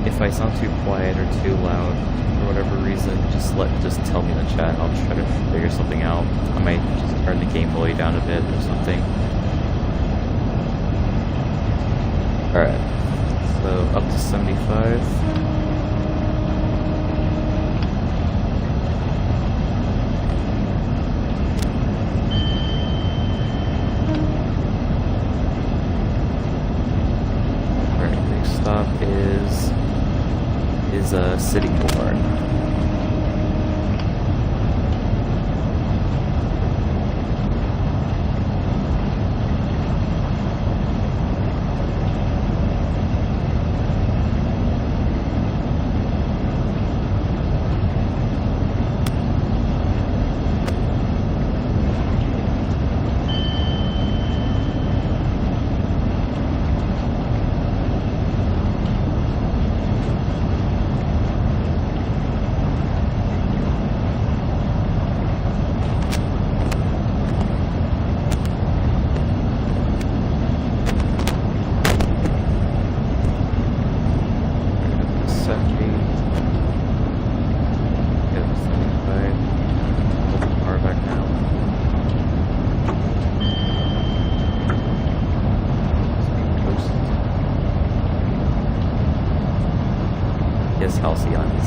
If I sound too quiet or too loud for whatever reason, just tell me in the chat. I'll try to figure something out. I might just turn the game volume down a bit or something. Alright, so up to 75. Stop is Sittingbourne.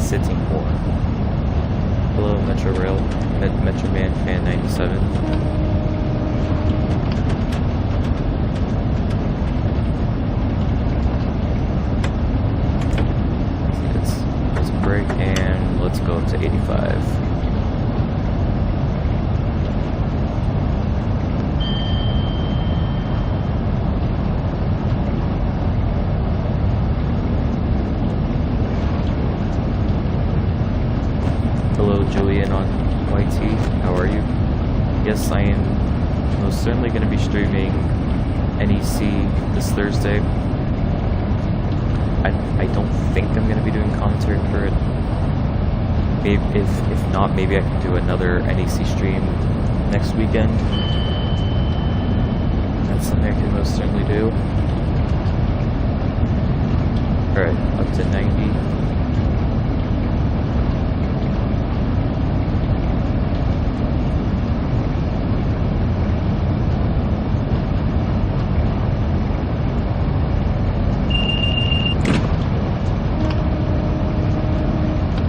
Sittingbourne. Hello, Metro Rail, Metro Man Fan 97. Let's break and let's go up to 85. Julian on YT, how are you? Yes, I am most certainly going to be streaming NEC this Thursday. I don't think I'm going to be doing commentary for it. Maybe, if not, maybe I can do another NEC stream next weekend. That's something I can most certainly do. Alright, up to 90.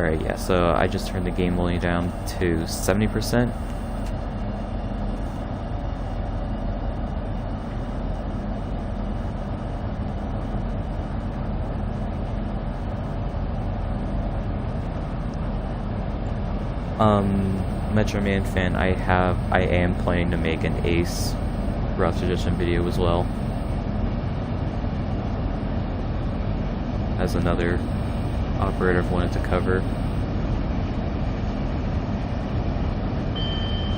Alright, yeah, so I just turned the game volume down to 70%. Metro Man fan, I am planning to make an Ace route suggestion video as well. As another operator I've wanted to cover.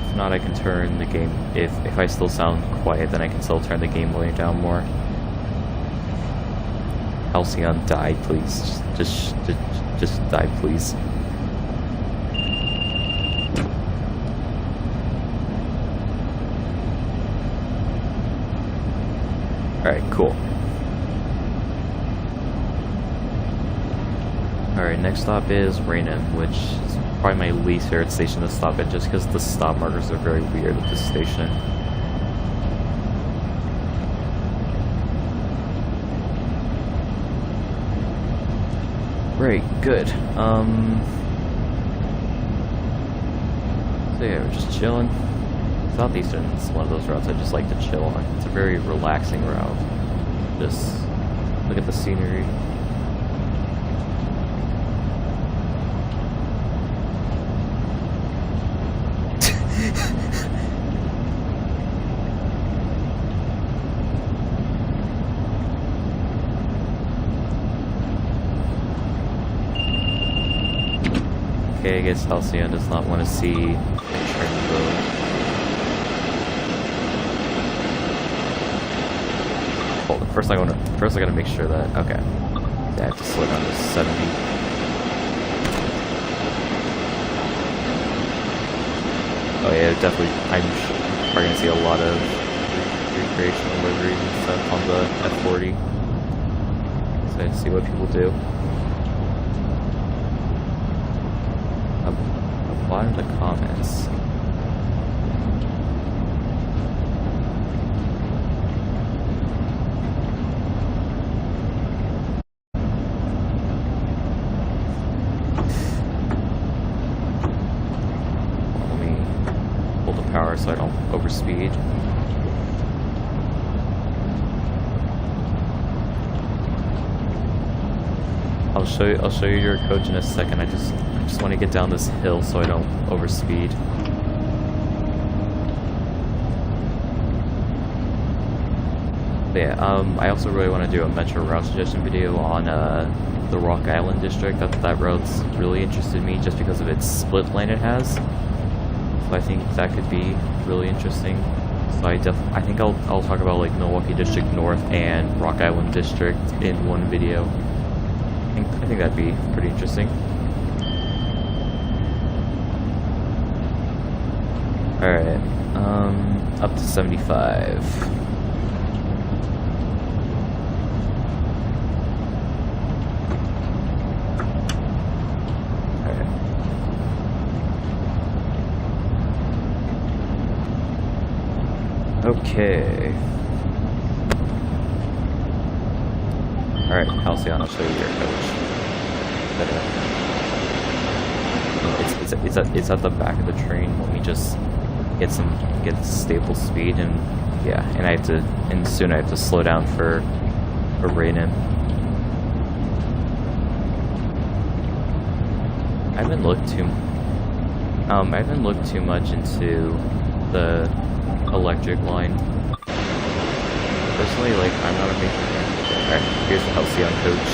If not, I can turn the game, if I still sound quiet, then I can still turn the game volume down more. Halcyon, die, please. Just die, please. Alright, cool. Alright, next stop is Raynham, which is probably my least favorite station to stop at just because the stop markers are very weird at this station. Great, good. So yeah, we're just chilling. Southeastern is one of those routes I just like to chill on. It's a very relaxing route. Just look at the scenery. Okay, I guess Halcyon does not want to see train road. Hold on, first I gotta make sure that, okay. I have to slow down to 70. Oh yeah, definitely, I'm probably gonna see a lot of recreation deliveries and stuff on the F40. So I see what people do. Apply in the comments. Power so I don't overspeed. I'll show you your coach in a second. I just want to get down this hill so I don't overspeed. But yeah, I also really want to do a Metro route suggestion video on the Rock Island district. That road's really interested me just because of its split lane it has. I think that could be really interesting. So I think I'll talk about like Milwaukee District North and Rock Island District in one video. I think that'd be pretty interesting. Alright, up to 75. Okay. Alright, Halcyon, I'll show you your coach. It's at the back of the train. Let me just get stable speed and yeah, and soon I have to slow down for Raynham. I haven't looked too much into the electric line. Personally, like, I'm not a big fan. Alright, here's the Halcyon coach.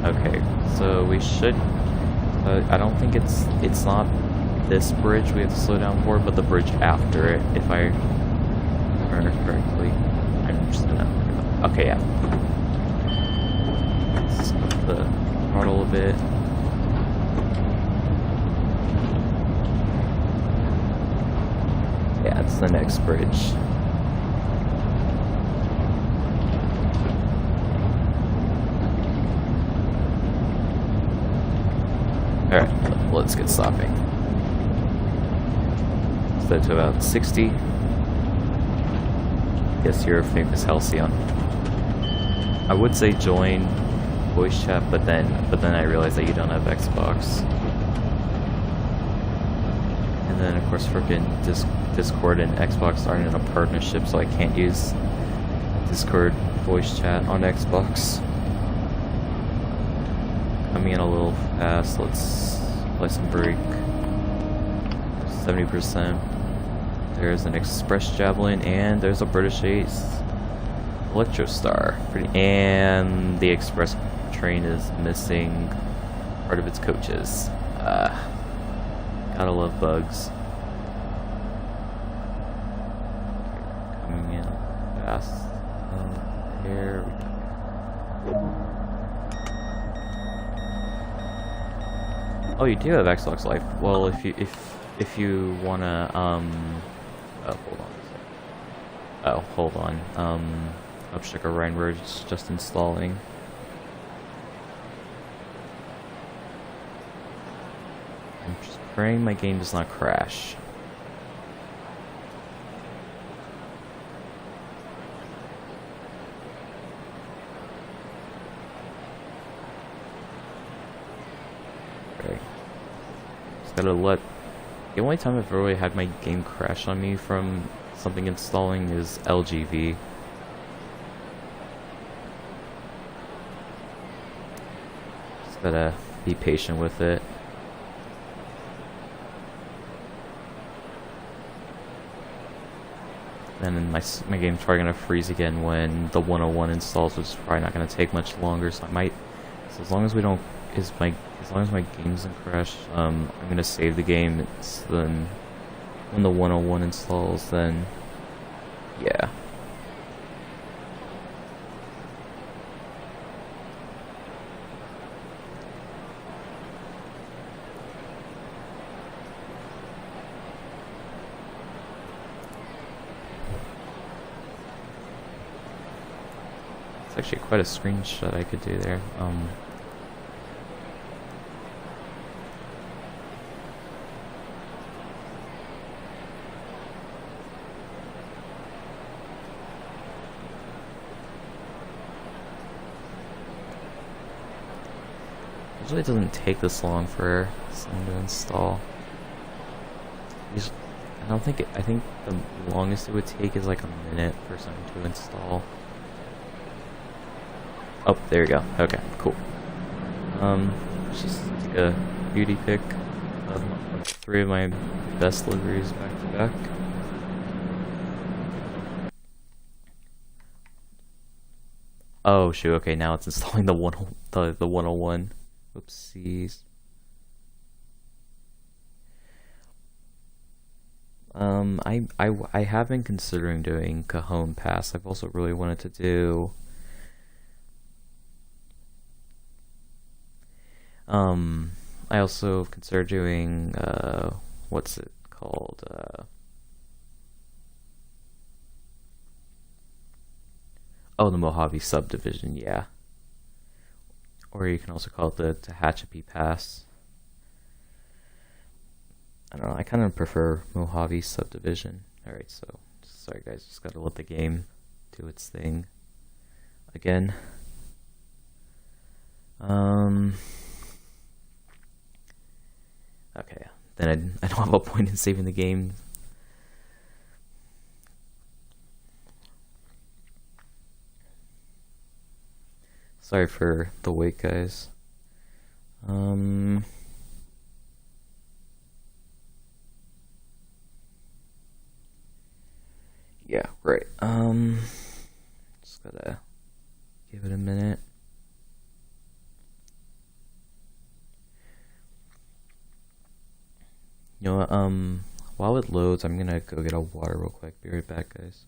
Okay, so we should, I don't think it's not this bridge we have to slow down for, but the bridge after it, if I remember correctly. I'm just gonna, okay, yeah. Let's up the throttle a bit. Yeah, it's the next bridge. Alright, let's get stopping. set to about 60. Guess you're a famous Halcyon. I would say join voice chat, but then I realized that you don't have Xbox. And then of course freaking Discord and Xbox aren't in a partnership, so I can't use Discord voice chat on Xbox. Coming in a little fast. Let's play some break. 70%. There's an Express Javelin, and there's a British Ace. Electro Star. And the Express train is missing part of its coaches. Gotta love bugs. Coming in fast. There we go. Oh, you do have Xbox Live. Well, if you wanna oh, hold on. Upsticker Reinberg's just installing. I'm just praying my game does not crash. Okay. Just gotta let. The only time I've really had my game crash on me from something installing is LGV. Just gotta be patient with it. And then my game's probably gonna freeze again when the 101 installs, which is probably not gonna take much longer. So I might. So as long as we don't. As long as my game doesn't crash, I'm gonna save the game. Then when the 101 installs, then yeah. It's actually quite a screenshot I could do there. Usually it doesn't take this long for something to install. I think the longest it would take is like a minute for something to install. Oh, there you go. Okay, cool. Let's just take a beauty pick of 3 of my best liveries back to back. Oh shoot, okay, now it's installing the 101. Oopsies. I have been considering doing Cajon Pass. I've also really wanted to do I also considered doing what's it called? Oh, the Mojave subdivision, yeah. Or you can also call it the Tehachapi Pass. I don't know, I kind of prefer Mojave subdivision. Alright, so, sorry guys, just gotta let the game do its thing again. Okay, then I don't have a point in saving the game. Sorry for the wait, guys. Yeah, right. Just gotta give it a minute. You know what, while it loads, I'm gonna go get a water real quick. Be right back, guys.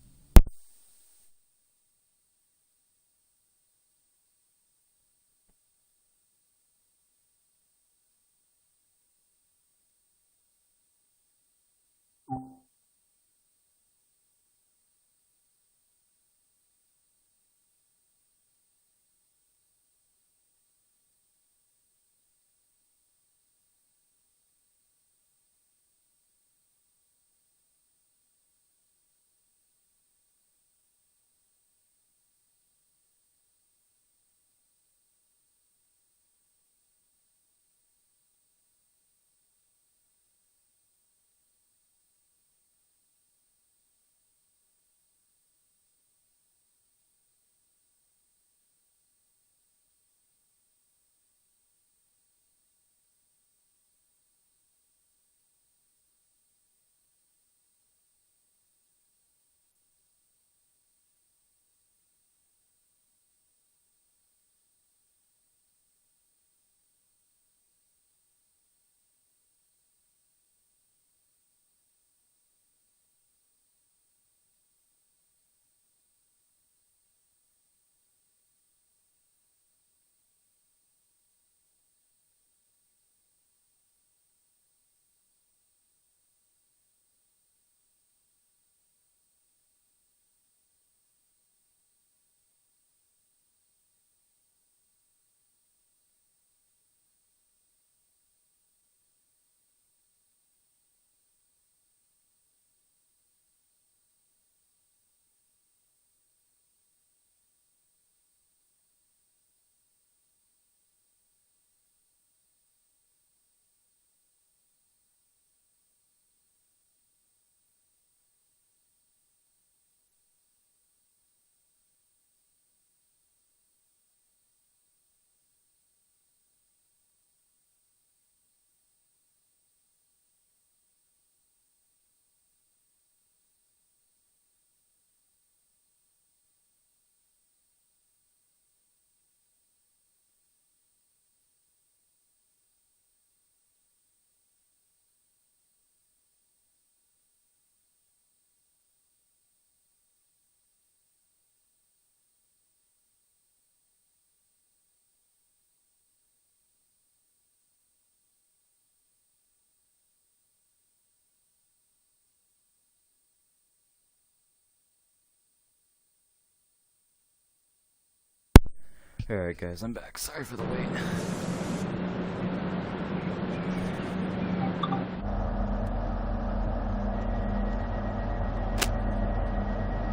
Alright guys, I'm back. Sorry for the wait.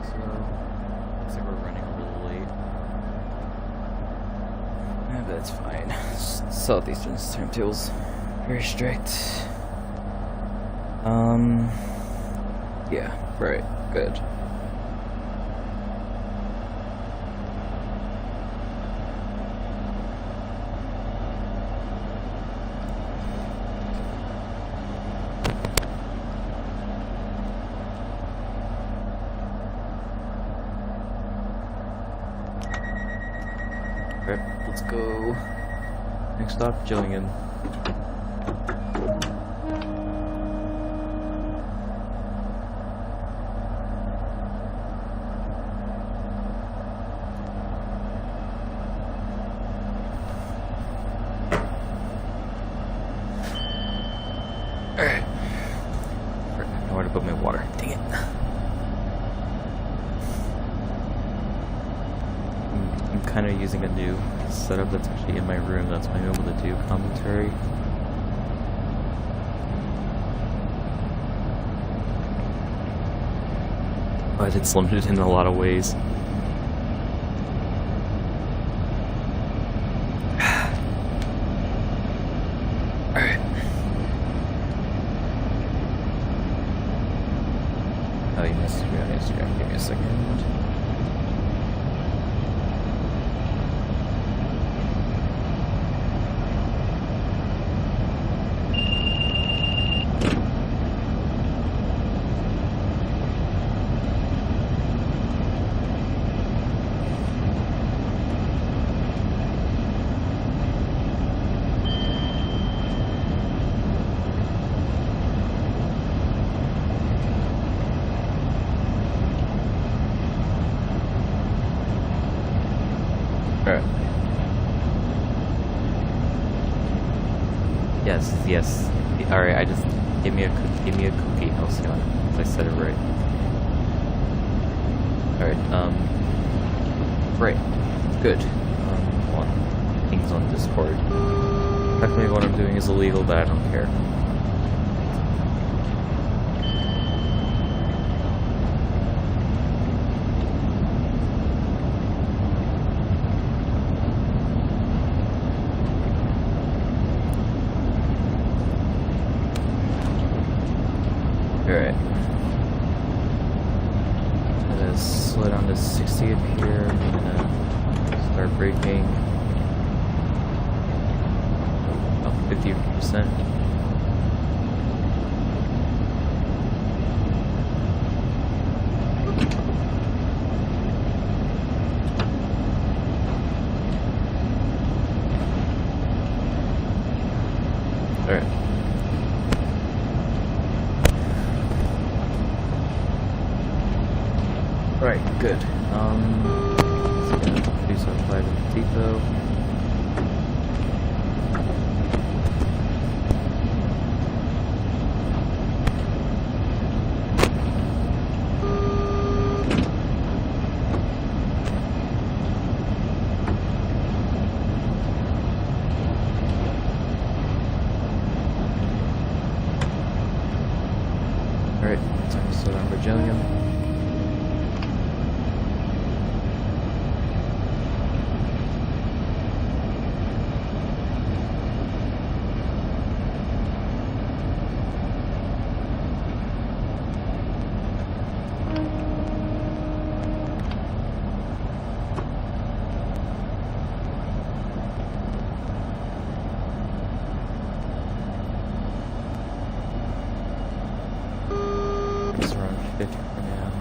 So, looks like we're running a little late. Yeah, but that's fine. Southeastern's timetable's very strict. Yeah, right, good. Alright, let's go. Next stop, Gillingham. Alright. I know where to put my water. Dang it. I'm kind of using a new setup that's actually in my room. That's why I'm able to do commentary. But it's limited in a lot of ways. Alright. Oh, you messaged me on Instagram. Give me a second. Alright. Yes. Alright, I just give me a cookie, Halcyon. I said it right. Alright, right. Good. On things on Discord. Technically what I'm doing is illegal, but I don't care. Alright. I'm gonna slow down to 60 up here. I'm gonna start braking. About 50%. Alright. Right, good. Just gonna do some flight in the depot. Alright, time to slow down for Gillingham. It's around 50 for now.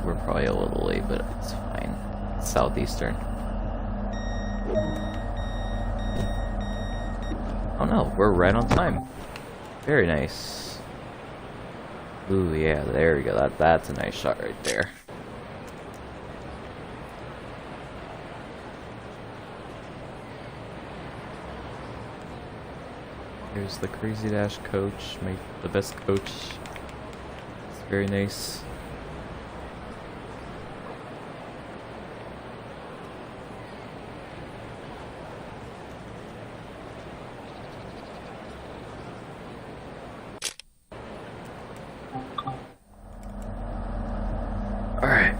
We're probably a little late, but it's fine. It's Southeastern. Oh no, we're right on time. Very nice. Ooh, yeah, there we go. That's a nice shot right there. There's the Crazy Dash coach, the best coach. It's very nice. Alright.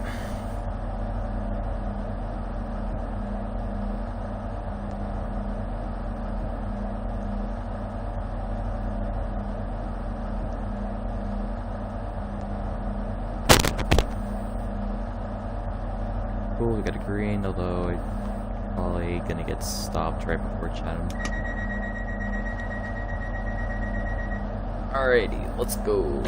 Cool, we got a green, although I'm probably gonna get stopped right before Chatham. Alrighty, let's go.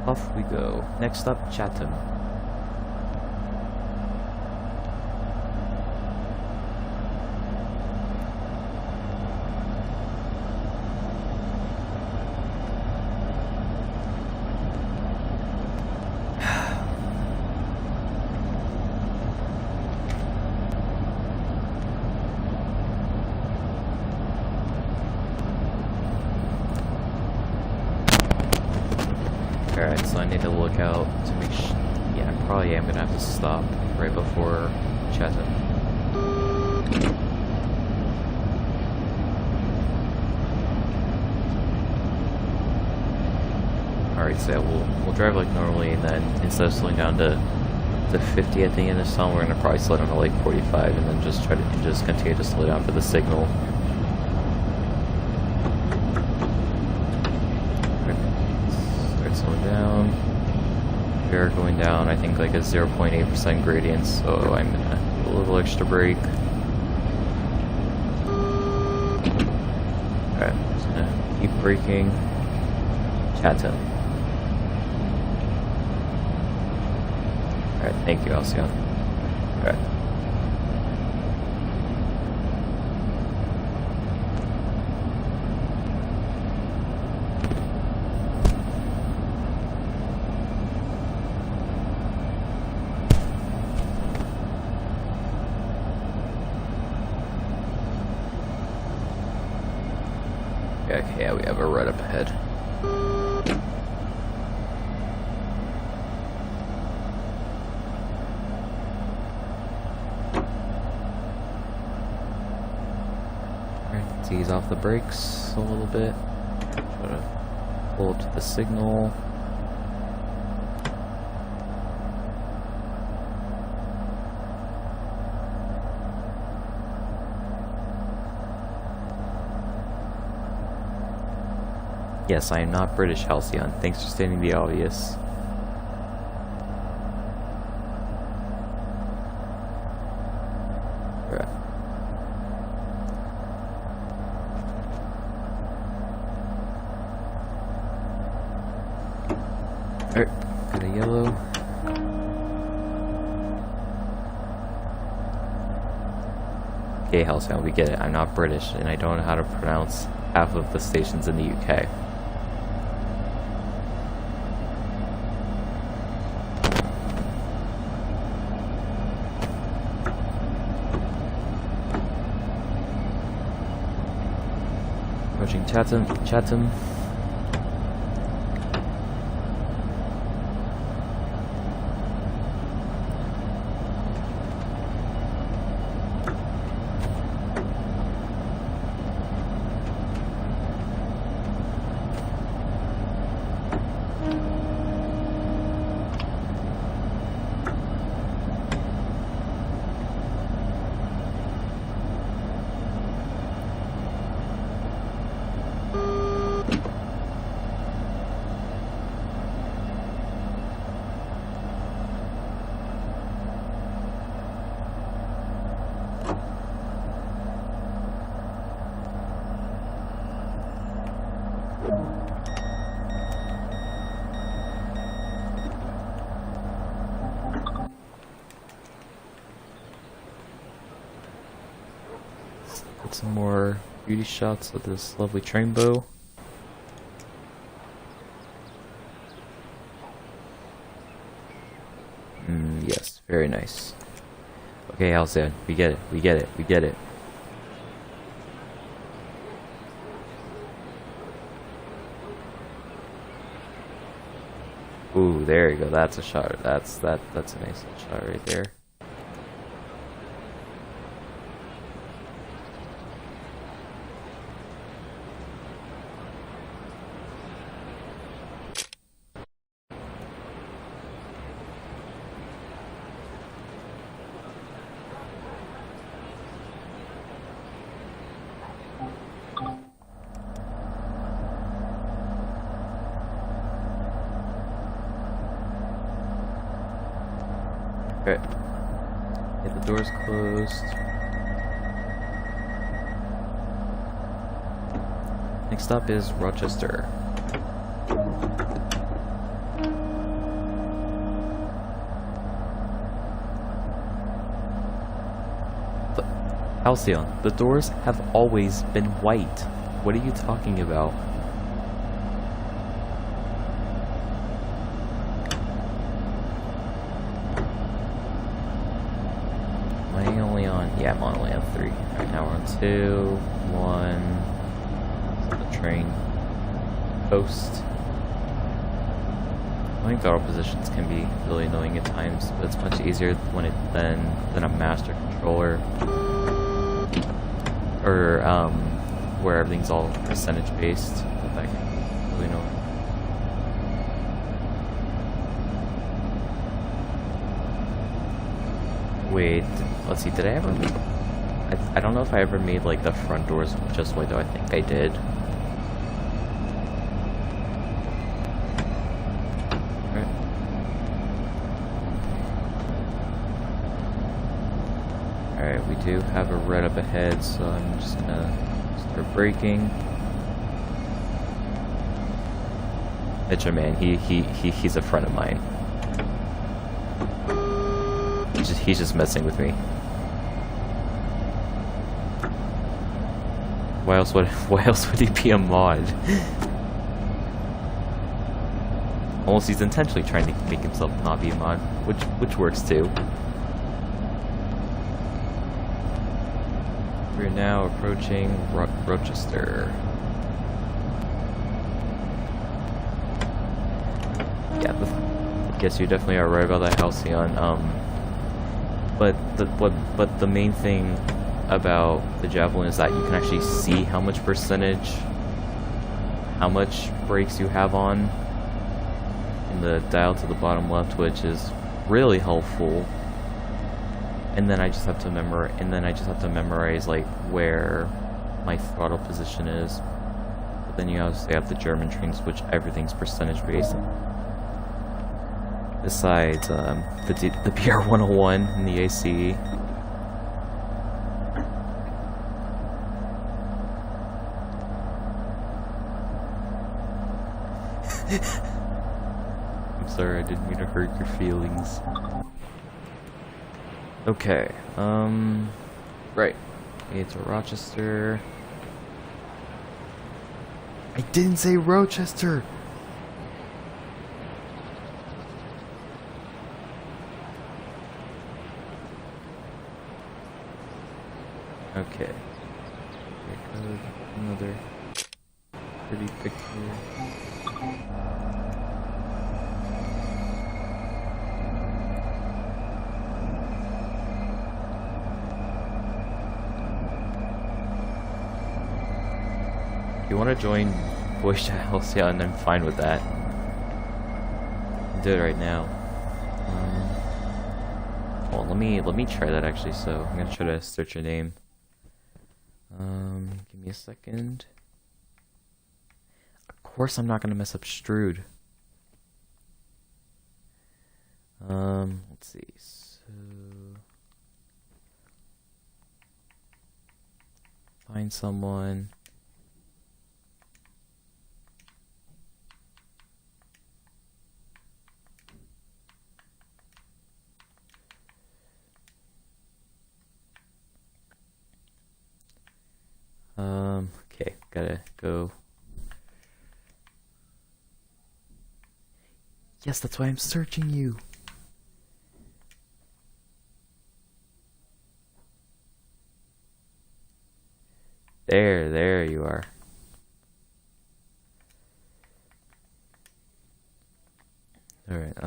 Off we go. Next up, Chatham. Alright, so I need to look out to make sure. Yeah, I probably am gonna have to stop right before Chatham. Alright, so yeah, we'll drive like normally, and then instead of slowing down to 50 at the end of the song, we're gonna probably slow down to like 45, and then just continue to slow down for the signal. Slowing down. We are going down, I think, like a 0.8% gradient, so I'm gonna do a little extra brake. Alright, just gonna keep braking. Chatham. Alright, thank you, Alcyon. Alright. Okay, yeah, we have a red up ahead. Alright, let's ease off the brakes a little bit. Try to pull up to the signal. Yes, I am not British, Halcyon. Thanks for stating the obvious. Right. Alright, got a yellow. Okay, Halcyon, we get it. I'm not British, and I don't know how to pronounce half of the stations in the UK. Approaching Chatham. Get some more beauty shots of this lovely trainbow. Yes, very nice. Okay, Halcyon, we get it, we get it, we get it. Ooh, there you go. That's a shot. That's a nice shot right there. Okay. Get the doors closed. Next up is Rochester. But, Halcyon, the doors have always been white. What are you talking about? Yeah, I'm only on 3. Right now we're on 2, 1. The train post. Moving throttle positions can be really annoying at times, but it's much easier when than a master controller, or where everything's all percentage based. But that can be really annoying. Wait, let's see, did I ever make... I don't know if I ever made, like, the front doors just white, though. I think I did. Alright. Alright, we do have a red up ahead, so I'm just gonna start braking. Mitchell, man, he's a friend of mine. He's just messing with me. Why else would he be a mod? Almost he's intentionally trying to make himself not be a mod, which works too. We're now approaching Rochester. Yeah, I guess you definitely are right about that, Halcyon. But the main thing about the Javelin is that you can actually see how much brakes you have on in the dial to the bottom left, which is really helpful. And then I just have to memorize like where my throttle position is. But then you obviously have the German trains, which everything's percentage based. Besides the BR-101 and the ACE. I'm sorry, I didn't mean to hurt your feelings. Okay, right. It's Rochester. I didn't say Rochester! Okay. Here goes another pretty picture. If you want to join voice chat, Halcyon, I'm fine with that. I'll do it right now. Well, let me try that actually. So I'm gonna try to search your name. Give me a second. Of course, I'm not gonna mess up Strood. Let's see. So find someone. Okay, gotta go. Yes, that's why I'm searching you. There you are. Alright,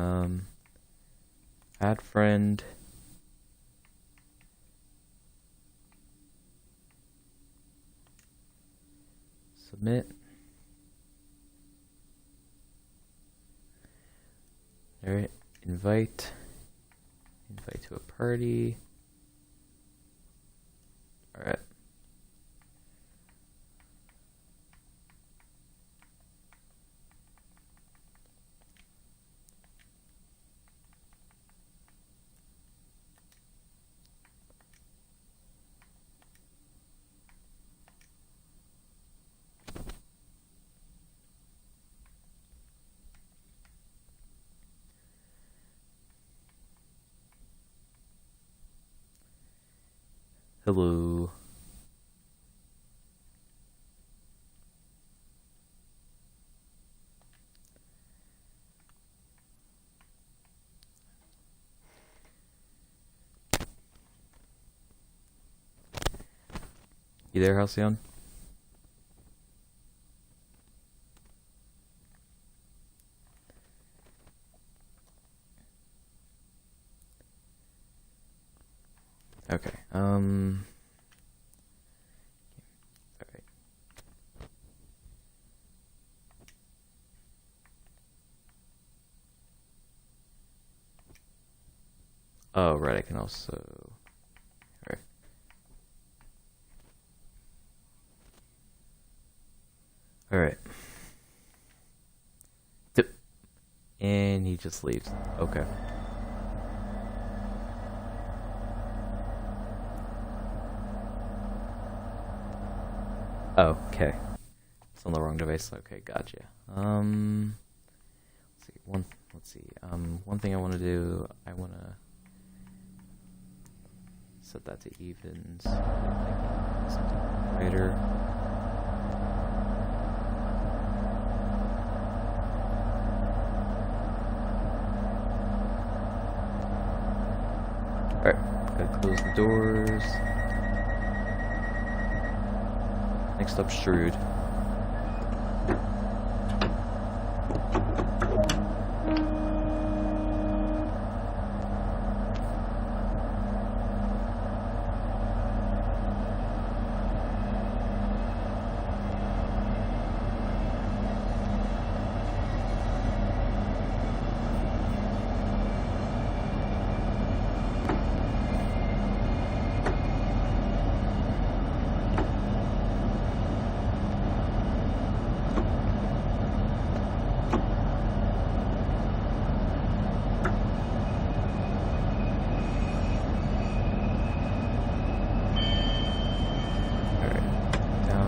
add friend. Submit. Alright, invite to a party. Alright. Hello. You there, Halcyon? Okay, alright. Oh, right, I can also... Alright. Alright. And he just leaves. Okay. Oh, okay. It's on the wrong device. Okay, gotcha. Let's see. One thing I want to do, I want to set that to evens. Something brighter. Alright, gotta close the doors. Next up, Shrewd.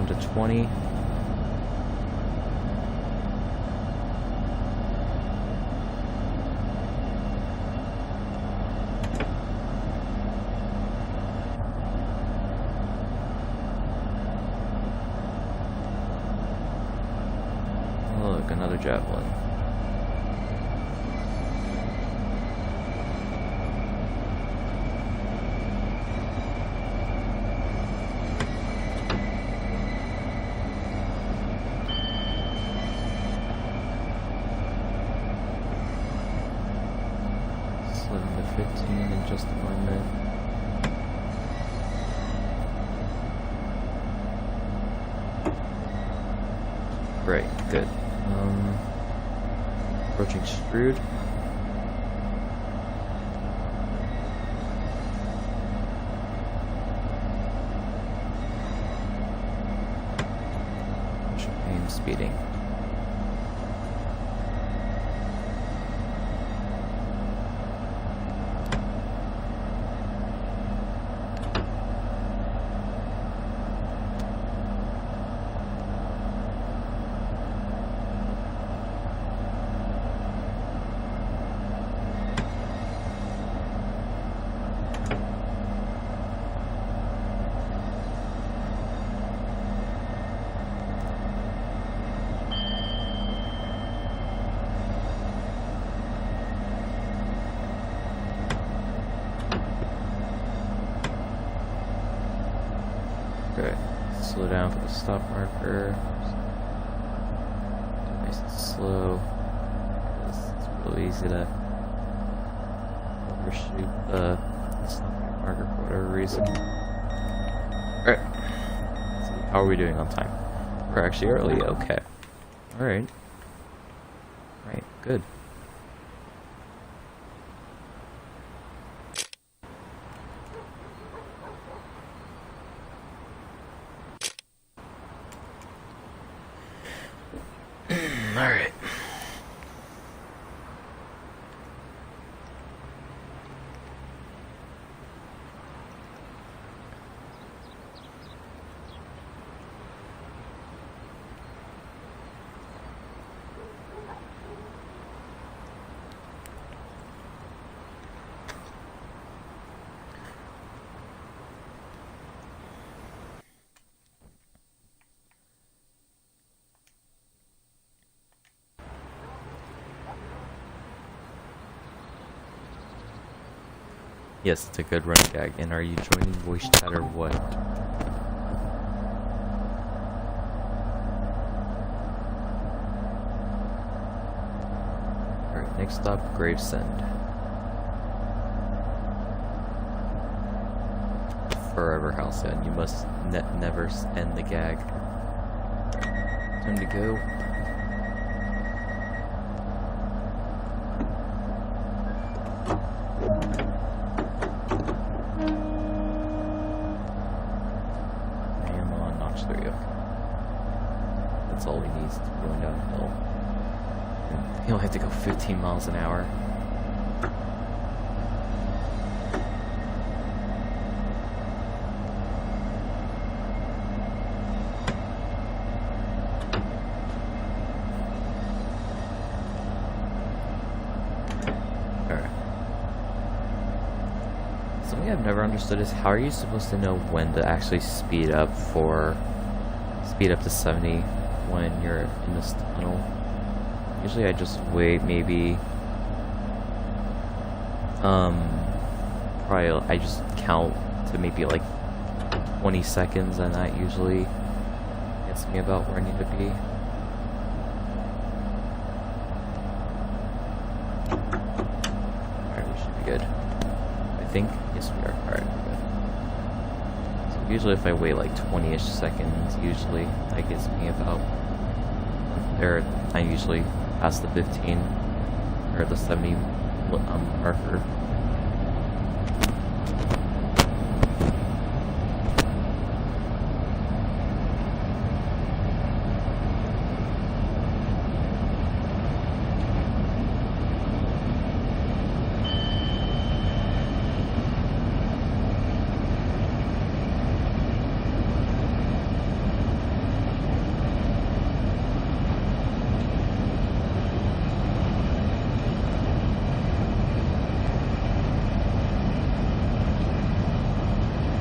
To 20. Look, another javelin. To 15 in just a moment. Right, good. Approaching Shrewd. Champagne speeding. slow down for the stop marker. Nice and slow. It's really easy to overshoot the stop marker for whatever reason. Alright. So how are we doing on time? We're actually early, okay. Alright. Right, good. Alright. Yes, it's a good run gag. And are you joining voice chat or what? Alright, next stop, Gravesend. Forever house, and you must never end the gag. Time to go. That's all he needs to be going downhill. And he only have to go 15 miles an hour. Alright. Something I've never understood is how are you supposed to know when to actually speed up to 70 when you're in this tunnel. Usually I just wait maybe probably I just count to maybe like 20 seconds, and that usually gets me about where I need to be. Alright, we should be good. I think. Yes, we are. Alright, we're good. Usually if I wait like 20-ish seconds, usually that gets me about there. I usually pass the 15 or the 70 marker.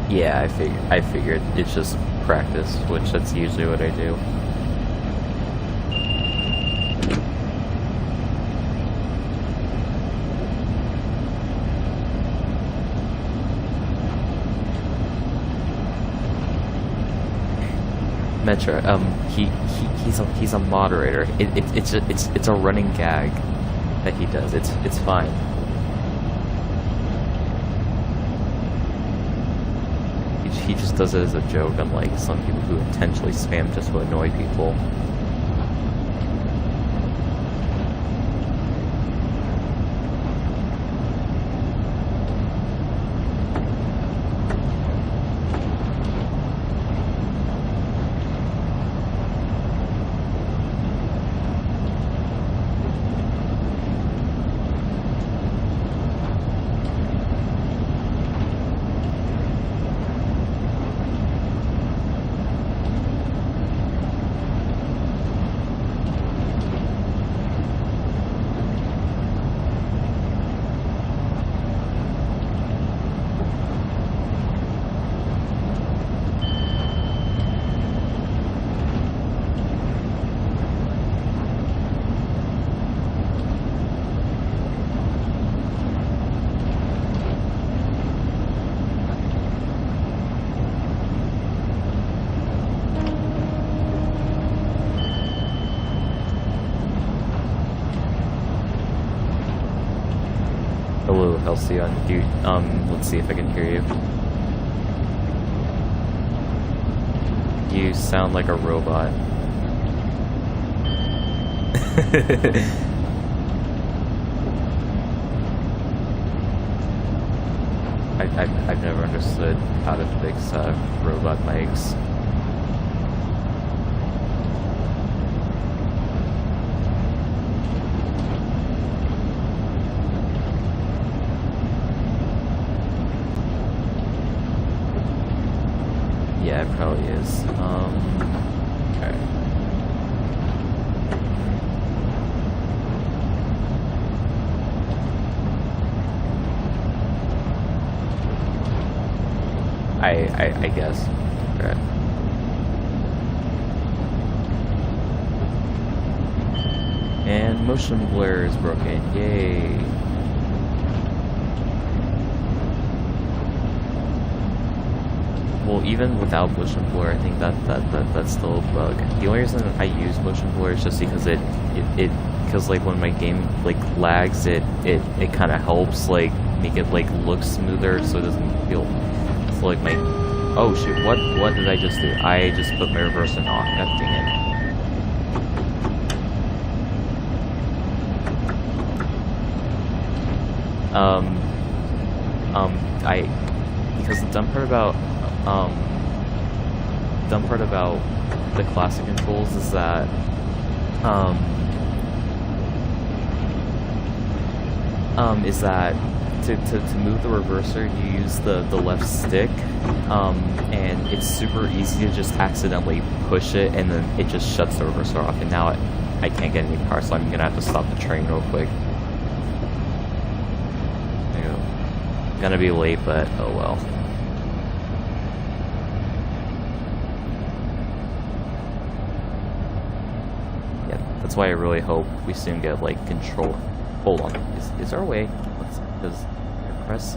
Yeah, I figured it's just practice, which that's usually what I do. Metro, he's a moderator. It's a running gag that he does. It's fine. He just does it as a joke, unlike some people who intentionally spam just to annoy people. Halcyon. Dude, let's see if I can hear you. You sound like a robot. I've never understood how to fix robot mics. Yeah, it probably is. Okay. I guess. Okay. And motion blur is broken. Yay. Well, even without motion blur, I think that's still a bug. The only reason I use motion blur is just because because like when my game like lags, it kind of helps like make it like look smoother, so it doesn't feel so like my. Oh shoot! What did I just do? I just put my reverse on. God dang it. Because the dumb part about the classic controls is that to move the reverser you use the left stick, and it's super easy to just accidentally push it and then it just shuts the reverser off, and now I can't get any power, so I'm gonna have to stop the train real quick. Gonna be late, but oh well. Yeah, that's why I really hope we soon get like control. Hold on, is there a way? Does I press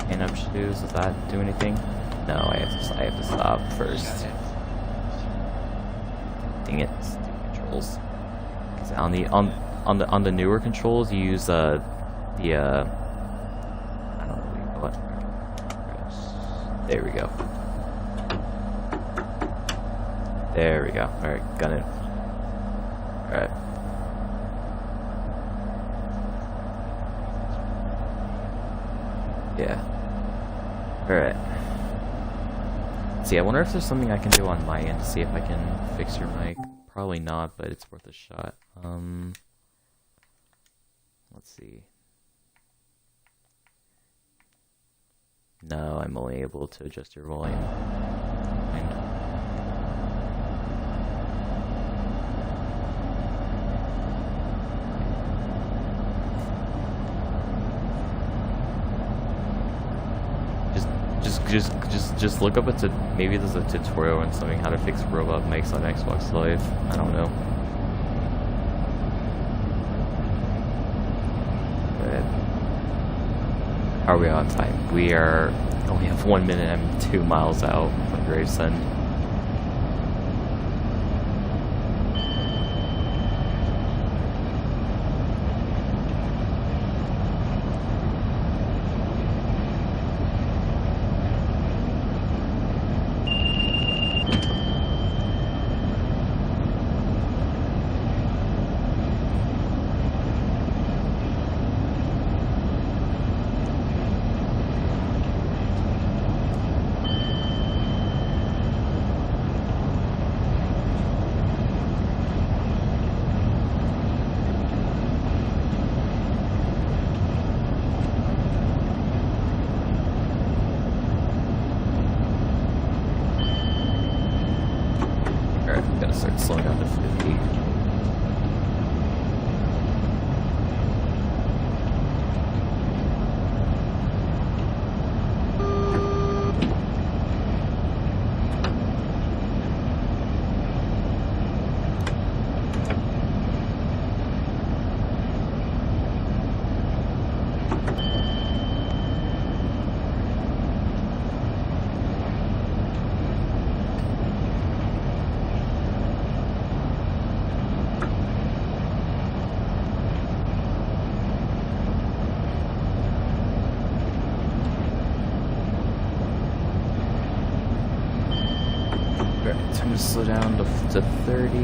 hand up shoes? Does that do anything? No, I have to stop first. Dang it, controls. Because on the newer controls, you use I don't know what you call it. There we go. There we go. All right, got it. All right. Yeah. Alright. See, I wonder if there's something I can do on my end to see if I can fix your mic. Probably not, but it's worth a shot. Let's see. No, I'm only able to adjust your volume. Just look up maybe there's a tutorial on something how to fix robot mics on Xbox Live. I don't know. But are we on time? We only have 1 minute. I'm 2 miles out from Gravesend. Start slowing down to 50. slow down to 30.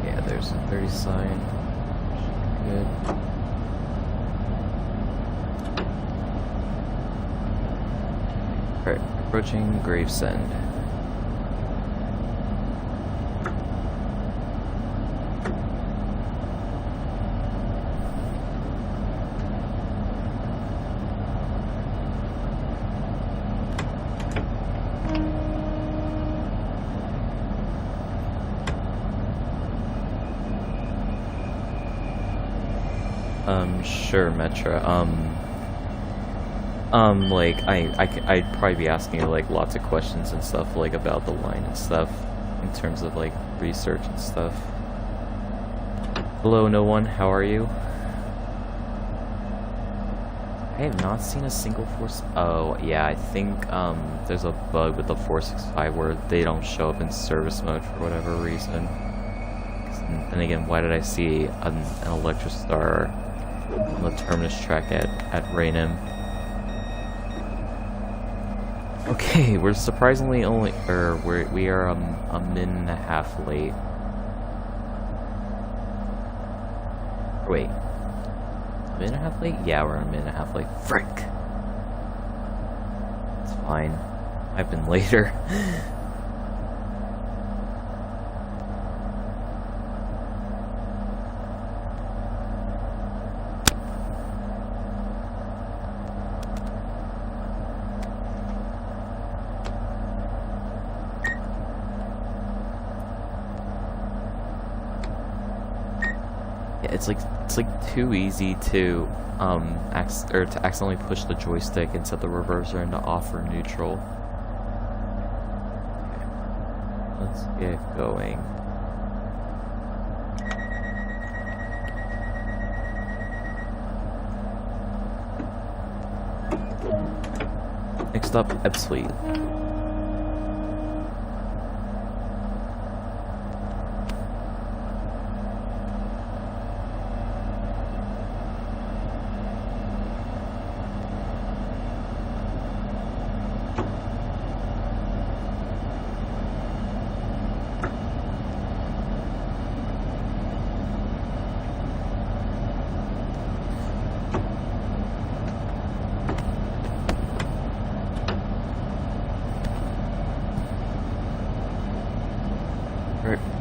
Yeah, there's a 30 sign. Good. Alright, approaching Gravesend. Sure, Metra. Like, I'd probably be asking you, like, lots of questions and stuff, like, about the line and stuff, in terms of, like, research and stuff. Hello, no one, how are you? I have not seen a single force. Oh, yeah, I think, there's a bug with the 465 where they don't show up in service mode for whatever reason. And again, why did I see an Electrostar on the terminus track at Raynham? Okay, we're surprisingly only, we are a minute and a half late. Wait, a minute and a half late? Yeah, we're a minute and a half late. Frick! It's fine. I've been later. It's like too easy to accidentally push the joystick and set the reverser into off or neutral. Okay. Let's get going. Next up, Ebbsfleet.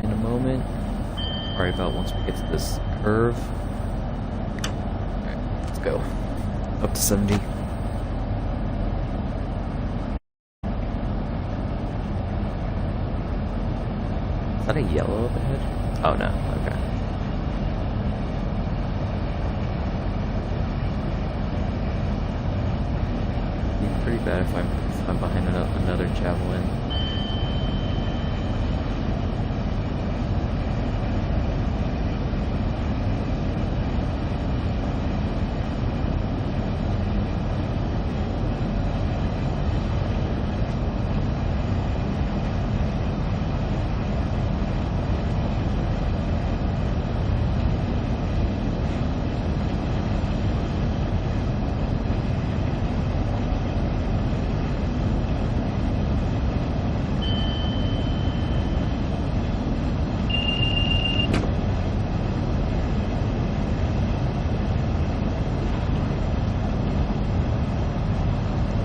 In a moment, right about once we get to this curve. Alright, let's go. Up to 70. Is that a yellow up ahead? Oh no, okay. It'd be pretty bad if I'm behind another javelin.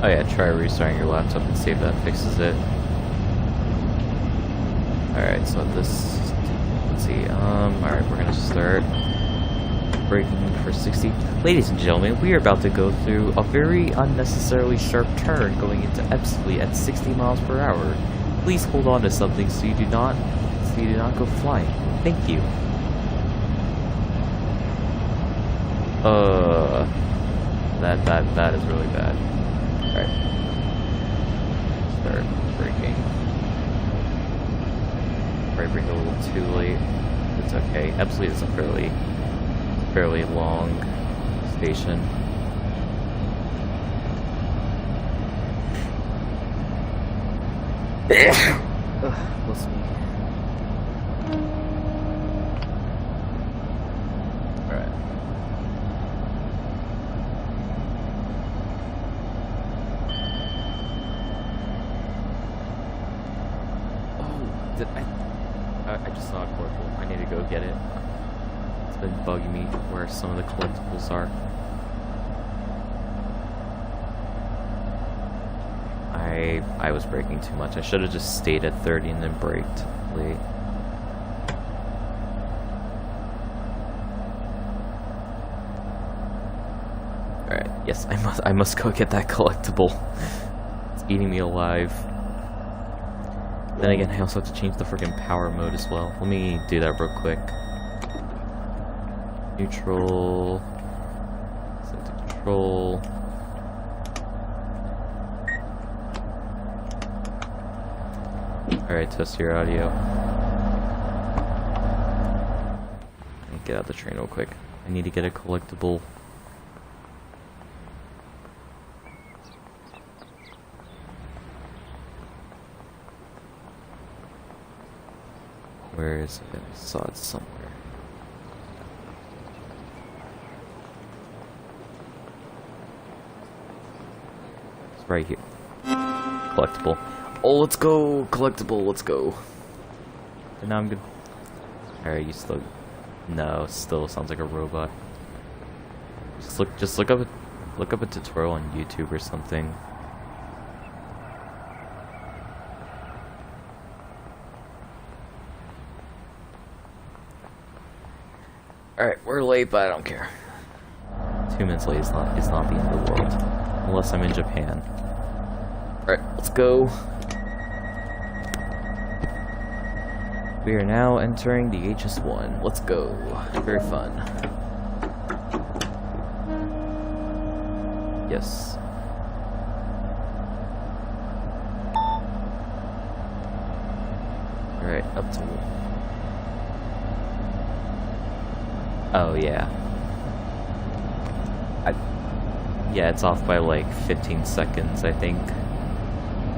Oh yeah, try restarting your laptop and see if that fixes it. Alright, so this, let's see, alright, we're gonna start braking for 60. Ladies and gentlemen, we are about to go through a very unnecessarily sharp turn going into Ebbsfleet at 60 miles per hour. Please hold on to something so you do not go flying. Thank you. That is really bad. Alright. Start braking. Probably brake a little too late. It's okay. Ebbsfleet is a fairly long station. Bless me. get it. It's been bugging me where some of the collectibles are. I was braking too much. I should have just stayed at 30 and then braked late. Alright, yes, I must go get that collectible. It's eating me alive. Then again, I also have to change the freaking power mode as well. Let me do that real quick. Neutral. Set to control. Alright, test your audio. Get out the train real quick. I need to get a collectible. Where is it? I saw it somewhere. It's right here. Collectible. Oh, let's go! Collectible, let's go. And now I'm good. Alright, you still... No, still sounds like a robot. Just look up a tutorial on YouTube or something. Alright, we're late, but I don't care. 2 minutes late is not the end of the world. Unless I'm in Japan. Alright, let's go. We are now entering the HS1. Let's go. Very fun. Yes. Alright, up to... Oh, yeah. Yeah, it's off by like 15 seconds, I think.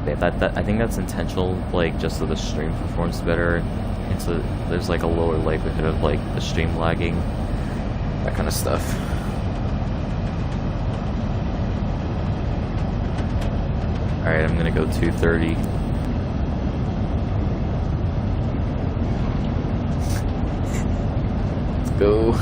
I think that's intentional, like, just so the stream performs better. And so there's like a lower likelihood of like the stream lagging. That kind of stuff. Alright, I'm gonna go 230. Let's go.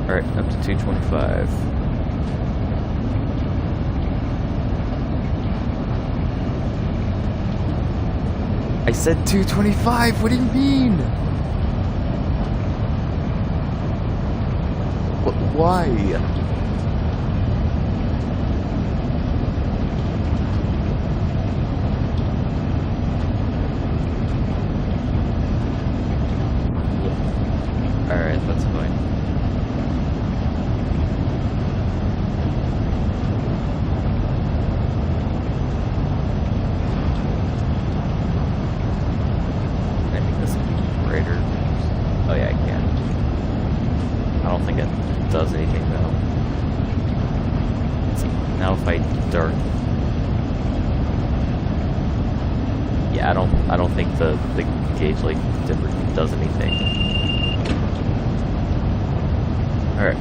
Alright, up to 225. I said 225, what do you mean? Why? Alright, that's fine. Oh yeah, I can. I don't think it does anything though. Let's see. Now if I dark. Yeah, I don't think the gauge like different does anything. Alright.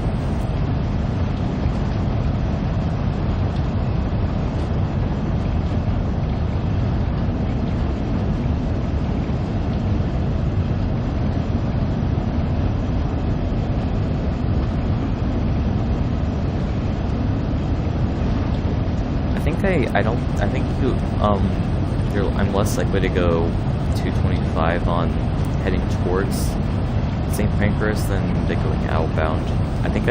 I think I'm less likely to go 225 on heading towards St. Pancras than going outbound. I think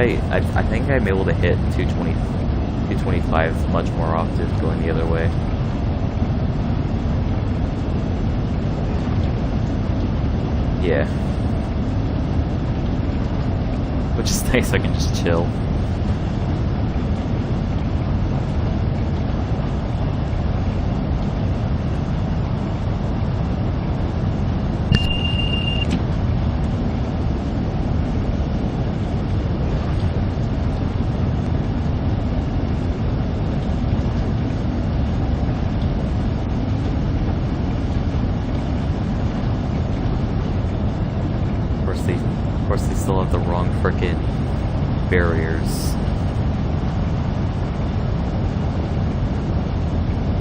I'm able to hit 225 much more often going the other way. Yeah. Which is nice, I can just chill. still have the wrong frickin' barriers.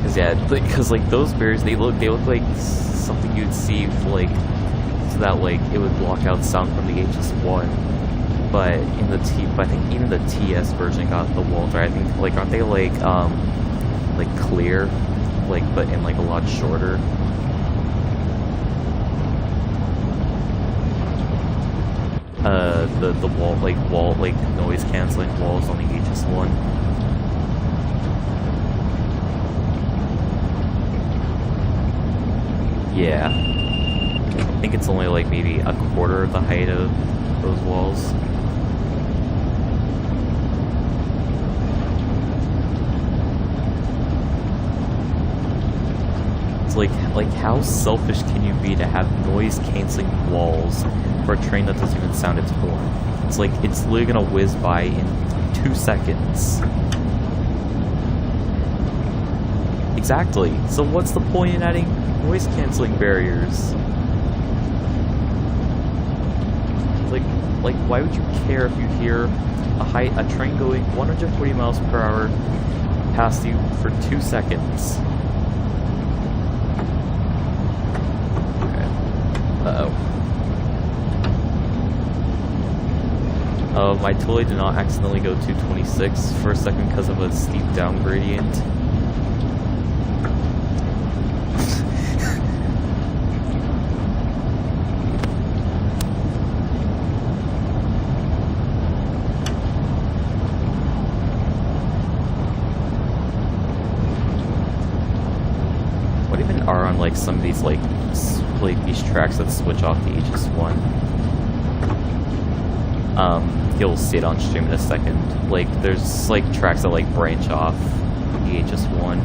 Cause yeah, because like those barriers, they look like something you'd see like so that like it would block out sound from the HS1. But in the I think even the TS version got the walls right. I think like aren't they like clear, like but in like a lot shorter. The wall noise canceling walls on the HS1. Yeah, I think it's only like maybe a quarter of the height of those walls. It's like how selfish can you be to have noise canceling walls for a train that doesn't even sound its horn? It's like it's literally gonna whiz by in 2 seconds. Exactly. So what's the point in adding noise canceling barriers? Like why would you care if you hear a train going 140 miles per hour past you for 2 seconds? Okay. Uh-oh. I totally did not accidentally go 226 for a second because of a steep down gradient. What even are on like some of these like these tracks that switch off the HS1? You'll see it on stream in a second. Like, there's like tracks that like branch off the HS1.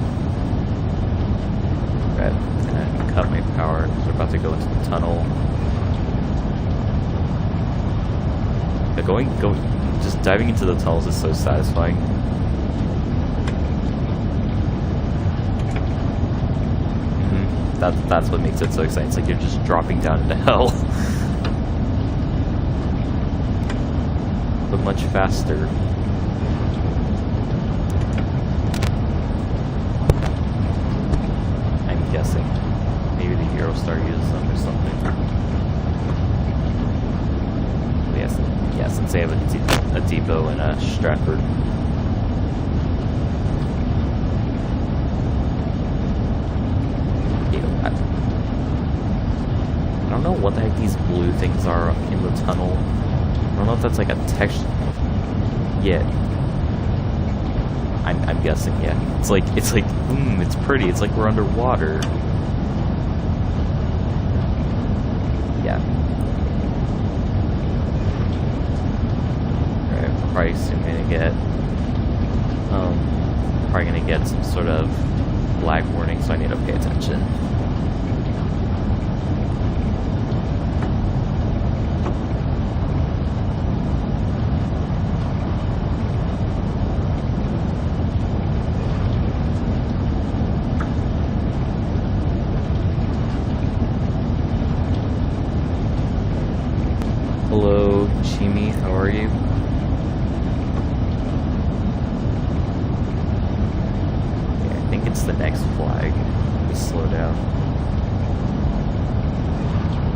Okay, I'm gonna cut my power because we're about to go into the tunnel. Yeah, just diving into the tunnels is so satisfying. That's what makes it so exciting. It's like you're just dropping down into hell. But much faster. I'm guessing. Maybe the Eurostar uses them or something. Yes, since they have a depot in Stratford. I don't know what the heck these blue things are in the tunnel. I don't know if that's like a texture. Yeah. I'm guessing, yeah. It's like, it's pretty. It's like we're underwater. Yeah. Alright, probably soon gonna get some sort of lag warning, so I need to pay attention. Hello, Chimi, how are you? Yeah, I think it's the next flag. Just slow down.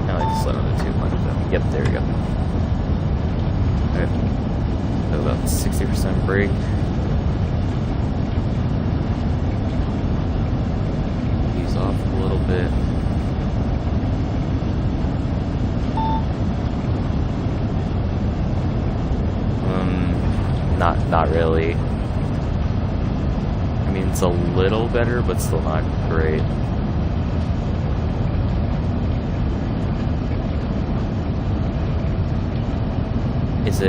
No, I just slow down to 200 though. Yep, there we go. Alright. So about 60% brake. Ease off a little bit. Not really. I mean, it's a little better, but still not great. Is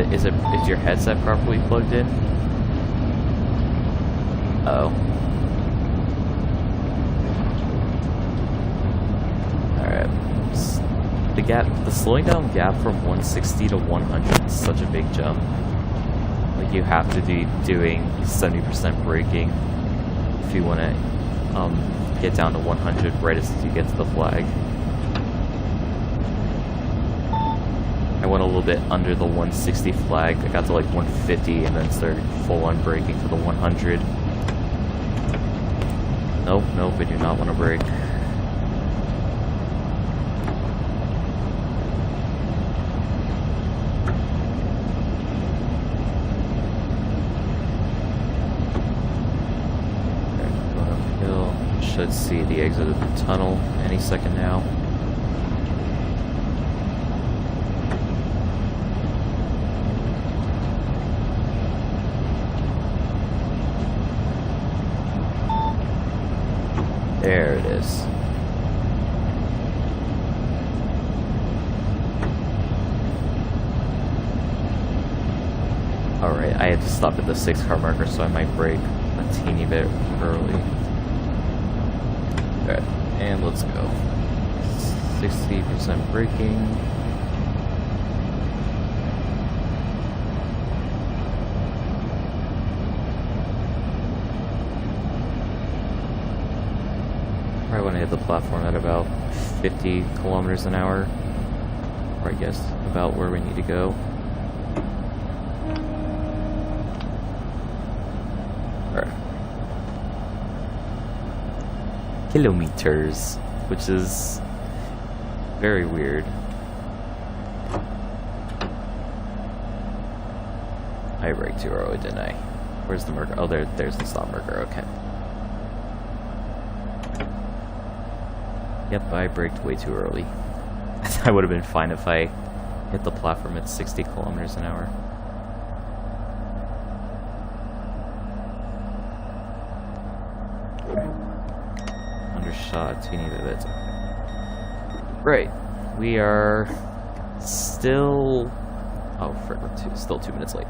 your headset properly plugged in? Oh. Alright. The slowing down gap from 160 to 100 is such a big jump. Like, you have to be doing 70% braking if you want to get down to 100 right as you get to the flag. I went a little bit under the 160 flag. I got to like 150 and then started full on braking to the 100. Nope, nope, I do not want to brake. Going uphill. Should see the exit of the tunnel any second now. There it is. Alright, I had to stop at the 6-car marker, so I might brake a teeny bit early. Alright, and let's go. 60% braking. I want to hit the platform at about 50 kilometers an hour, or I guess about where we need to go. Alright. Kilometers, which is very weird. I braked too early, didn't I? Where's the marker? Oh, there's the stop marker, okay. Yep, I braked way too early. I would have been fine if I hit the platform at 60 kilometers an hour. Undershot, teeny bit. Right, we are still. Oh, frick, we're still 2 minutes late.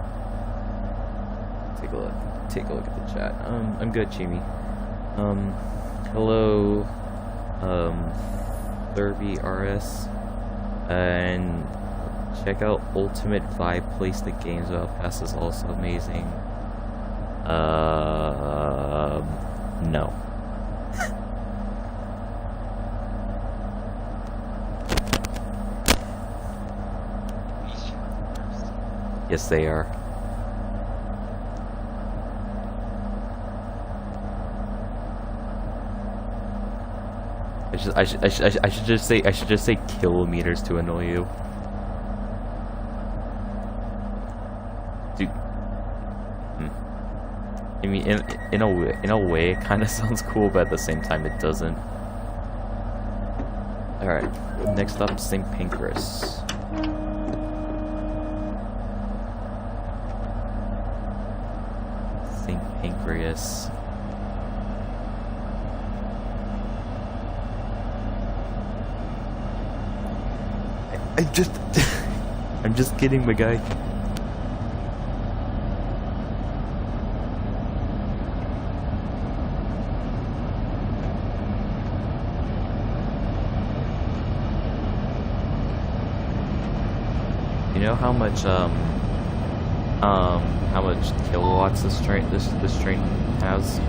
Take a look. Take a look at the chat. I'm good, Chimi. Hello. Thurby RS, and check out Ultimate Vibe Place the Games Battle Pass is also amazing. No. Yes, they are. I should just say kilometers to annoy you. Dude. I mean, in a way, it kind of sounds cool, but at the same time, it doesn't. All right. Next up, St. Pancras. St. Pancras. I'm just kidding, my guy. You know how much kilowatts this train has?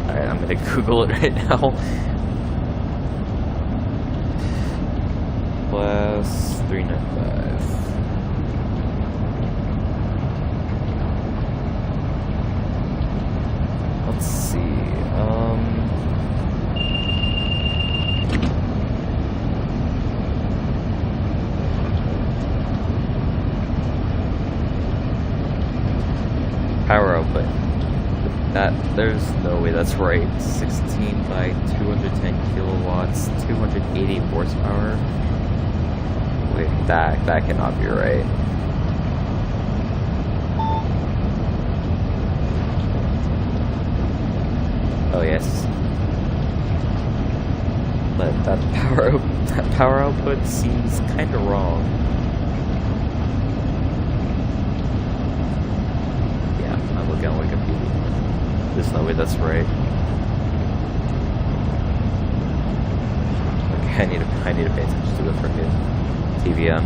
Alright, I'm gonna Google it right now. Class 395. Let's see. Power output. There's no way that's right. 16 by 210 kilowatts, 280 horsepower. Wait, that cannot be right. Oh yes. But that power output seems kind of wrong. Yeah, I'm looking at Wikipedia. There's no way that's right. Okay, I need to pay attention to the frickin' TVM.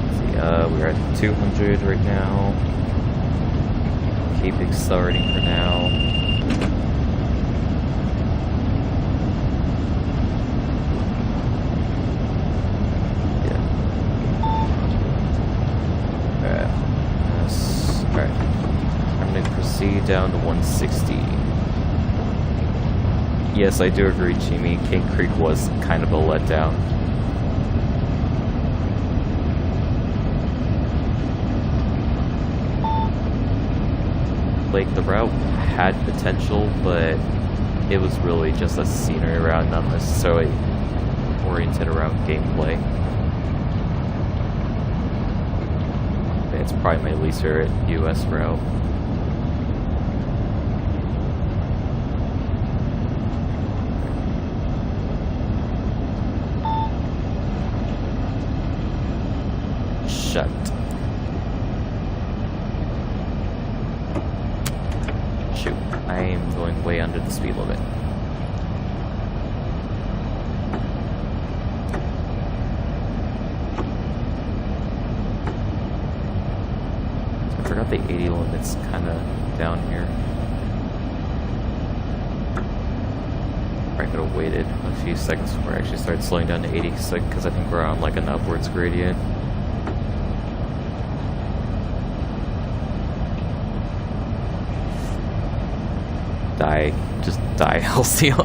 Let's see, we're at 200 right now. Keep accelerating for now. 150 down to 160. Yes, I do agree, Jimmy. King Creek was kind of a letdown. Like, the route had potential, but it was really just a scenery route, not necessarily oriented around gameplay. It's probably my least favorite US route. Shut. Shoot, I am going way under the speed limit. I forgot the 80 limit's kind of down here. I could have waited a few seconds before I actually started slowing down to 80 because I think we're on like an upwards gradient. Just die, Halcyon.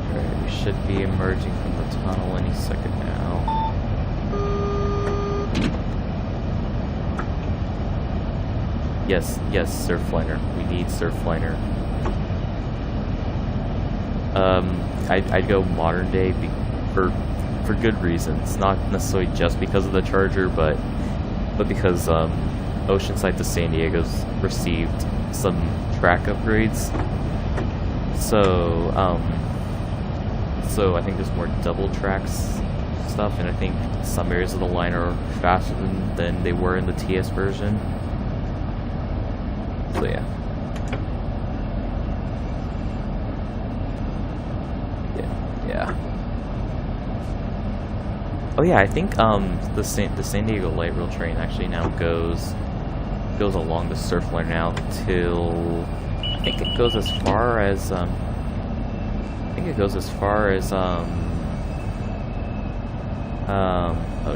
Alright, we should be emerging from the tunnel any second now. Yes, Surfliner. We need Surfliner. I'd go modern day for good reasons, not necessarily just because of the Charger, but because Oceanside to San Diego's received some track upgrades. So I think there's more double tracks stuff, and I think some areas of the line are faster than they were in the TS version. So yeah. Yeah. Oh yeah, I think the San Diego light rail train actually now goes along the Surfliner now till I think it goes as far as oh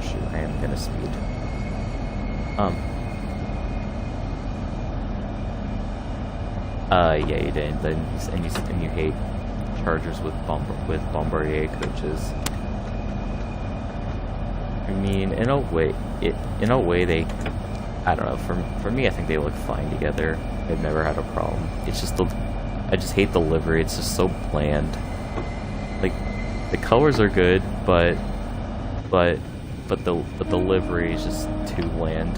shoot, I am gonna speed. Yeah, you didn't. And you hate Chargers with Bombardier coaches. I mean, in a way, they, I don't know. For me, I think they look fine together. I've never had a problem. It's just I just hate the livery. It's just so bland. Like, the colors are good, but the livery is just too bland.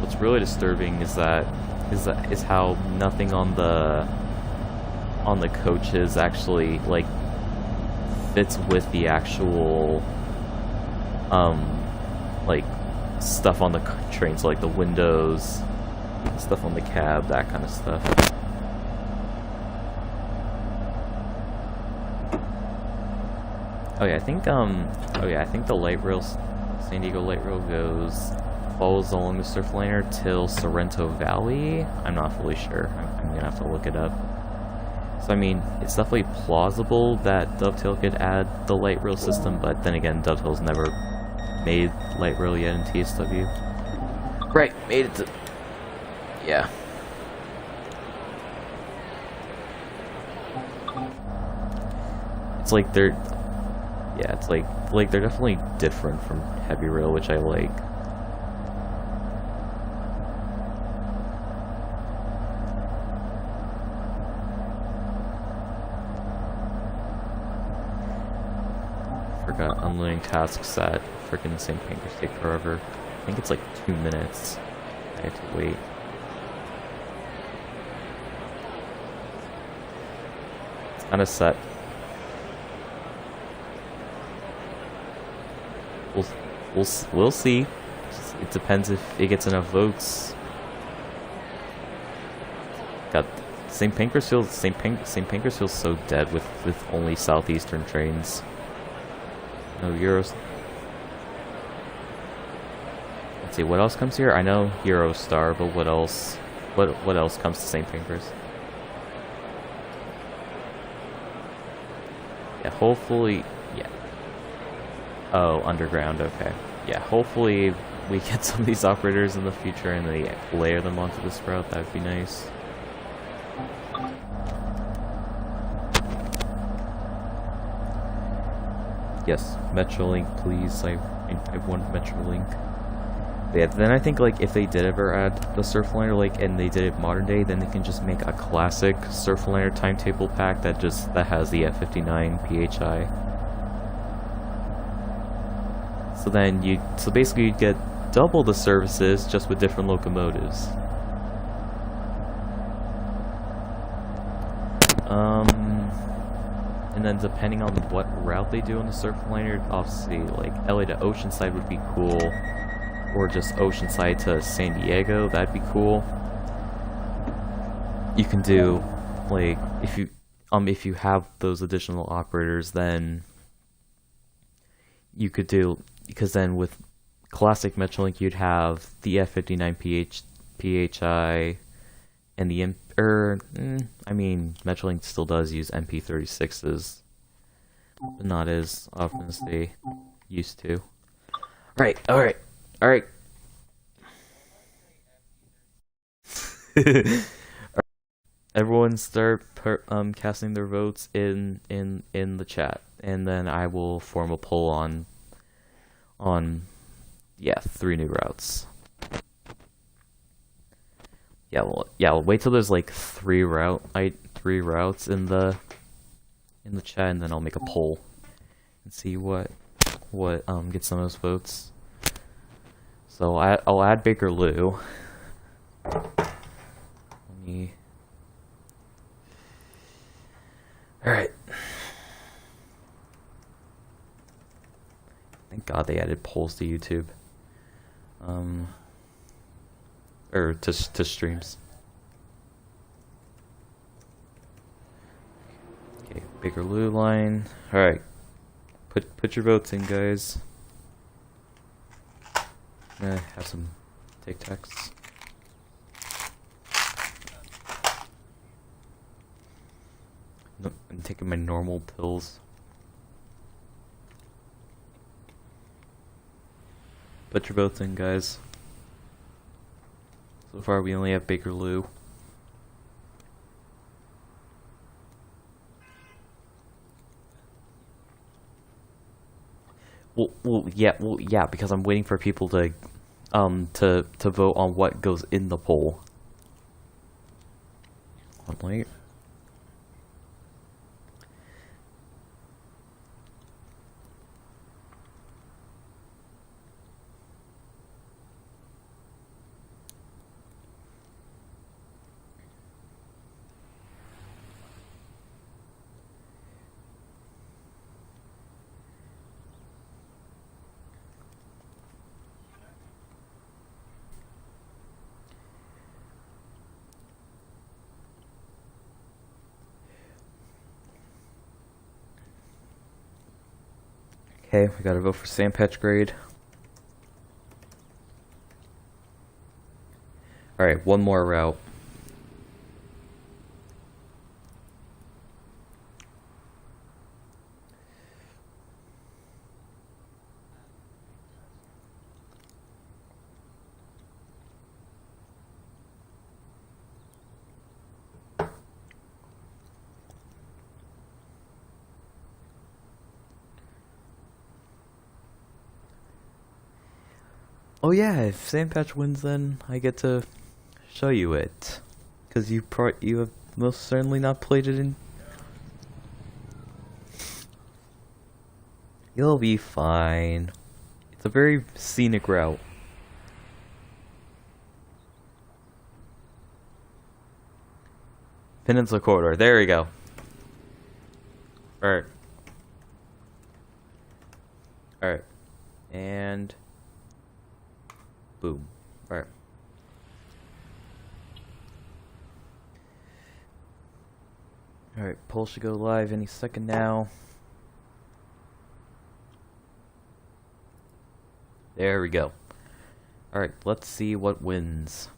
What's really disturbing is how nothing on the coaches actually like fits with the actual like stuff on the trains, like the windows, stuff on the cab, that kind of stuff. Oh yeah, I think the light rail, San Diego light rail follows along the Surfliner till Sorrento Valley. I'm not fully sure. I'm gonna have to look it up. So I mean, it's definitely plausible that Dovetail could add the light rail system, but then again, Dovetail's never made light rail yet in TSW. Right, made it to... yeah. It's like they're... yeah, it's like they're definitely different from heavy rail, which I like. Forgot unloading tasks at freaking St. Pancras take forever. I think it's like 2 minutes. I have to wait. It's kind of set. We'll see. It depends if it gets enough votes. God, St. Pancras feels so dead with only southeastern trains. No Euros. see, what else comes here? I know Hero Star, but what else? What else comes to St. Pancras? Yeah, hopefully, yeah. Oh, underground, okay. Yeah, hopefully we get some of these operators in the future and they layer them onto this route. That would be nice. Yes, Metrolink, please. I want Metrolink. Yeah, then I think like if they did ever add the Surfliner, like, and they did it modern day, then they can just make a classic Surfliner timetable pack that has the F59 PHI. So then so basically you'd get double the services just with different locomotives. And then depending on what route they do on the Surfliner, obviously like LA to Oceanside would be cool, or just Oceanside to San Diego, that'd be cool. You can do like if you have those additional operators, then you could do, because then with classic Metrolink you'd have the F59 PHI and the I mean, Metrolink still does use MP36s, but not as often as they used to. Alright. Everyone start casting their votes in the chat, and then I will form a poll on 3 new routes. Yeah, wait till there's like 3 routes in the chat, and then I'll make a poll and see what gets some of those votes. So I'll add Bakerloo. Alright. Thank God they added polls to YouTube. Or to streams. Okay, Bakerloo line. Alright. Put your votes in, guys. Have some Tic Tacs. No, I'm taking my normal pills. Put your votes in, guys. So far, we only have Bakerloo. Well, yeah, because I'm waiting for people to vote on what goes in the poll. Wait. Okay, we gotta vote for Sam Patch grade. Alright, one more route. Oh yeah, if Sam Patch wins, then I get to show you it, because you have most certainly not played it in. You'll be fine. It's a very scenic route. Peninsula Corridor. There we go. Alright. Alright. And boom. Alright. Alright, poll should go live any second now. There we go. Alright, let's see what wins.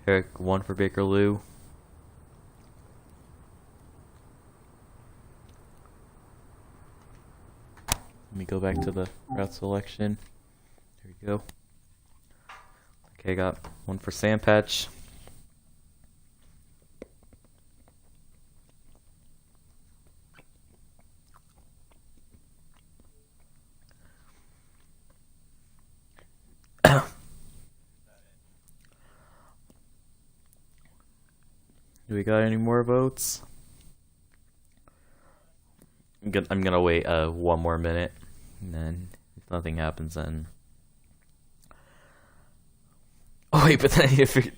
Eric, 1 for Bakerloo. Let me go back to the route selection. There we go. Okay, got 1 for Sandpatch. Do we got any more votes? I'm gonna wait 1 more minute, and then if nothing happens, then. Oh wait, but then I need to figure.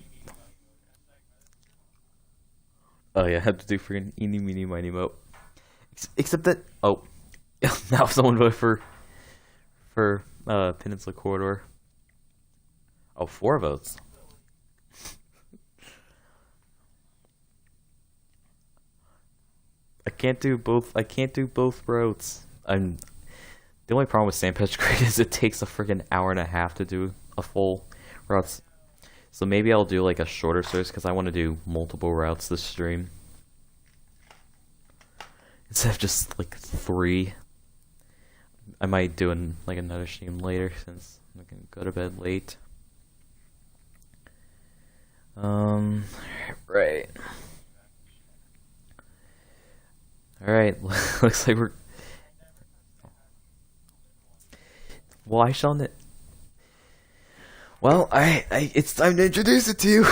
Oh yeah, I have to do freaking eeny meeny miny mo. Except that now someone voted for Peninsula Corridor. Oh, 4 votes. I can't do both routes. The only problem with Sandpatch Creek is it takes a freaking hour and a half to do a full route. So maybe I'll do like a shorter search because I want to do multiple routes this stream instead of just like 3. I might do like another stream later since I'm gonna go to bed late. Right. Alright, looks like we're... Why shall it? Well, it's time to introduce it to you!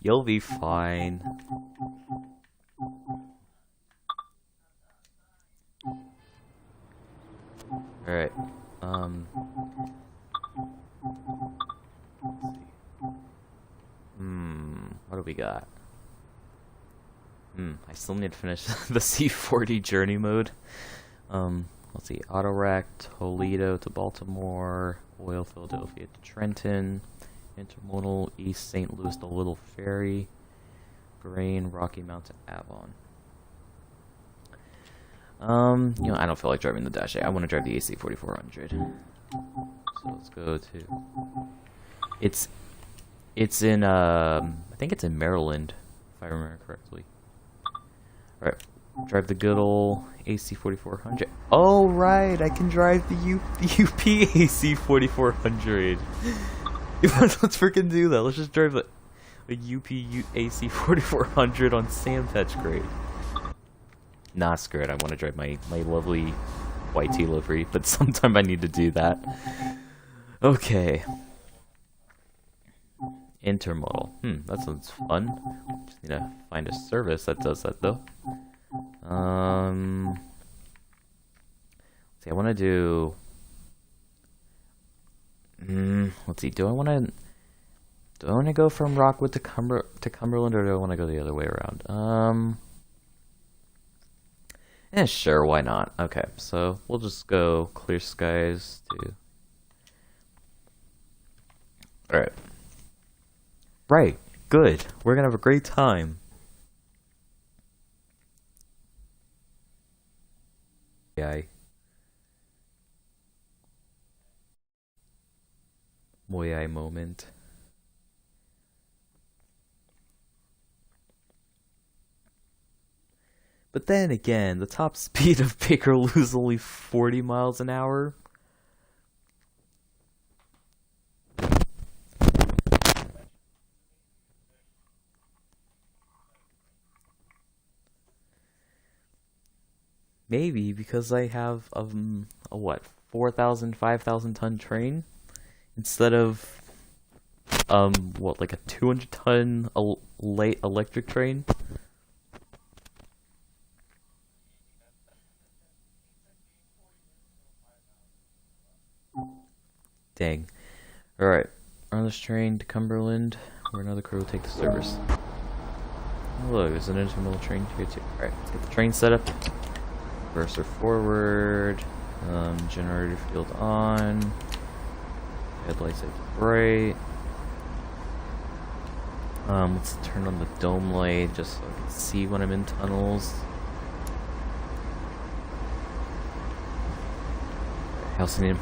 You'll be fine. Alright, let's see. What do we got? I still need to finish the C40 journey mode. Let's see, auto rack, Toledo to Baltimore, oil Philadelphia to Trenton, intermodal East St. Louis to Little Ferry, grain Rocky Mount to Avon. You know, I don't feel like driving the Dash 8. I want to drive the AC 4400. So let's go to. It's in I think it's in Maryland, if I remember correctly. Alright, drive the good old AC 4400. Oh, right, I can drive the UP AC 4400. Let's freaking do that. Let's just drive the UP AC 4400 on Sandpatch Grade. Nah, screw it. I want to drive my lovely YT livery, but sometime I need to do that. Okay. Intermodal. That sounds fun. Just need to find a service that does that though. Let's see, I want to do. Let's see. Do I want to go from Rockwood to Cumberland, or do I want to go the other way around? Sure, why not? Okay, so we'll just go Clear Skies to. All right. Right, good. We're gonna have a great time. Moyai moment. But then again, the top speed of Bakerloo is only 40 miles an hour. Maybe because I have a what, 4,000, 5,000 ton train instead of what, like a 200 ton light electric train. Dang. Alright, on this train to Cumberland, where another crew will take the service. Oh, look, there's an intermodal train here too. Alright, let's get the train set up. Reverser forward, generator field on, headlights at bright. Let's turn on the dome light just so I can see when I'm in tunnels. House name.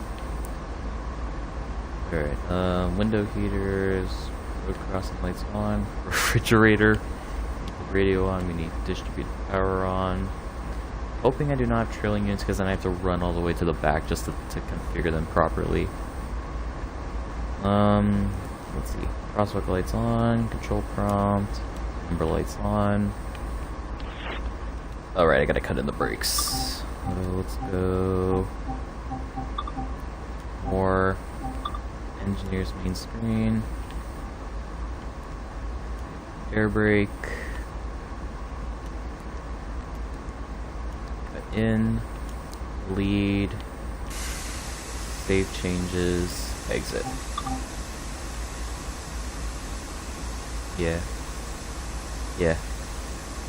Alright, window heaters, road crossing lights on, refrigerator, radio on, we need distributed power on. Hoping I do not have trailing units because then I have to run all the way to the back just to configure them properly. Let's see. Crosswalk lights on, control prompt, number lights on. Alright, I gotta cut in the brakes. Let's go. More. Engineer's main screen. Air brake. Cut in. Lead. Save changes. Exit. Yeah. Yeah.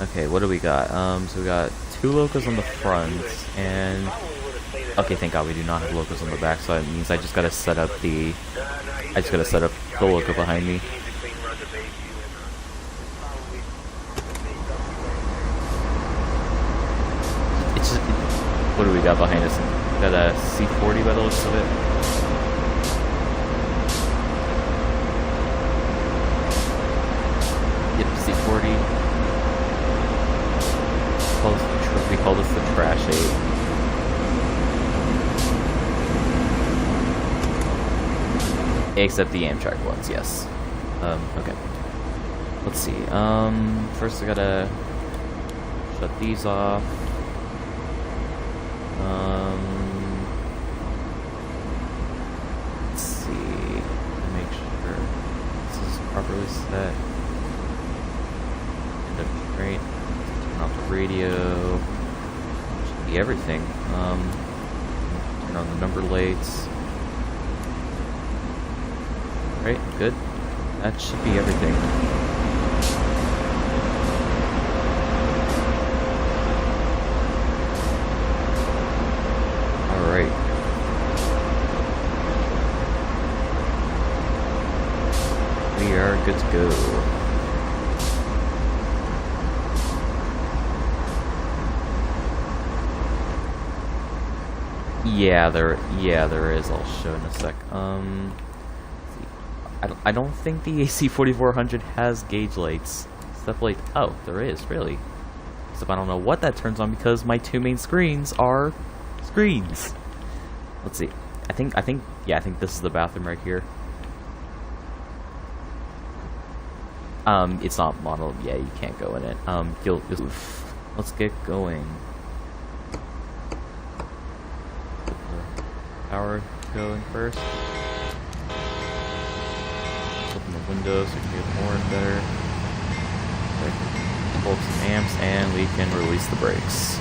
Okay, what do we got? So we got 2 locos on the front, and... Okay, thank God we do not have locos on the back, so that means I just gotta set up the... I just gotta set up the loco behind me. It's just... What do we got behind us? We got a C40 by the looks of it. Yep, C40. We call this the Trash 8. Except the Amtrak ones, yes. Okay. Let's see. First I gotta shut these off. Let's see. Make sure this is properly set. End of train. Turn off the radio. Should be everything. Turn on the number lights. Right, good. That should be everything. Alright. We are good to go. Yeah, there is. I'll show in a sec. I don't think the AC4400 has gauge lights. Stuff like, oh, there is, really. Except I don't know what that turns on because my 2 main screens are screens. Let's see. I think this is the bathroom right here. It's not modeled. Yeah, you can't go in it. Let's get going. Power going first. Open the window so we can hear the horn better. Pull up some amps and we can release the brakes.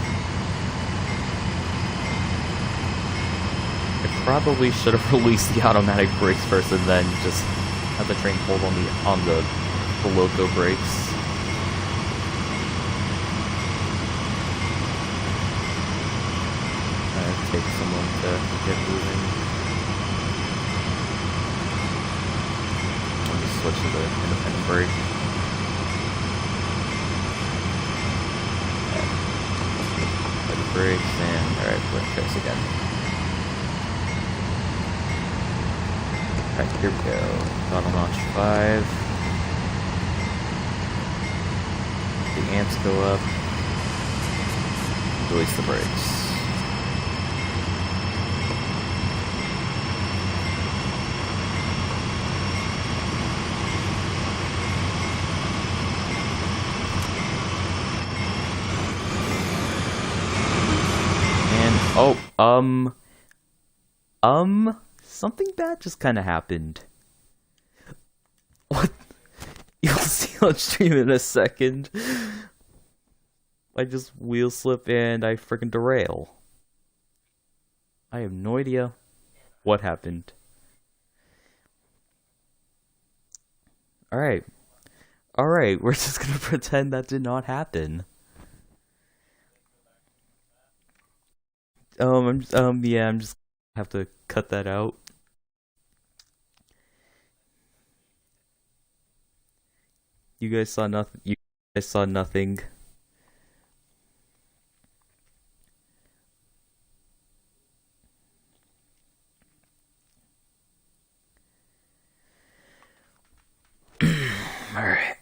I probably should have released the automatic brakes first and then just have the train hold on the loco brakes. Take someone to get moving. I'll just switch to the independent brake. Play the brakes and alright, let's trace again. Alright, here we go. Throttle notch 5. The amps go up. Release the brakes. Oh, something bad just kind of happened. What? You'll see on stream in a second. I just wheel slip and I freaking derail. I have no idea what happened. Alright. Alright, we're just gonna pretend that did not happen. Yeah, I'm just have to cut that out. You guys saw nothing. You guys saw nothing. Alright.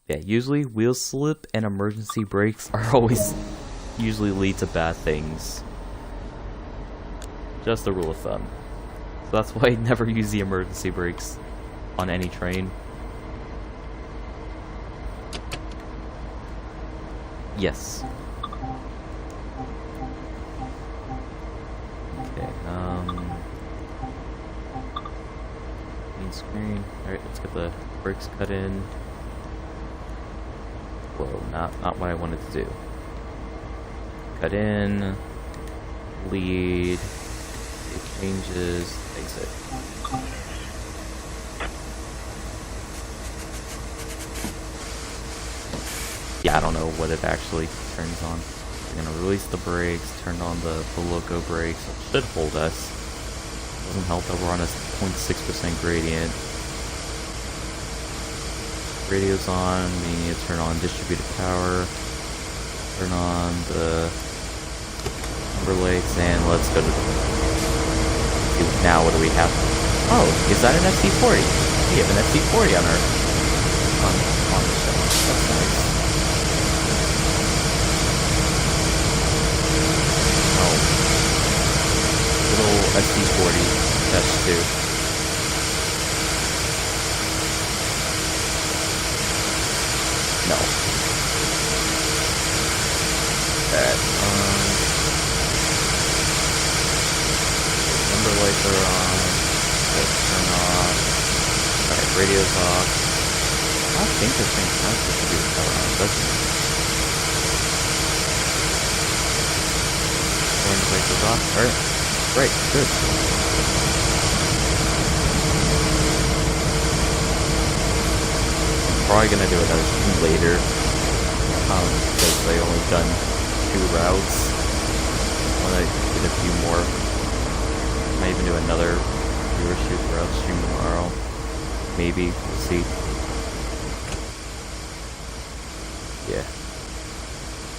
Yeah, usually wheel slip and emergency brakes are always usually lead to bad things. Just a rule of thumb. So that's why I never use the emergency brakes on any train. Yes. Okay, main screen. Alright, let's get the brakes cut in. Whoa, not what I wanted to do. Cut in, lead, it changes, exit. Yeah, I don't know what it actually turns on. We're gonna release the brakes, turn on the loco brakes. It should hold us. Doesn't help that we're on a 0.6% gradient. Radio's on, we need to turn on distributed power, turn on the number lights, and let's go to the... Now what do we have? Oh, is that an FC40? We have an FC40 on our... on the show. That's nice. Oh. Little FC40-2. No. Alright, number lights are on. Let's turn off. Alright, radio's off. I think this thing has to do with power on, doesn't it? Orange lights is off. Alright. Great, good. Probably gonna do another stream later, because I only done 2 routes. I wanna get a few more. Might even do another viewer shoot route stream tomorrow. Maybe, we'll see.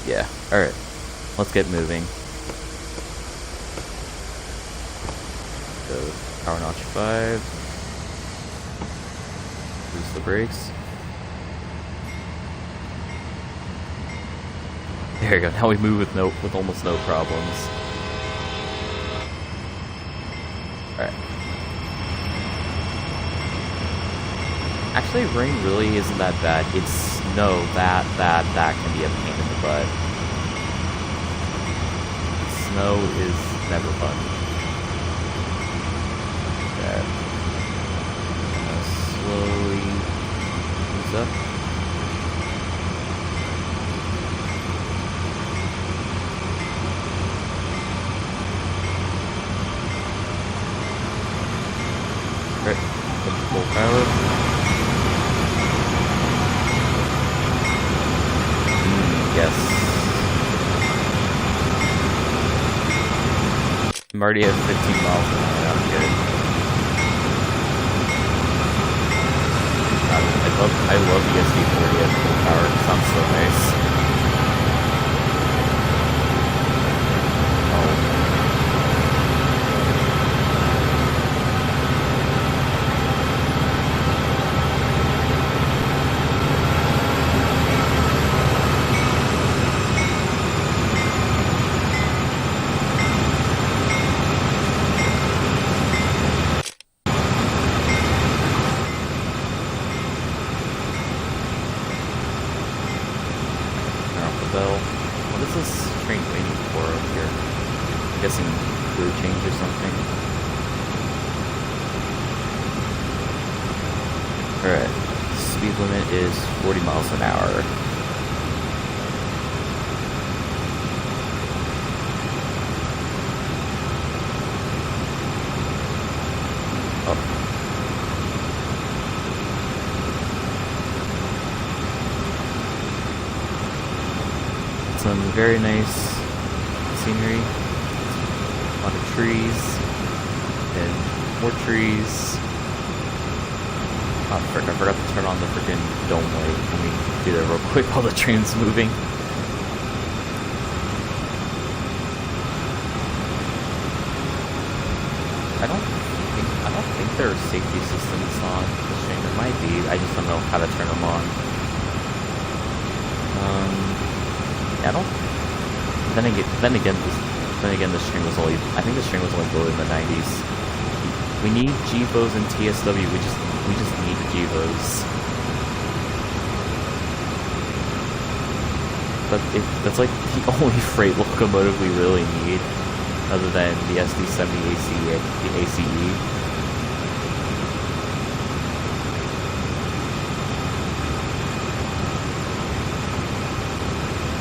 Yeah, alright. Let's get moving. So, power notch 5. Release the brakes. There you go. Now we move with almost no problems. All right. Actually, rain really isn't that bad. It's snow that can be a pain in the butt. Snow is never fun. Okay. Slowly moves up. Right, full power. Yes. I'm already at 15 miles an hour. I'm good. I love the SD40 at full power. It sounds so nice. What is this train waiting for up here? I'm guessing crew change or something. Alright, speed limit is 40 miles an hour. very nice scenery. A lot of trees. And more trees. Oh, frick, I forgot to turn on the freaking dome light. Let me do that real quick while the train's moving. I don't think there are safety systems on the train. There might be. I just don't know how to turn them on. Yeah, I don't. Then again, this train was only. I think this train was only built in the 90s. We need GEVOs and TSW. We just need GEVOs. But that's like the only freight locomotive we really need, other than the SD70 the ACE.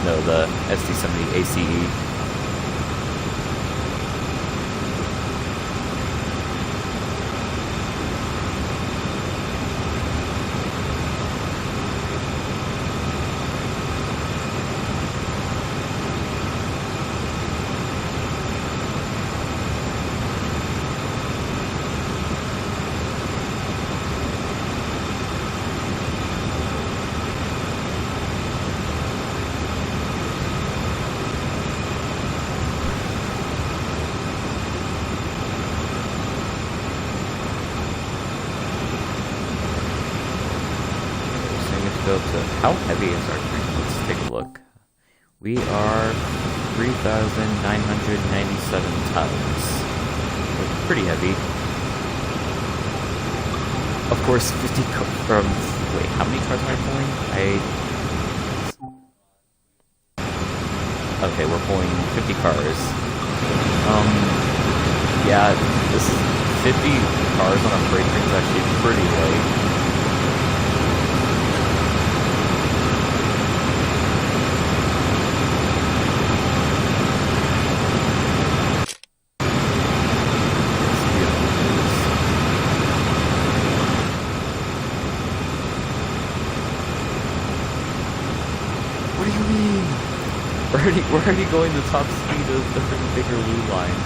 No, the SD70 ACE. How heavy is our train? Let's take a look. We are 3,997 tons. We're pretty heavy. Of course, 50 from... Wait, how many cars am I pulling? Okay, we're pulling 50 cars. Yeah, this 50 cars on a freight train is actually pretty light. We're already going the top speed of the freaking bigger blue line.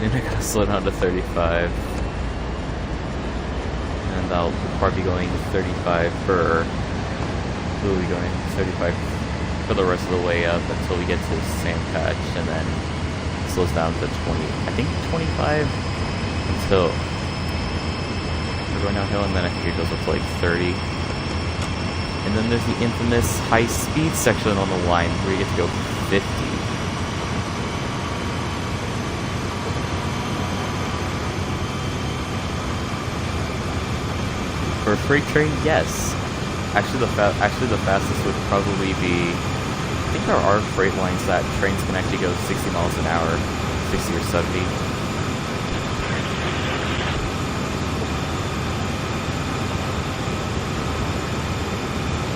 I gotta slow down to 35. And I'll probably be going 35 for... Who are we going? 35 for the rest of the way up until we get to Sand Patch, and then it slows down to 20. I think 25 until we're going downhill, and then I think it goes up to like 30. And then there's the infamous high speed section on the line where you get to go 50. For a freight train, yes. Actually, the fastest would probably be. I think there are freight lines that trains can actually go 60 miles an hour, 60 or 70.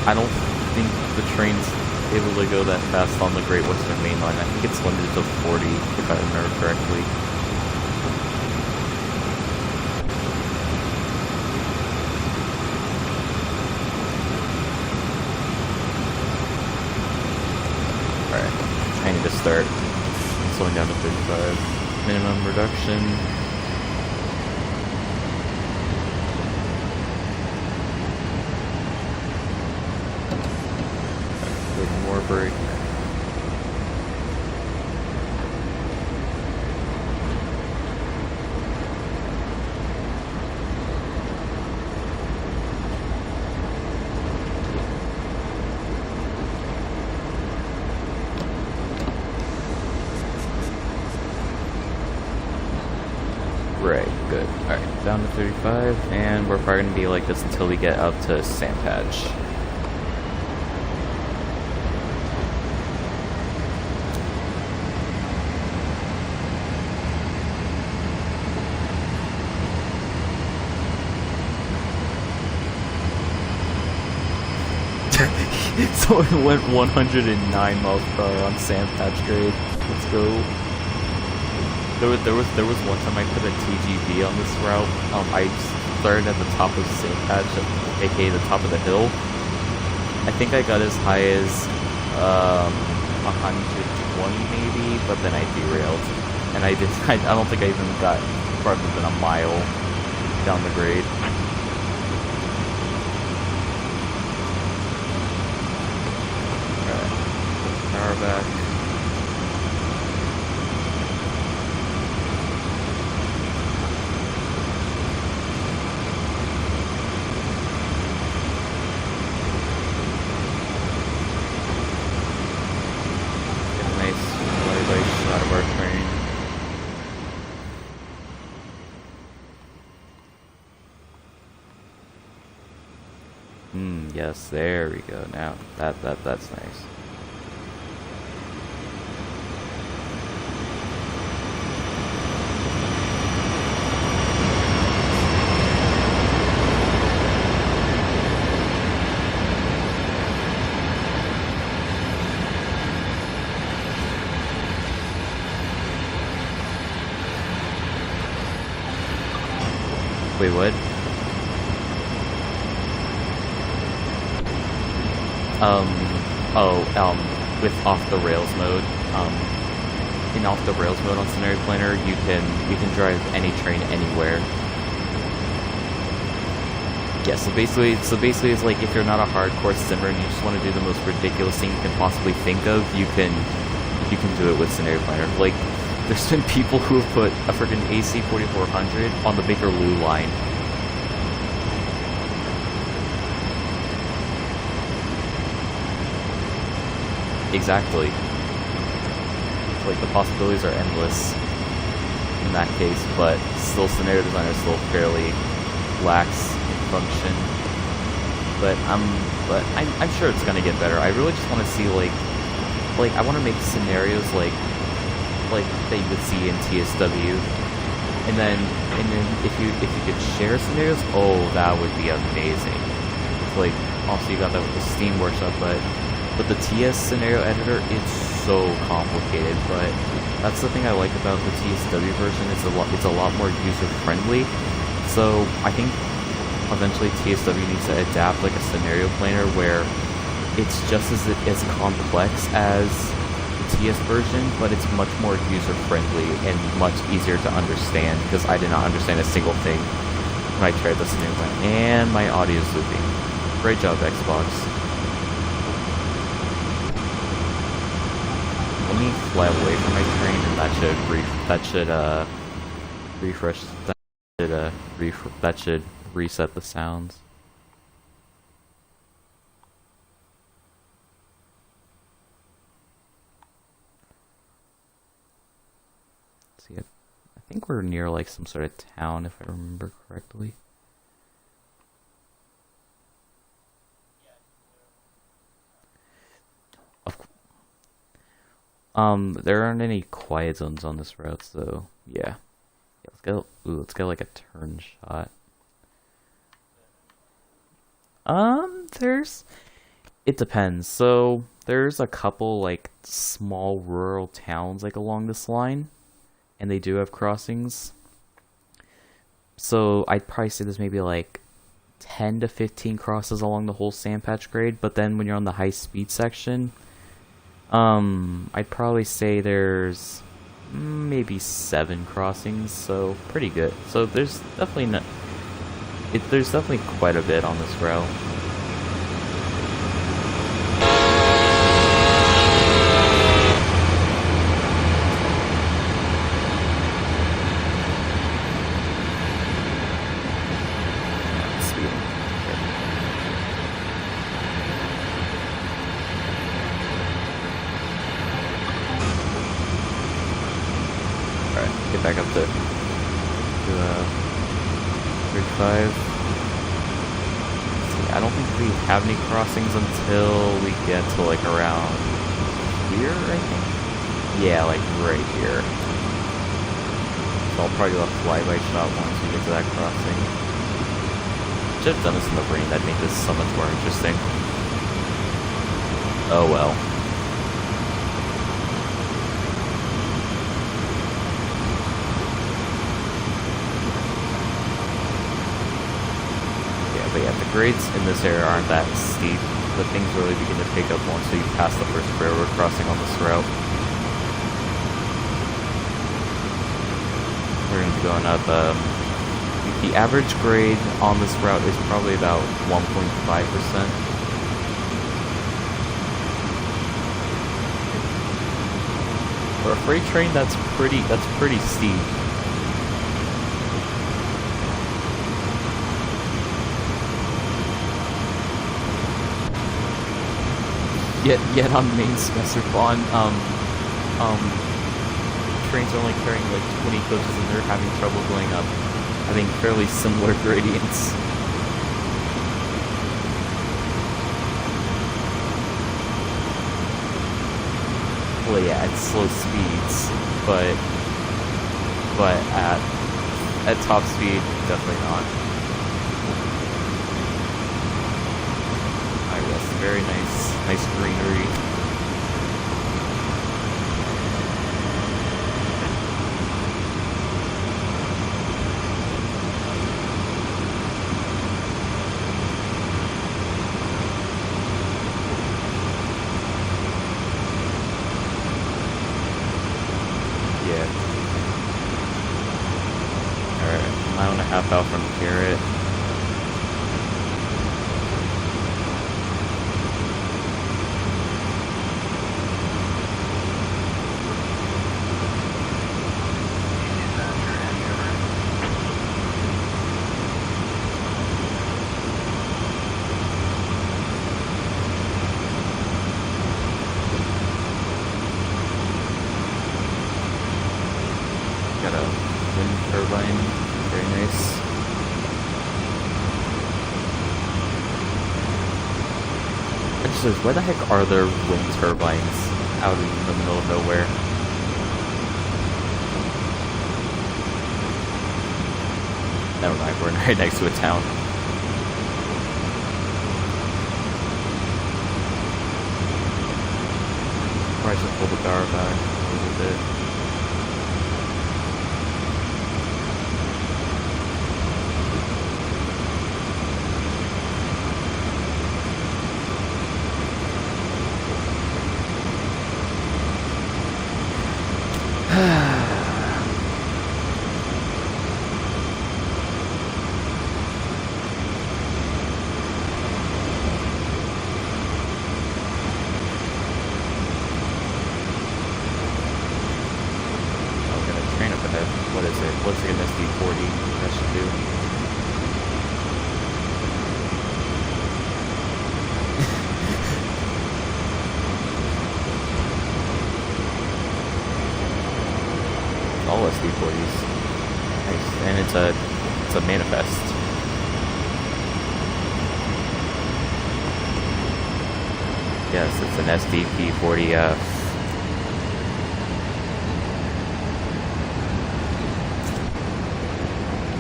I don't think the train's able to go that fast on the Great Western Main Line. I think it's limited to 40, if I remember correctly. I need to start slowing down to 35. Minimum reduction. Good, more brake. 2:35, and we're probably gonna be like this until we get up to Sand Patch. So it went 109 miles per hour on Sand Patch grade. Let's go. There was one time I put a TGV on this route. I started at the top of Sand Patch, aka the top of the hill. I think I got as high as 120 maybe, but then I derailed, and I don't think I even got farther than a mile down the grade. Power back. Get a nice flyby shot of our train. Yes, there we go. Now that's nice. Wait, what? With off the rails mode, in off the rails mode on Scenario Planner, you can drive any train anywhere. Yeah, so basically it's like if you're not a hardcore simmer and you just want to do the most ridiculous thing you can possibly think of, you can do it with Scenario Planner. Like, there's been people who have put a freaking AC 4400 on the Bakerloo line. Exactly. Like, the possibilities are endless in that case, but still Scenario Designer is still fairly lax in function. But I'm sure it's gonna get better. I really just want to see like I want to make scenarios like that you would see in TSW, and then if you could share scenarios, oh, that would be amazing. Like, also you got that with the Steam Workshop, but the TS scenario editor, it's so complicated. But that's the thing I like about the TSW version. It's a lot more user friendly. So I think eventually TSW needs to adapt like a scenario planner where it's just as complex as TS version, but it's much more user-friendly and much easier to understand, because I did not understand a single thing when I tried this new one. And my audio's looping. Great job, Xbox. Let me fly away from my train, and that should reset the sounds. I think we're near like some sort of town, if I remember correctly. There aren't any quiet zones on this route, so yeah. Let's get like a turn shot. It depends. So there's a couple like small rural towns like along this line, and they do have crossings. So I'd probably say there's maybe like 10 to 15 crosses along the whole sand patch grade, but then when you're on the high speed section, I'd probably say there's maybe 7 crossings, so pretty good. So there's definitely there's definitely quite a bit on this route. Get back up to 45. See, I don't think we have any crossings until we get to like around here, I think. Yeah, like right here. So I'll probably do a flyby shot once we get to that crossing. Should have done this in the rain, that'd make this so much more interesting. Oh well. But yeah, the grades in this area aren't that steep, but things really begin to pick up once you pass the first railroad crossing on this route. We're going to be going up, the average grade on this route is probably about 1.5%. For a freight train, that's pretty steep. Yet on main semester bond, trains are only carrying like 20 coaches and they're having trouble going up, having fairly similar gradients. Well, yeah, at slow speeds, but at top speed, definitely not. Yes, very nice greenery. Yeah. Alright, a mile and a half out from Garrett. Got a wind turbine, very nice. I just says, why the heck are there wind turbines out in the middle of nowhere? Never mind, we're right next to a town. Probably should pull the car back a little bit. What is it? Looks like an SD40. That should do. All SD40s. Nice. And it's a manifest. Yes, it's an SDP40F.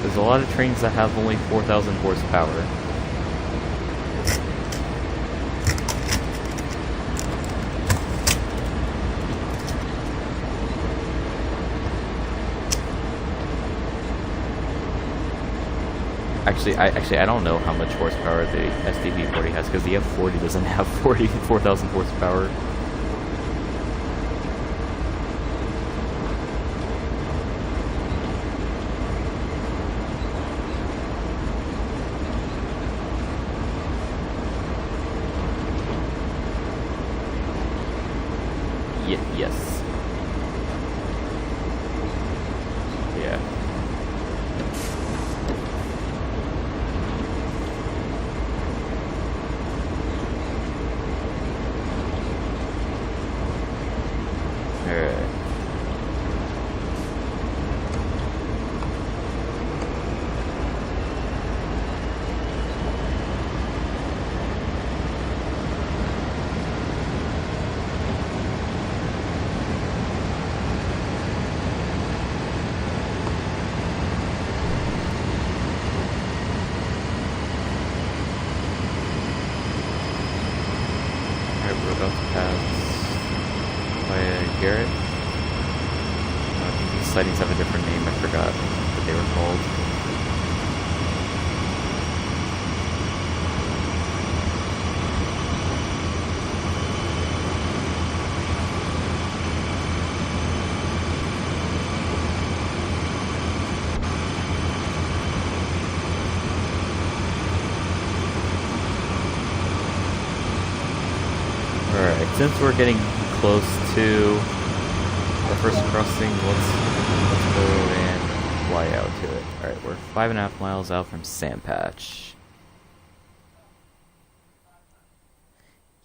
There's a lot of trains that have only 4,000 horsepower. Actually, I don't know how much horsepower the SDP40 has because the F40 doesn't have 4,000 horsepower. Yes. Yeah. Alright. about to pass by Garrett. I think these sightings have a different name. I forgot what they were called. Alright, since we're getting close to the first crossing, let's go and fly out to it. Alright, we're 5.5 miles out from Sandpatch.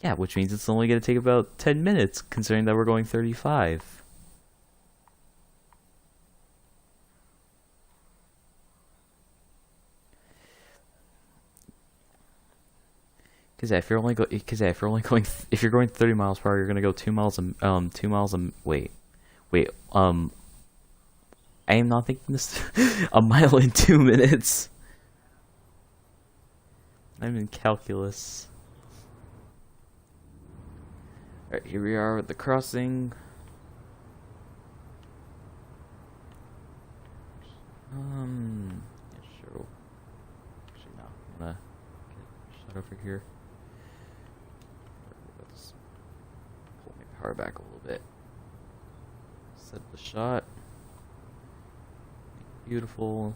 Yeah, which means it's only going to take about 10 minutes, considering that we're going 35. Because if you're only going, if you're going 30 miles per hour, you're gonna go 2 miles. Wait. I am not thinking this. A mile in 2 minutes. I'm in calculus. All right, here we are at the crossing. Yeah, sure. Actually, no. I'm gonna get shot over here. Pull my power back a little bit. Set the shot. Beautiful.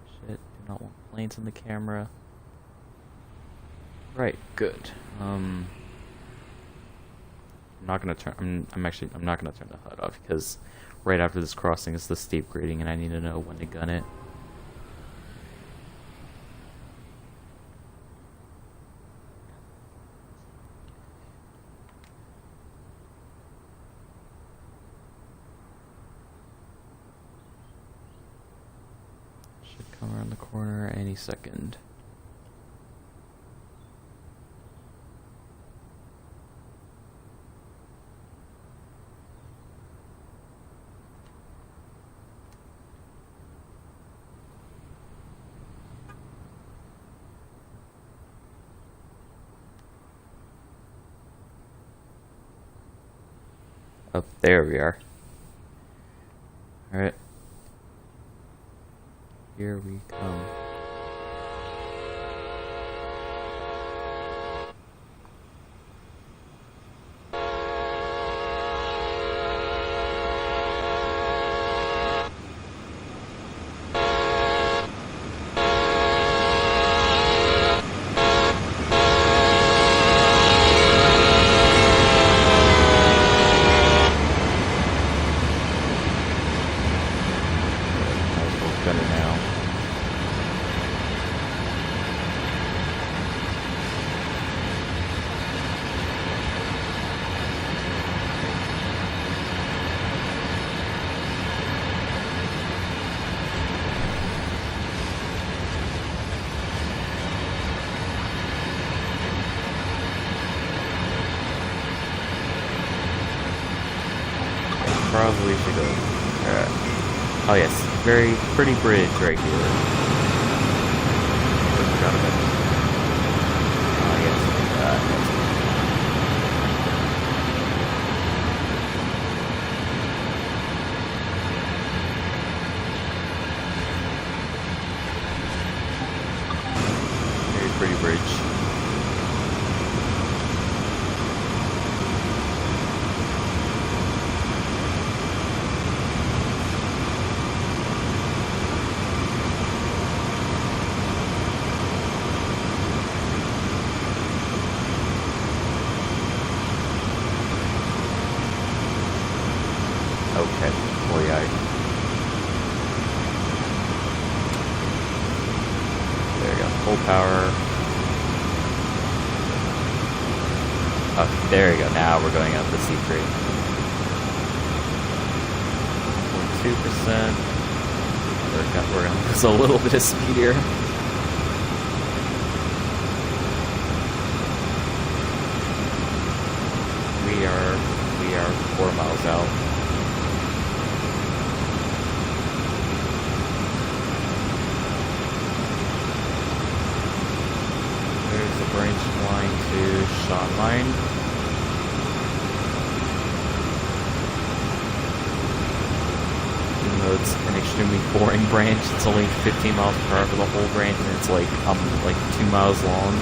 Shit. Do not want planes in the camera. Right. Good. I'm not gonna turn. I'm not gonna turn the HUD off because right after this crossing is the steep grading, and I need to know when to gun it. Come around the corner any second. Oh, there we are. All right. Here we come. Better now. Probably should go. Oh yes, very pretty bridge right here. Forgot about it. Oh yes, very pretty bridge. Okay, boy, there we go, full power. Oh, there we go, now we're going up the C3. 2%. We're gonna lose a little bit of speed here. We are 4 miles out. There's the branch line to Shot Line. though it's an extremely boring branch. It's only 15 miles per hour for the whole branch, and it's like 2 miles long.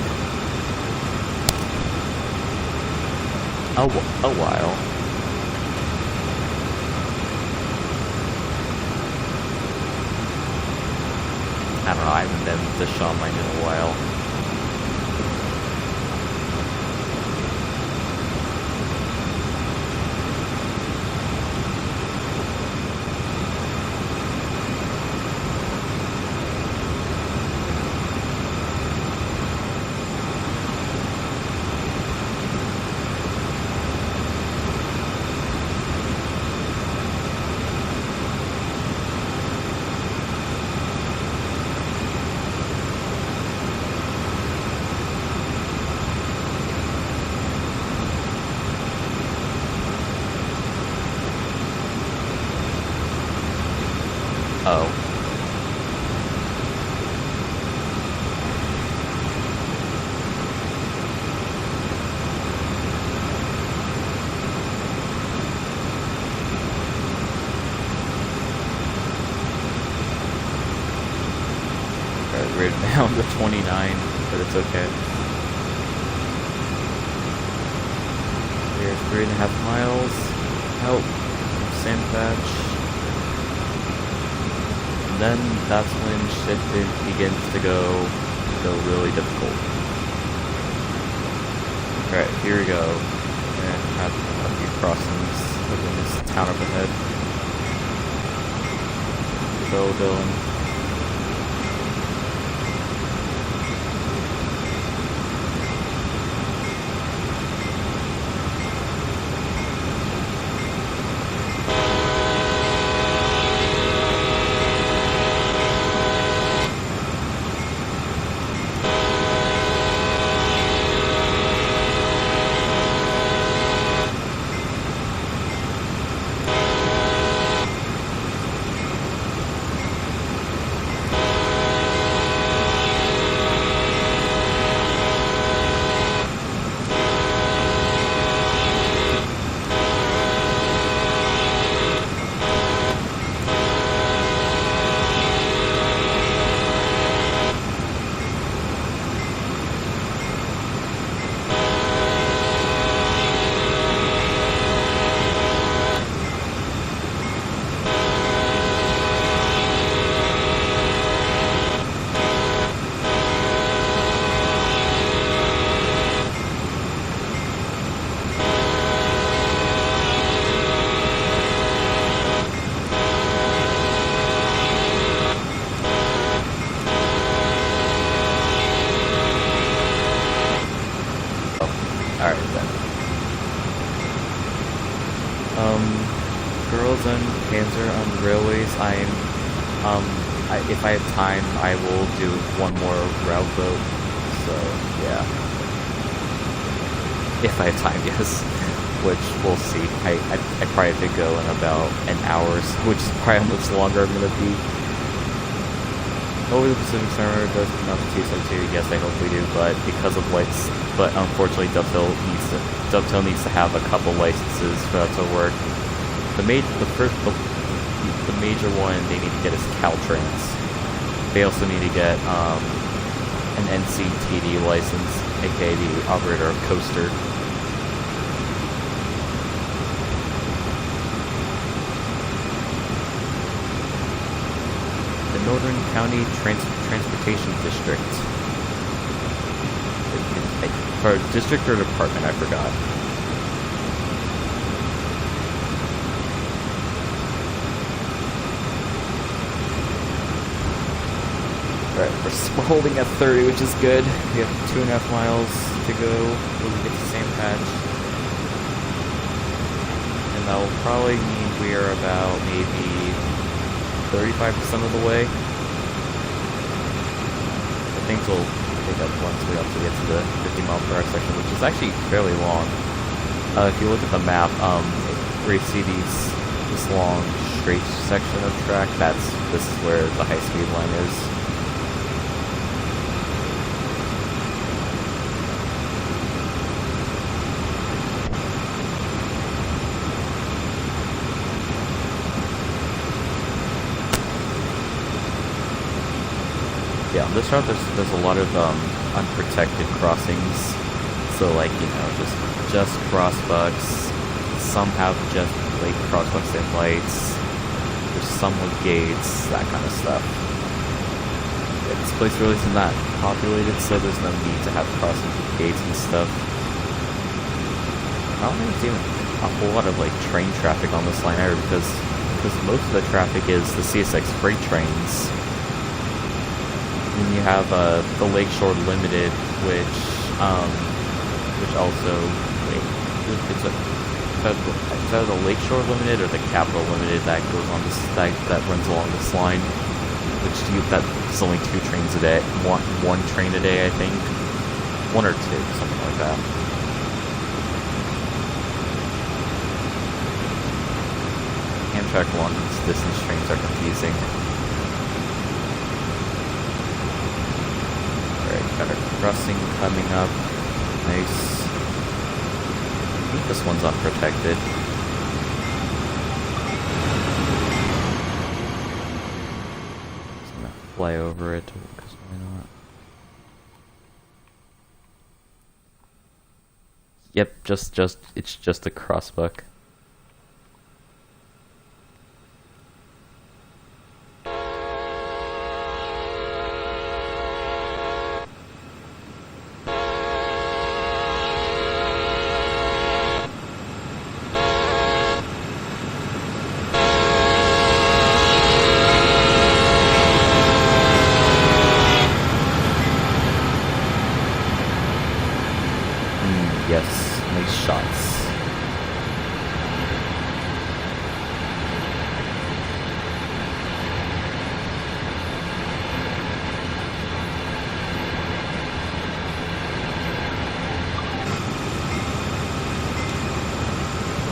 A while. I don't know, I haven't been to Shaw Mine in a while. Oh. Alright, we're down to 29, but it's okay. We're 3.5 miles out from Sand Patch. Then that's when shit begins to go really difficult. Alright, here we go. And have a few crossings within this town up ahead. Go, Dylan. Alright then. Girls and Panzer on railways, if I have time, I will do one more route boat, so yeah. If I have time, yes. Which, we'll see. I probably have to go in about an hour, which is probably how much longer I'm gonna be. Hopefully the Pacific Summer does come out to TSO2, yes I hope we do, but because of but unfortunately Dovetail needs to have a couple licenses for that to work. The major one they need to get is Caltrans. They also need to get an NCTD license, aka the operator of Coaster. The Northern County Transportation District. For district or department, I forgot. Alright, we're holding at 30, which is good. We have 2.5 miles to go when we get to Sand Patch. And that will probably mean we are about maybe 35% of the way. I think we'll pick up once we also get to the 50-mile-per-hour section, which is actually fairly long. If you look at the map, where you see this long straight section of track, this is where the high-speed line is. on this route, there's a lot of unprotected crossings. So like, you know, just crossbucks. Some have just like crossbucks and lights. There's some with gates, that kind of stuff. Yeah, this place really isn't that populated, so there's no need to have crossings with gates and stuff. I don't think there's even a whole lot of like train traffic on this line either, because most of the traffic is the CSX freight trains. And you have the Lakeshore Limited, which also, wait, it's either the Lakeshore Limited or the Capital Limited that goes on this that runs along this line, that's only 2 trains a day, one train a day, I think, 1 or 2, something like that. Amtrak long distance trains are confusing. Alright, got our crossing coming up. Nice. I think this one's unprotected. Just gonna fly over it, because why not? Yep, it's just a crossbuck. Yes, nice shots.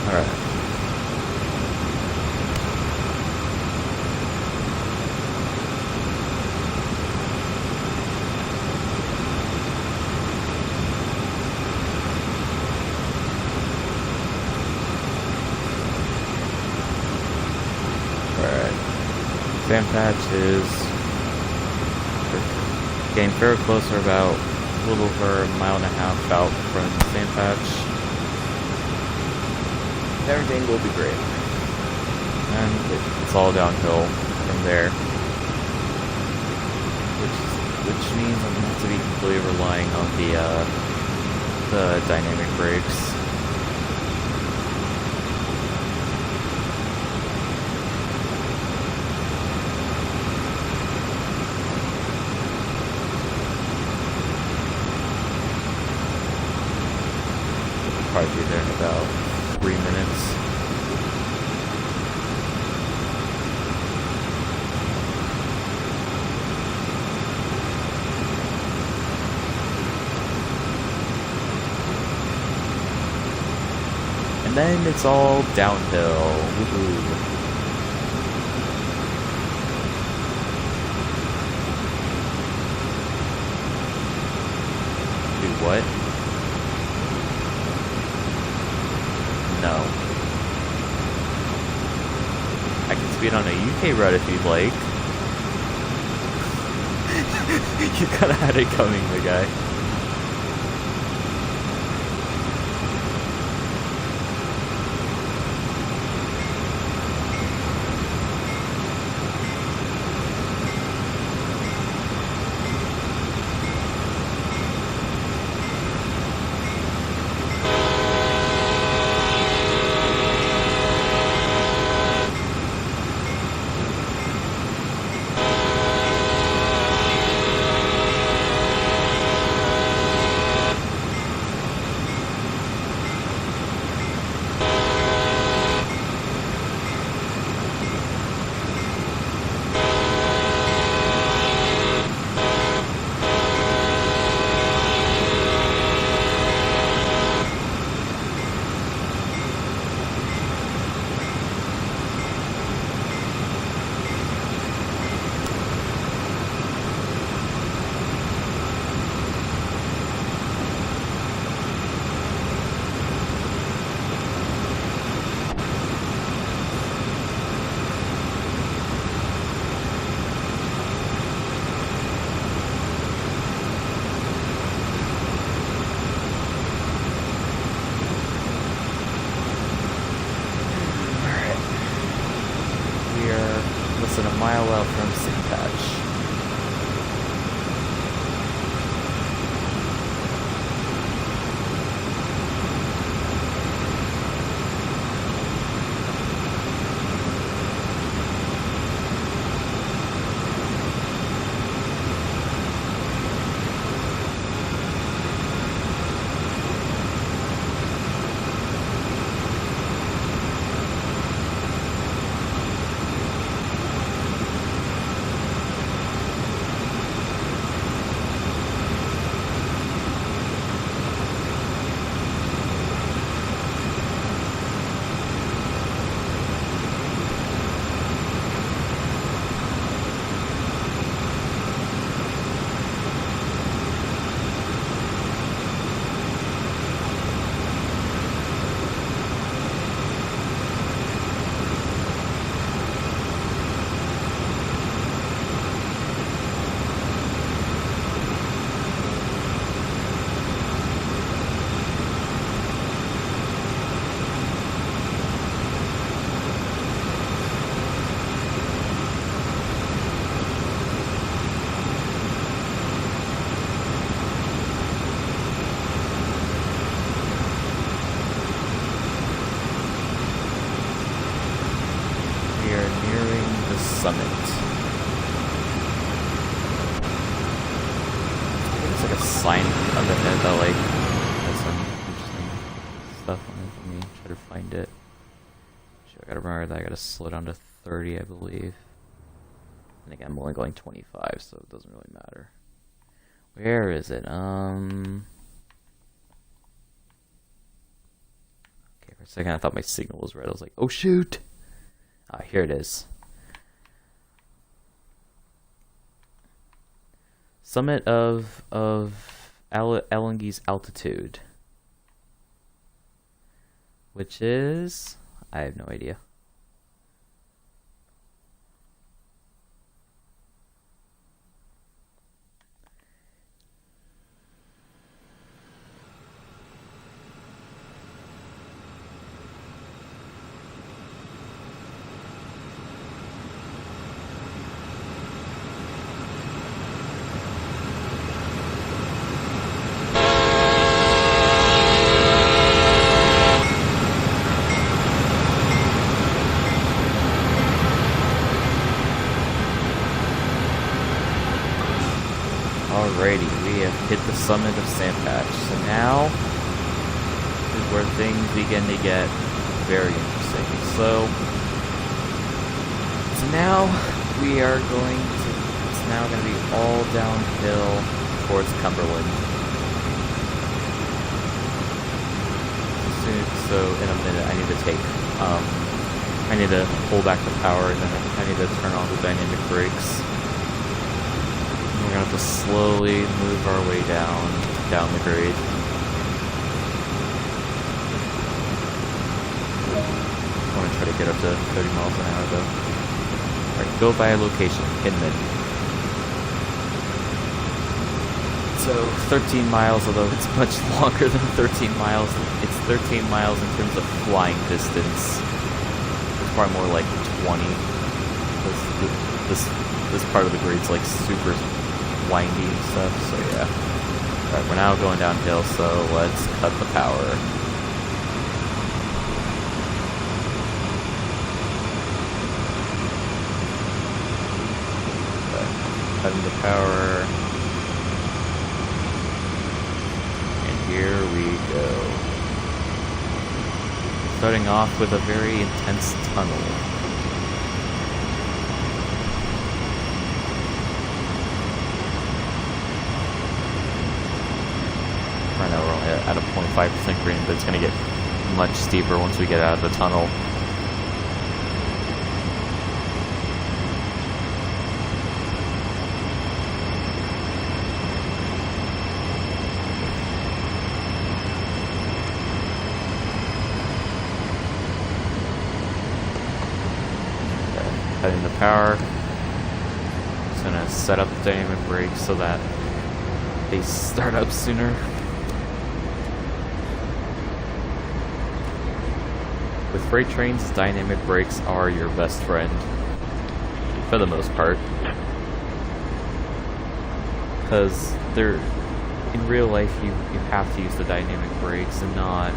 Alright. Sand patch is getting very close. We're about a little over a mile and a half out from the sand patch. Everything will be great. And it's all downhill from there. Which means I'm going to have to be completely relying on the dynamic brakes. Probably be there in about 3 minutes. And then it's all downhill. Woohoo. Do what? No. I can speed on a UK route if you'd like. You kinda had it coming, the guy. mile out from City Patch. Summit. It's like a sign on the head that like has some interesting stuff on it for me. Try to find it. Shit, I gotta remember that I gotta slow down to 30, I believe. And again, I'm only going 25, so it doesn't really matter. Where is it? Okay, for a second I thought my signal was red. I was like, oh shoot! Ah, here it is. Summit of Elengi's altitude, which is, I have no idea. Alrighty, we have hit the summit of Sandpatch, so now is where things begin to get very interesting. So now we are going to, it's now going to be all downhill towards Cumberland. So in a minute I need to take, I need to pull back the power and then I need to turn on the dynamic brakes. We're gonna have to slowly move our way down the grade. I want to try to get up to 30 miles an hour though. Alright, go by location, Hinman. So 13 miles, although it's much longer than 13 miles. It's 13 miles in terms of flying distance. It's probably more like 20. This part of the grade's like super windy and stuff, so yeah. Alright, we're now going downhill, so let's cut the power. Okay, cutting the power. And here we go. Starting off with a very intense tunnel. Right now we're only at a 0.5% green, but it's going to get much steeper once we get out of the tunnel. Okay, cutting the power. Just going to set up the dynamic brakes so that they start up sooner. With freight trains, dynamic brakes are your best friend. for the most part. Because they're, in real life, you have to use the dynamic brakes and not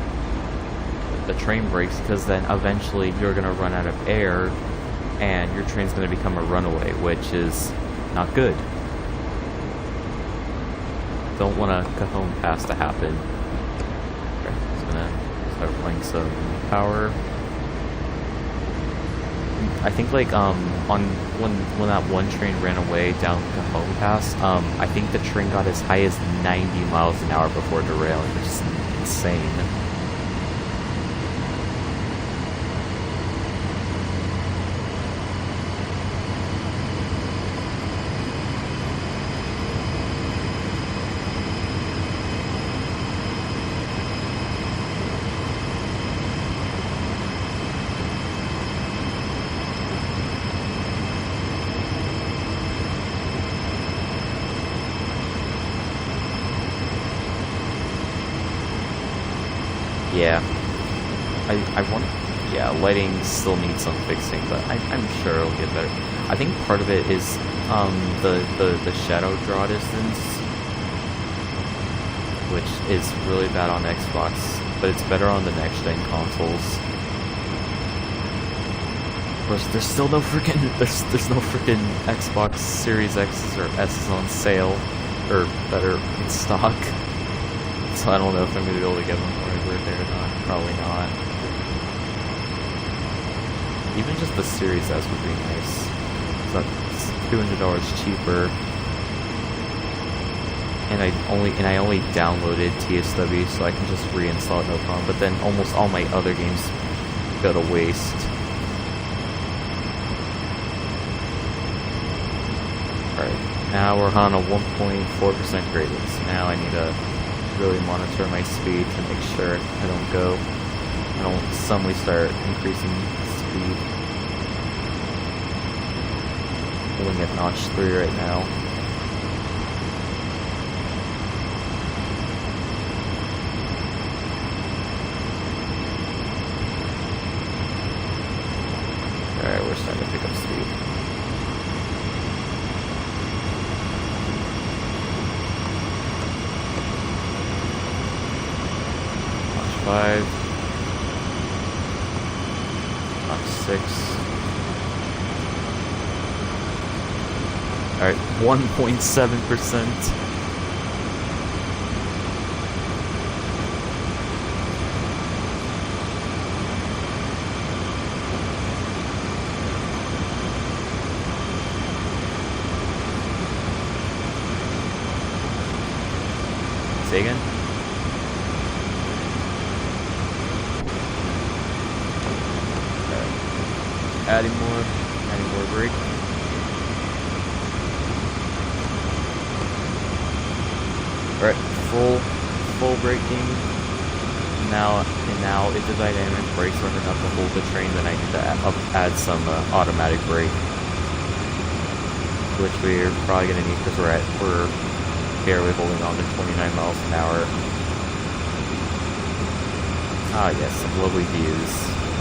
the train brakes, because then eventually you're going to run out of air and your train's going to become a runaway, which is not good. Don't want a Cajon pass to happen. Okay, just gonna start playing some power. I think like on when that one train ran away down Cajon Pass, I think the train got as high as 90 miles an hour before derailing, which is insane. Yeah, I want, yeah, lighting still needs some fixing, but I'm sure it'll get better. I think part of it is the shadow draw distance, which is really bad on Xbox, but it's better on the next gen consoles. Of course, there's still no freaking there's no freaking Xbox Series X's or S's on sale, or better, in stock. So I don't know if I'm gonna be able to get them for my birthday or not. Probably not. Even just the Series S would be nice. So it's $200 cheaper. And I only downloaded TSW, so I can just reinstall it no problem. But then almost all my other games go to waste. Alright, now we're on a 1.4% gradient. So now I need to really monitor my speed to make sure I don't suddenly start increasing speed. Holding at notch 3 right now. Alright, we're starting to pick up speed. Notch 5. Notch 6. Alright, 1.7%. Say again? Adding more brake. Alright, full braking. Now if the dynamic brakes aren't enough to hold the train, then I need to add some automatic brake, which we're probably gonna need because we're barely holding on to 29 miles an hour. Ah yes, some lovely views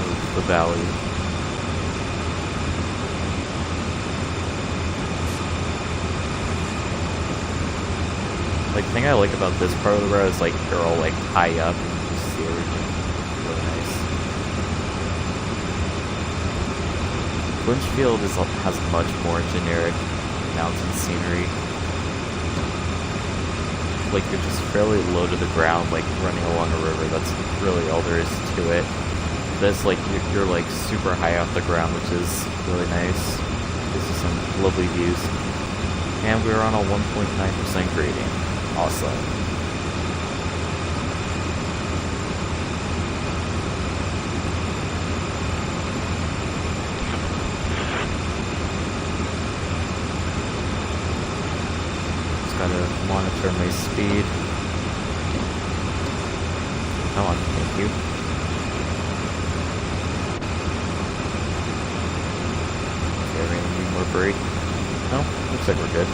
of the valley. Like, the thing I like about this part of the road is, like, you're all, like, high up and you see everything. It's really nice. Lynchfield has much more generic mountain scenery. Like, you're just fairly low to the ground, like, running along a river. That's really all there is to it. This, like, you're like, super high off the ground, which is really nice. Gives you some lovely views. And we're on a 1.9% gradient. Awesome. Just gotta monitor my speed. Come on, thank you. Okay, we're gonna need more brake. No, looks like we're good.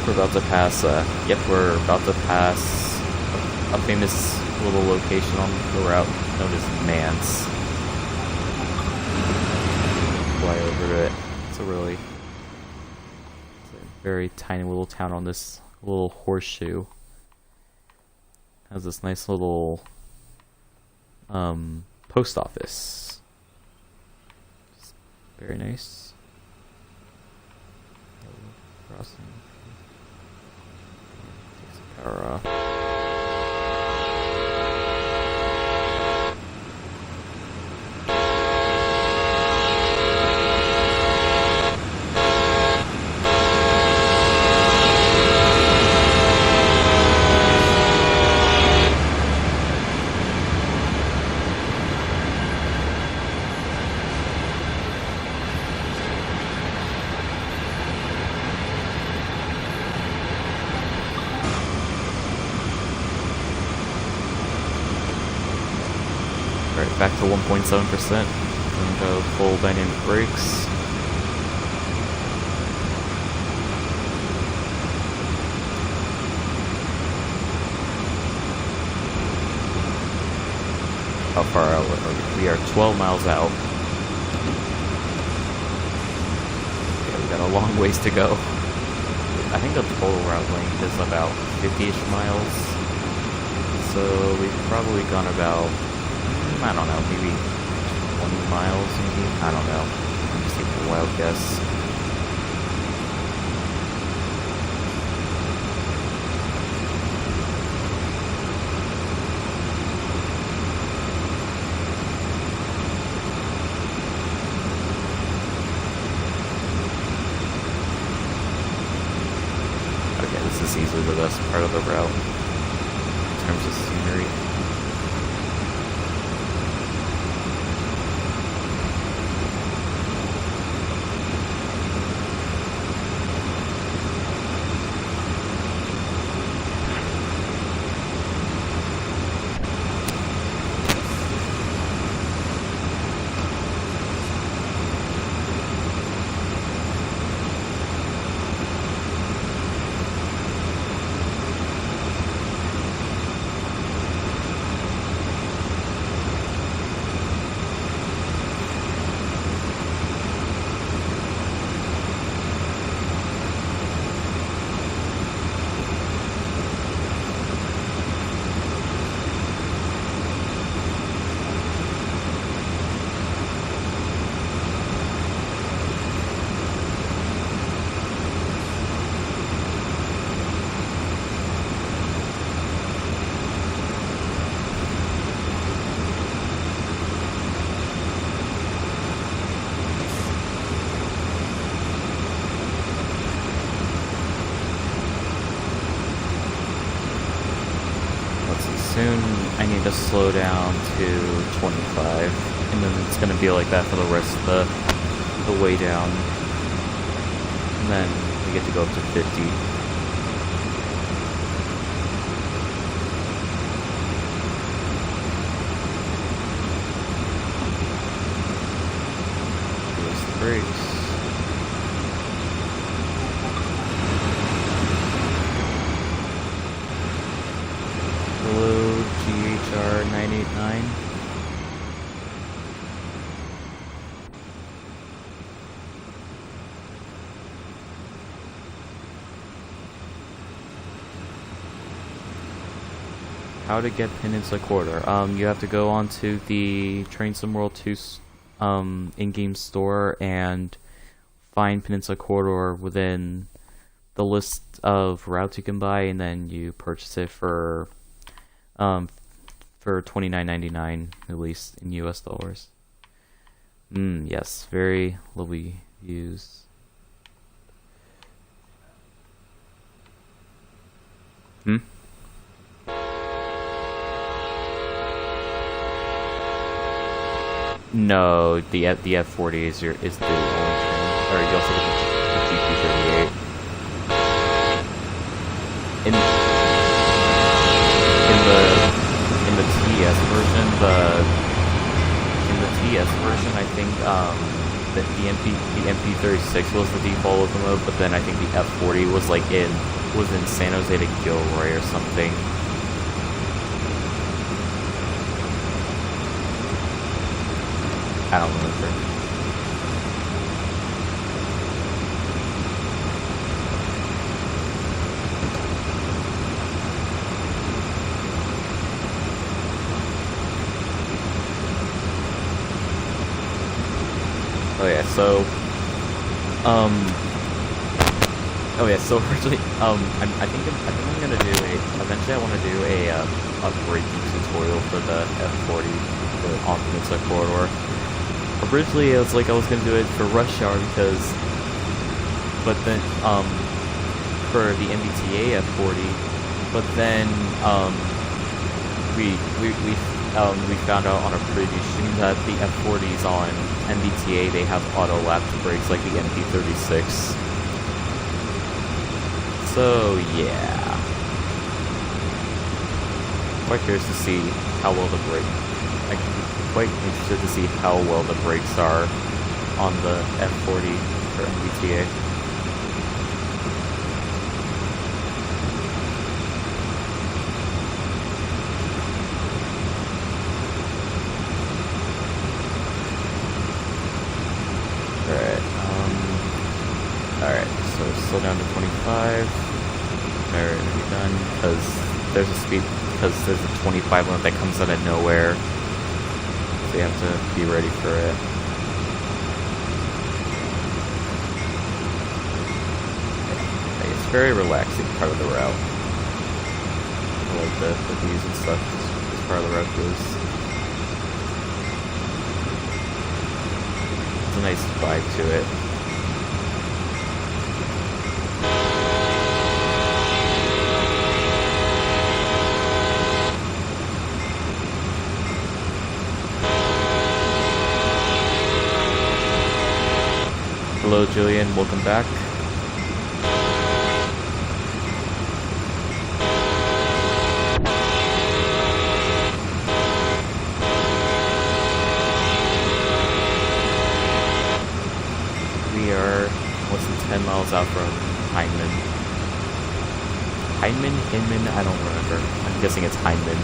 We're about to pass, we're about to pass a famous little location on the route known as Mance. Fly over to it. It's a very tiny little town on this little horseshoe. Has this nice little post office. Very nice. Crossing. Takes the power off. Back to 1.7%. And go full dynamic brakes. How far out are we? We are 12 miles out. Yeah, we got a long ways to go. I think the total route length is about 50-ish miles. So we've probably gone about, I don't know, maybe 20 miles, maybe? I don't know. I'm just taking a wild guess. Okay, this is easily the best part of the route in terms of scenery. Soon I need to slow down to 25, and then it's going to be like that for the rest of the way down. And then we get to go up to 50. Release the brakes. Hello, GHR 989. How to get Peninsula Corridor. You have to go onto the Train Sim World 2 in-game store and find Peninsula Corridor within the list of routes you can buy, and then you purchase it for $29.99 at least in US dollars. Yes, very lovely views. No, the F40 is the only train, or you also get the GP38. In the TS version, I think the MP36 was the default locomotive, but then I think the F40 was was in San Jose to Gilroy or something. I don't remember. Oh yeah, so originally, I think I'm gonna do eventually I want to do a braking tutorial for the F40, the Peninsula Corridor. Originally, I was gonna do it for Rush Hour but then, for the MBTA F40, but then, we found out on a previous stream that the F40s on MBTA, they have auto lap brakes like the MP36. So yeah, quite curious to see how well the I'm quite interested to see how well the brakes are on the F40 for MBTA. Alright, so slow down to 25. Alright, we're done, because there's a 25 limit that comes out of nowhere. So you have to be ready for it. Okay, it's very relaxing part of the route. I like the views and stuff as part of the route goes. It's a nice vibe to it. Hello Julian, welcome back. We are less than 10 miles out from Heinemann. Hinman? I don't remember. I'm guessing it's Heinemann.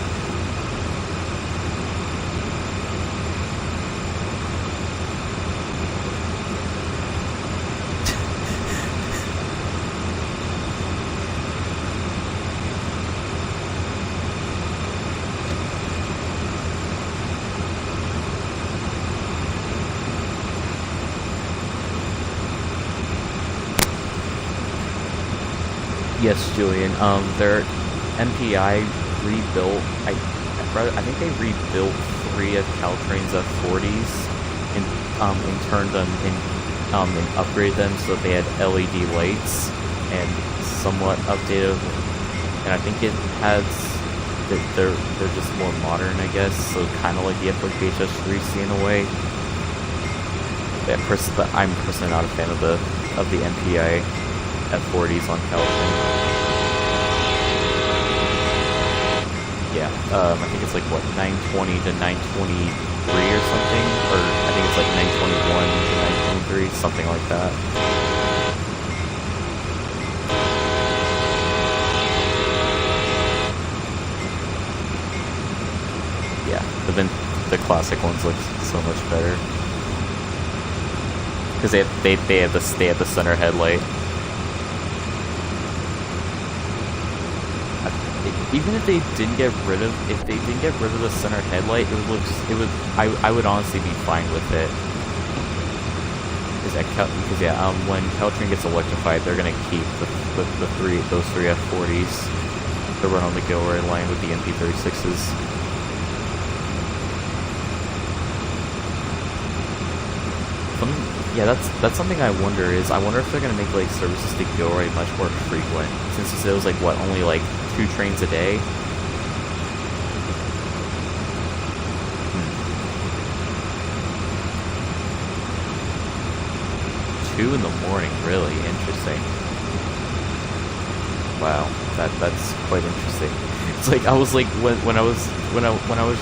Yes, Julian. Their MPI rebuilt. I think they rebuilt 3 of Caltrain's F40s and turned them and upgraded them so that they had LED lights and somewhat updated. And I think it has. They're just more modern, I guess. So kind of like the F40HS 3C in a way. Yeah, I'm personally not a fan of the MPI F40s on Caltrain. Yeah, I think it's like, what, 920 to 923 or something? Or I think it's like 921 to 923, something like that. Yeah, but then the classic ones look so much better. Because they have the center headlight. Even if they didn't get rid of the center headlight, I would honestly be fine with it. Because yeah, when Caltrain gets electrified, they're gonna keep those three F40s to run on the Gilroy line with the MP36s. Yeah, that's something I wonder is, I wonder if they're gonna make like services to Gilroy much more frequent, since it was like, what, only like 2 trains a day? 2 in the morning, really interesting. Wow, that's quite interesting. It's like, I was like, when I was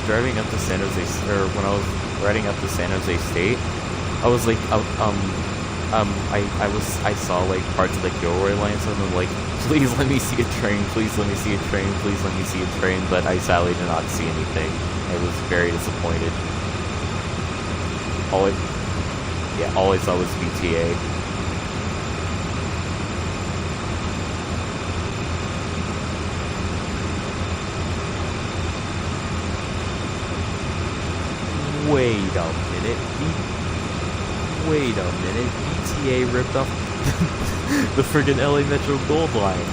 driving up to San Jose, or when I was riding up to San Jose State, I was like, I saw like parts of the Gilroy line, so I'm like, please let me see a train, please let me see a train, please let me see a train, but I sadly did not see anything. I was very disappointed. Always, yeah, always thought was VTA. Wait a minute, VTA ripped off the friggin' LA Metro Gold Line.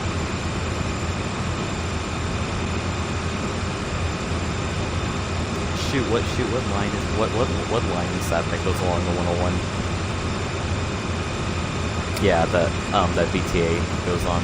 Shoot, what line is, what line is that goes along the 101? Yeah, that VTA goes on.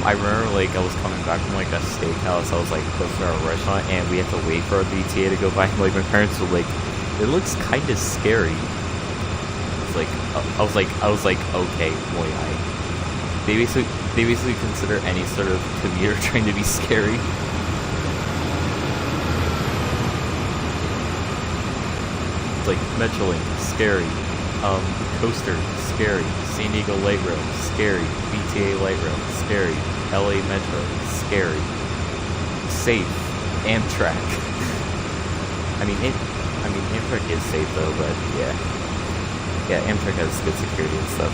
I remember like I was coming back from like a steakhouse. I was like close to our restaurant, and we had to wait for our VTA to go by. And, like my parents were like, "It looks kind of scary." I was like, okay, boy, they basically consider any sort of commuter train to be scary. It's like Metrolink, scary. Coaster, scary. San Diego Light Rail, scary. VTA Light Rail, scary. LA Metro, scary. Safe. Amtrak. I mean Amtrak is safe though, but yeah. Yeah, Amtrak has good security and stuff.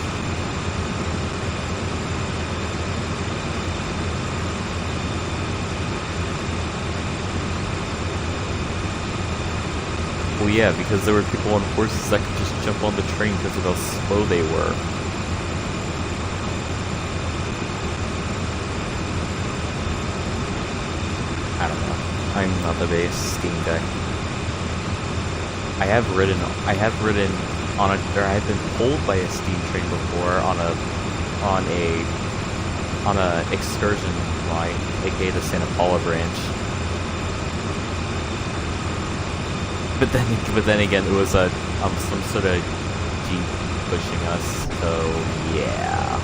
Well, yeah, because there were people on horses that could just jump on the train because of how slow they were. I don't know. I'm not the biggest steam guy. I have ridden on a, or I've been pulled by a steam train before on a excursion line, aka the Santa Paula branch. But then again, it was some sort of Jeep pushing us, so yeah.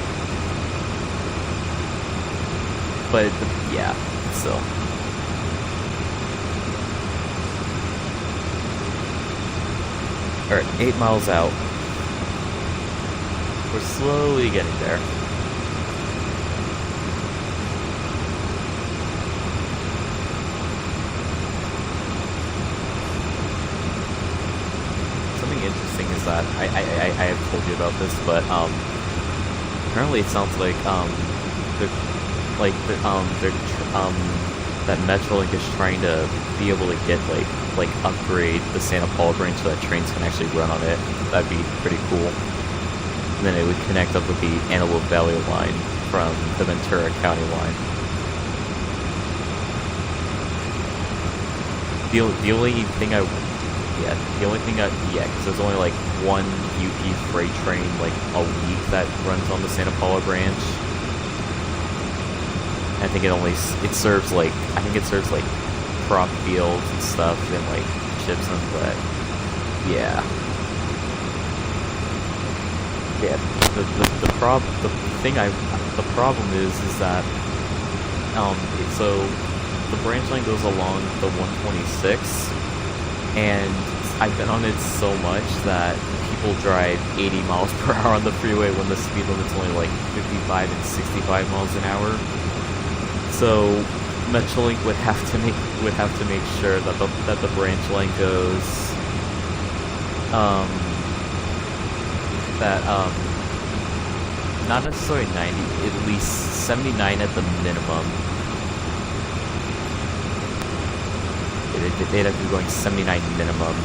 But yeah, still. Alright, 8 miles out. We're slowly getting there. Something interesting is that I have told you about this, but apparently it sounds like that Metrolink is trying to be able to get like upgrade the Santa Paula branch so that trains can actually run on it. That'd be pretty cool. And then it would connect up with the Antelope Valley line from the Ventura County line. The only thing because there's only like one UP freight train like a week that runs on the Santa Paula branch. I think it serves like crop fields and stuff and like chips and but yeah. The problem is that so the branch line goes along the 126, and I've been on it so much that people drive 80 miles per hour on the freeway when the speed limit's only like 55 and 65 miles an hour. So Metrolink would have to make sure that the branch line goes not necessarily 90, at least 79 at the minimum. They'd have to be going 79 minimum.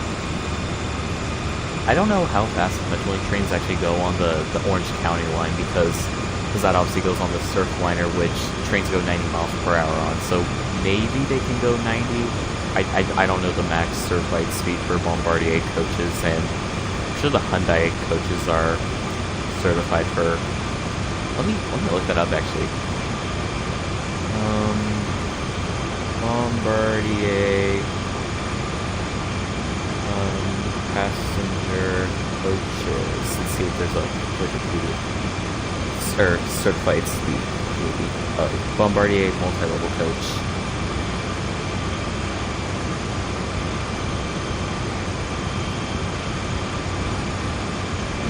I don't know how fast the Metrolink trains actually go on the Orange County line because that obviously goes on the Surfliner, which trains go 90 miles per hour on. So maybe they can go 90. I don't know the max certified speed for Bombardier coaches, and I'm sure the Hyundai coaches are certified for. Let me look that up actually. Bombardier Passenger coaches. Let's see if there's a certified speed. Bombardier multi-level coach.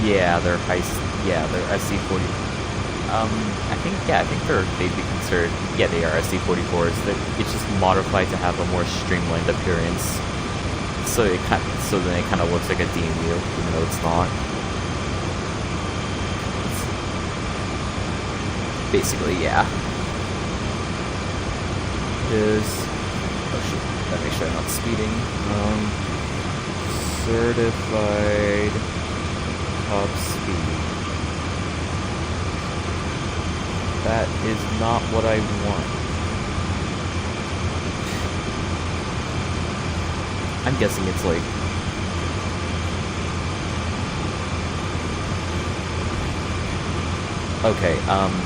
Yeah, they're they're SC40. I think they'd be considered. Yeah, they are SC44s. It's just modified to have a more streamlined appearance. So then it kind of looks like a DMU, even though it's not. Basically, yeah. Oh shoot, gotta make sure I'm not speeding. Certified top speed. That is not what I want. I'm guessing it's like... Okay,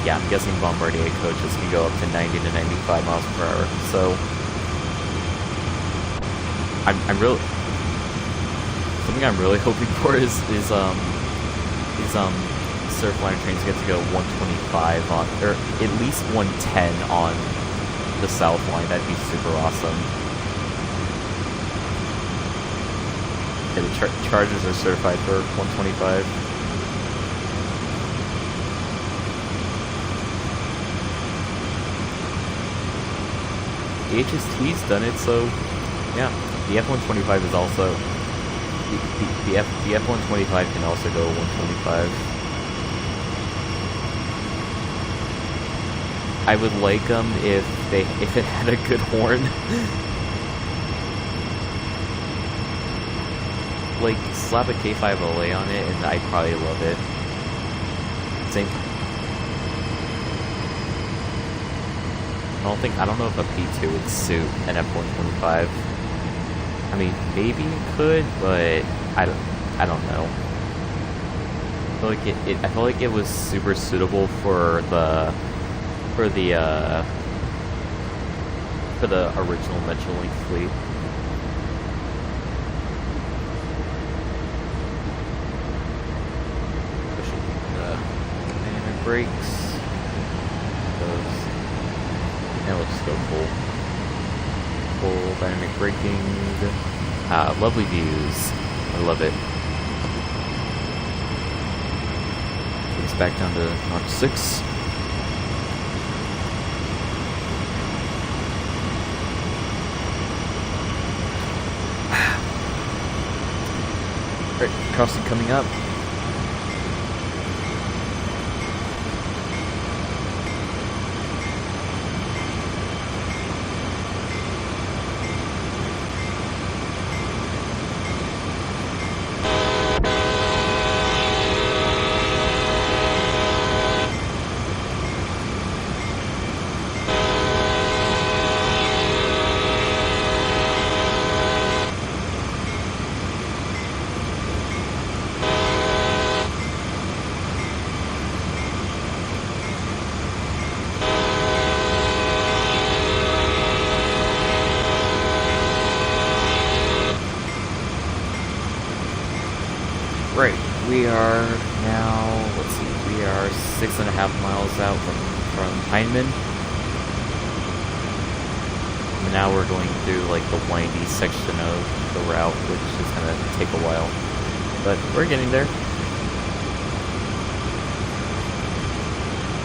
yeah, I'm guessing Bombardier coaches can go up to 90 to 95 miles per hour, so... I'm really... Something I'm really hoping for is Surfliner trains get to go 125 on, or at least 110 on the South Line. That'd be super awesome. Yeah, the Chargers are certified for 125. The HST's done it, so yeah. The F-125 is also... The F-125 can also go 125. I would like them if it had a good horn. Like, slap a K5LA on it and I'd probably love it. Same. I don't know if a P2 would suit an F-125. I mean, maybe it could, but I don't know. I feel like it was super suitable for the original Metrolink fleet. Pushing the dynamic brakes. Now let's just go full dynamic braking. Lovely views. I love it. Take us back down to Mach 6. Alright, crossing coming up. Right, we are now, let's see, we are 6.5 miles out from Heinemann. And now we're going through like the windy section of the route, which is going to take a while. But we're getting there.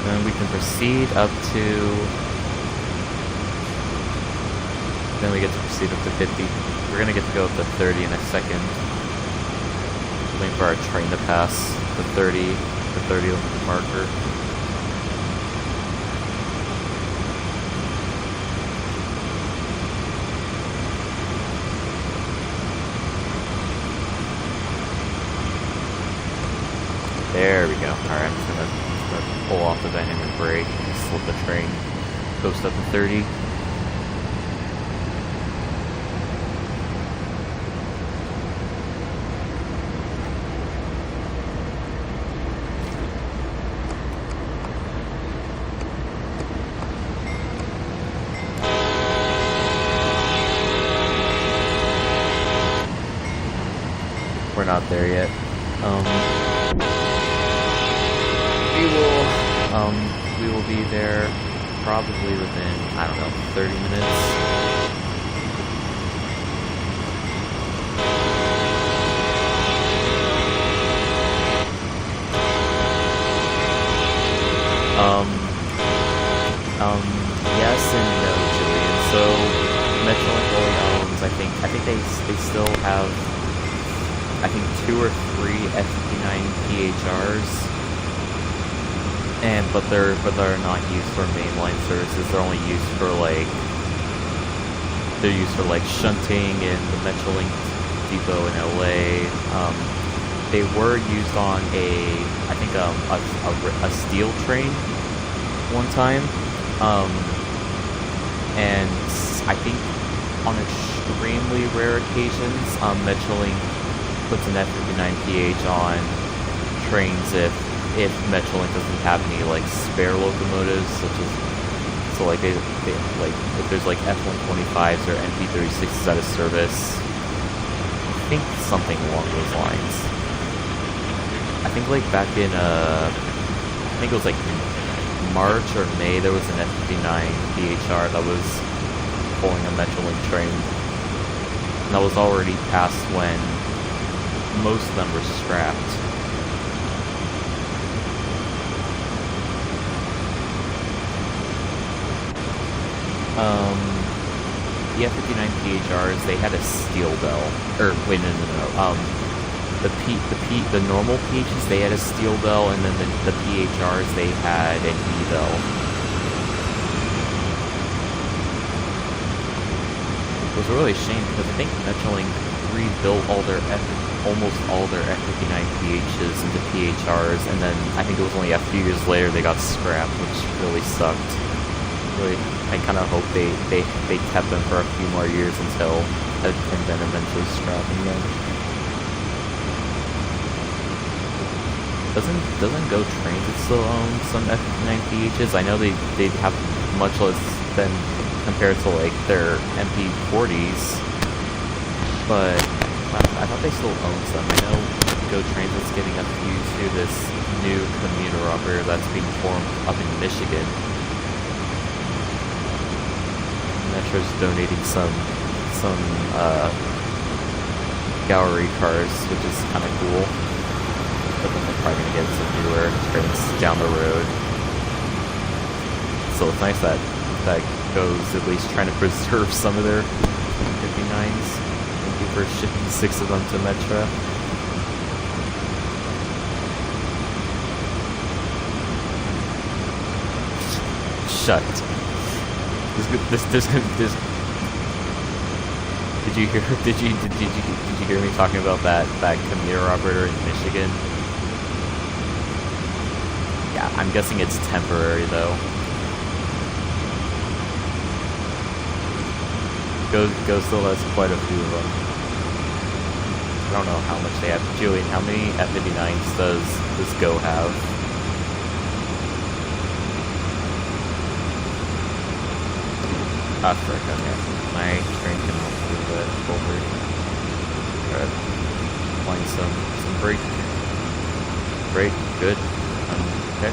And we can proceed up to... Then we get to proceed up to 50. We're going to get to go up to 30 in a second. Waiting for our train to pass the 30 marker. There we go. Alright, I'm just gonna pull off the dynamic brake and just let the train coast up to 30. not there yet. We will be there probably within, I don't know, 30 minutes. Yes and no, Julian. So Metrolink only owns, I think they still have, I think 2 or 3 F59 PHRs, but they're not used for mainline services. They're only used for shunting in the Metrolink depot in LA. They were used on a steel train one time, and I think on extremely rare occasions, Metrolink puts an F59PH on trains if Metrolink doesn't have any spare locomotives, such as if there's F125s or MP36s out of service. I think something along those lines. I think back in I think it was March or May, there was an F59 PHR that was pulling a Metrolink train. And that was already past when most of them were scrapped. The F59 PHRs, they had a steel bell. Wait, no. The normal PHs, they had a steel bell, and then the PHRs, they had an E-bell. It was really a shame because I think Metrolink rebuilt almost all their F59 PHs into PHRs, and then I think it was only a few years later they got scrapped, which really sucked. Really, I kind of hope they kept them for a few more years and then eventually scrapping them. Doesn't Go Transit still own some F59 PHs? I know they have much less than compared to their MP40s, but I thought they still own some. I know Go Transit's getting a few to this new commuter operator that's being formed up in Michigan. Metro's donating some gallery cars, which is kind of cool. But then they're probably gonna get some newer trains down the road. So it's nice that Go's at least trying to preserve some of their 59s. Thank you for shipping 6 of them to Metro. Shut. This. Did you hear me talking about that commuter operator in Michigan? Yeah, I'm guessing it's temporary though. Go still has quite a few of them. I don't know how much they have. Julian, how many F59s does Go have? Frick, okay. My train can move it forward. Alright. Applying some brake. Brake, good. Okay.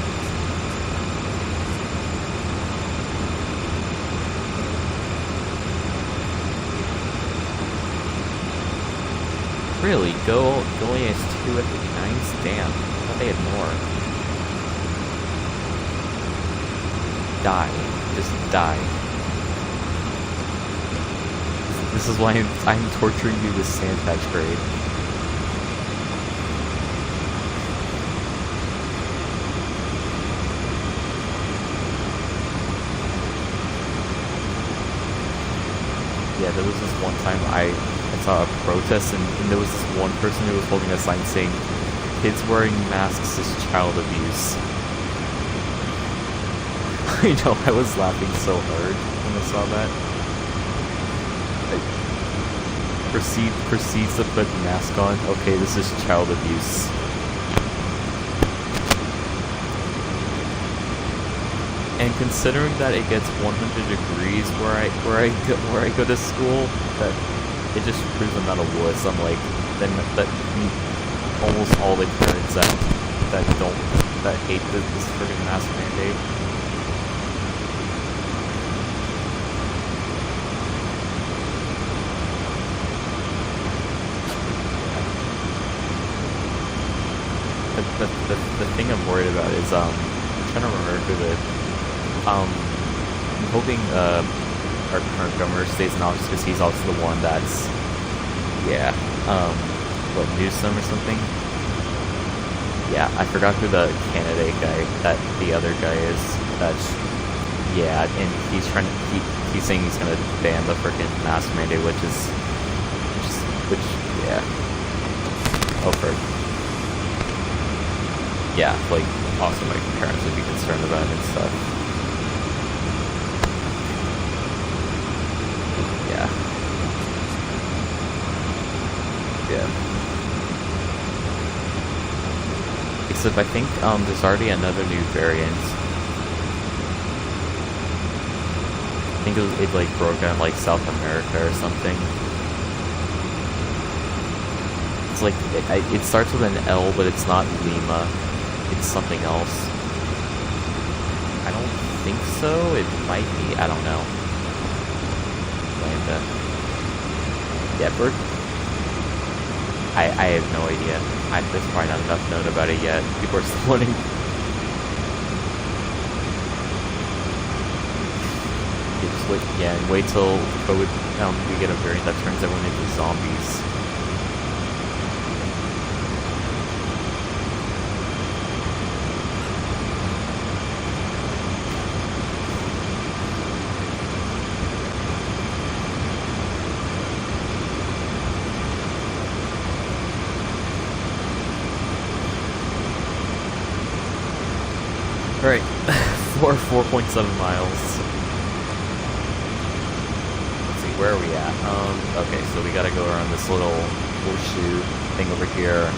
Really? Go only has 2 F59s? Damn. I thought they had more. Die. Just die. This is why I'm torturing you with Sandpatch grade. Yeah, there was this one time I saw a protest and there was this one person who was holding a sign saying, "Kids wearing masks is child abuse." I know, I was laughing so hard when I saw that. Proceeds to put the mask on. Okay, this is child abuse. And considering that it gets 100 degrees where I go to school, that it just proves I'm not a wuss. I'm then that almost all the parents that hate this friggin' mask mandate. The thing I'm worried about is I'm trying to remember who I'm hoping our current governor stays in office because he's also the one that's what, Newsom or something? Yeah, I forgot who the candidate guy that the other guy is. And he's trying to he's saying he's gonna ban the freaking mask mandate, which like also my parents would be concerned about it and stuff. Yeah. Except I think there's already another new variant. I think it like broke out in like South America or something. It's like it starts with an L, but it's not Lima. It's something else. I don't think so. It might be. I don't know. Yeah, bird. I have no idea. There's probably not enough known about it yet. People are still learning. Wait till we get a variant that turns everyone into zombies. Alright, 4.7 miles. Let's see, where are we at? Okay, so we gotta go around this little horseshoe thing over here.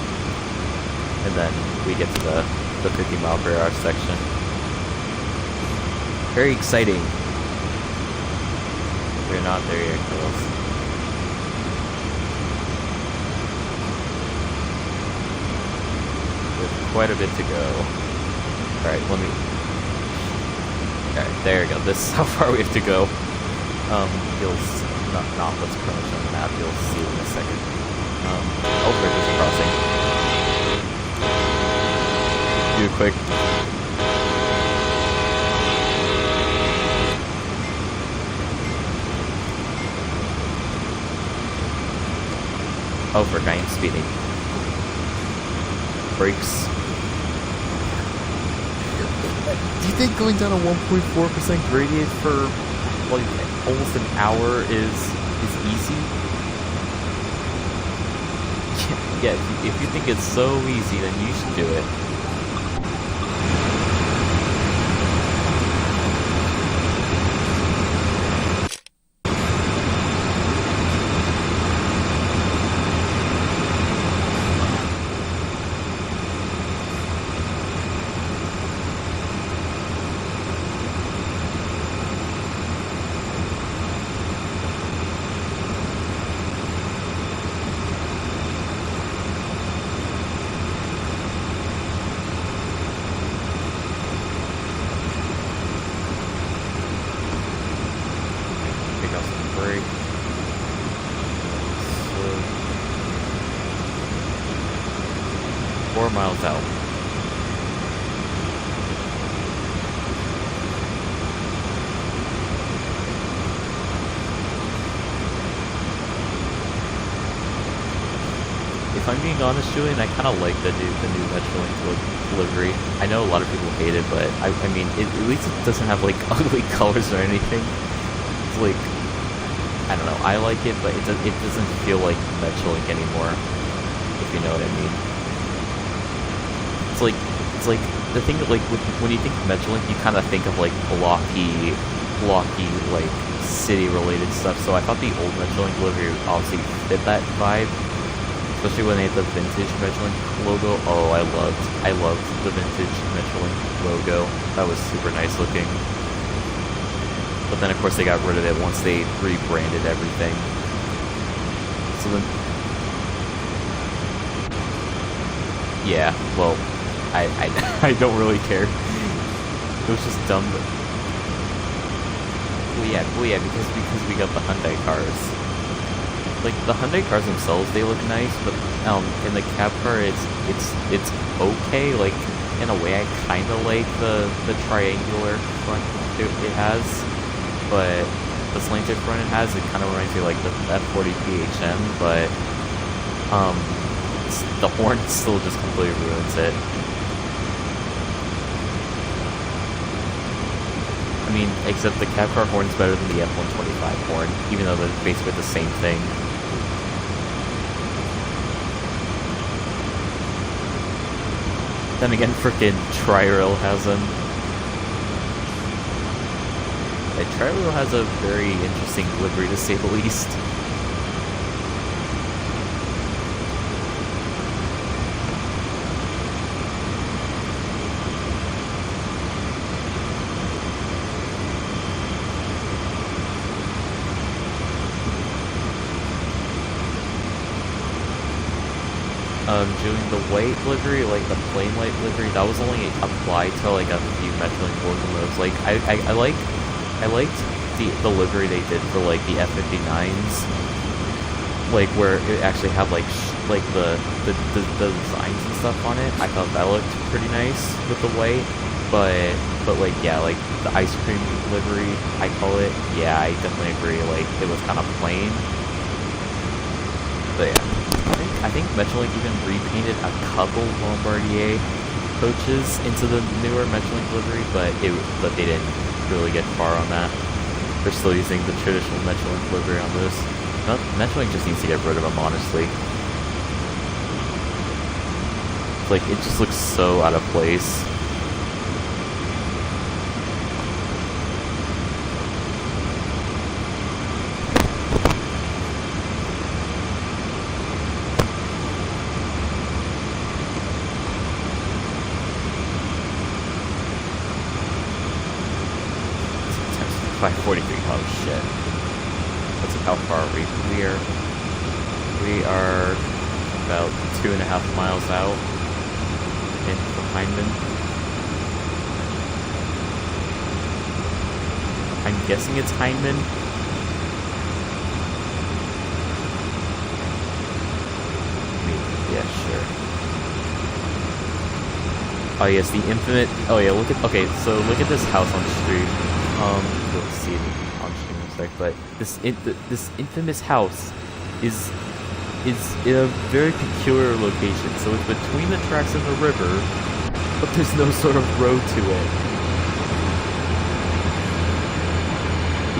And then we get to the 50 mile per hour section. Very exciting. We're not there yet, girls. There's quite a bit to go. Alright, Alright, there we go. This is how far we have to go. You'll not what's currently on the map. You'll see in a second. There's a crossing. Do it quick. Oh, frick, I am speeding. Brakes. Do you think going down a 1.4% gradient for like almost an hour is easy? Yeah, if you think it's so easy, then you should do it. Break. 4 miles out. If I'm being honest, Julian, I kind of like the new Metrolink livery. I know a lot of people hate it, but I mean, at least it doesn't have like ugly colors or anything. It's like, I don't know, I like it, but it doesn't feel like Metrolink anymore, if you know what I mean. It's like the thing that, like, when you think of Metrolink, you kind of think of like blocky like city-related stuff. So I thought the old Metrolink livery obviously fit that vibe, especially when they had the vintage Metrolink logo. Oh, I loved the vintage Metrolink logo. That was super nice looking. But then of course they got rid of it once they rebranded everything. So then Yeah, well, I don't really care. It was just dumb. Well, yeah, because we got the Hyundai cars. Like the Hyundai cars themselves, they look nice, but in the cab car, it's okay. Like in a way, I kind of like the triangular front it has, but the slanted front it has, it kind of reminds me of like the F40 PHM, but the horn still just completely ruins it. I mean, except the cab car horn's better than the F125 horn, even though they're basically the same thing. Then again, frickin' Tri-Rail has them. Yeah, Tri-Rail has a very interesting livery, to say the least. Doing the white livery, like the plain white livery, that was only applied to like a few Metrolink locomotives. Like I liked the livery they did for like the F-59s, like where it actually had like the designs and stuff on it. I thought that looked pretty nice with the white, but like yeah, like the ice cream livery, I call it. Yeah, I definitely agree. Like it was kind of plain, but yeah. I think Metrolink even repainted a couple Bombardier coaches into the newer Metrolink livery, but they didn't really get far on that. They're still using the traditional Metrolink livery on this. Metrolink just needs to get rid of them, honestly. Like, it just looks so out of place. By 43. Oh shit. Let's see how far are we? We are about 2.5 miles out from Heinemann. I'm guessing it's Heinemann. Yeah, sure. Oh yes, the infinite. Oh yeah, look at. Okay, so look at this house on the street. You'll see it on stream in a sec, but this infamous house is in a very peculiar location. So it's between the tracks and the river, but there's no sort of road to it.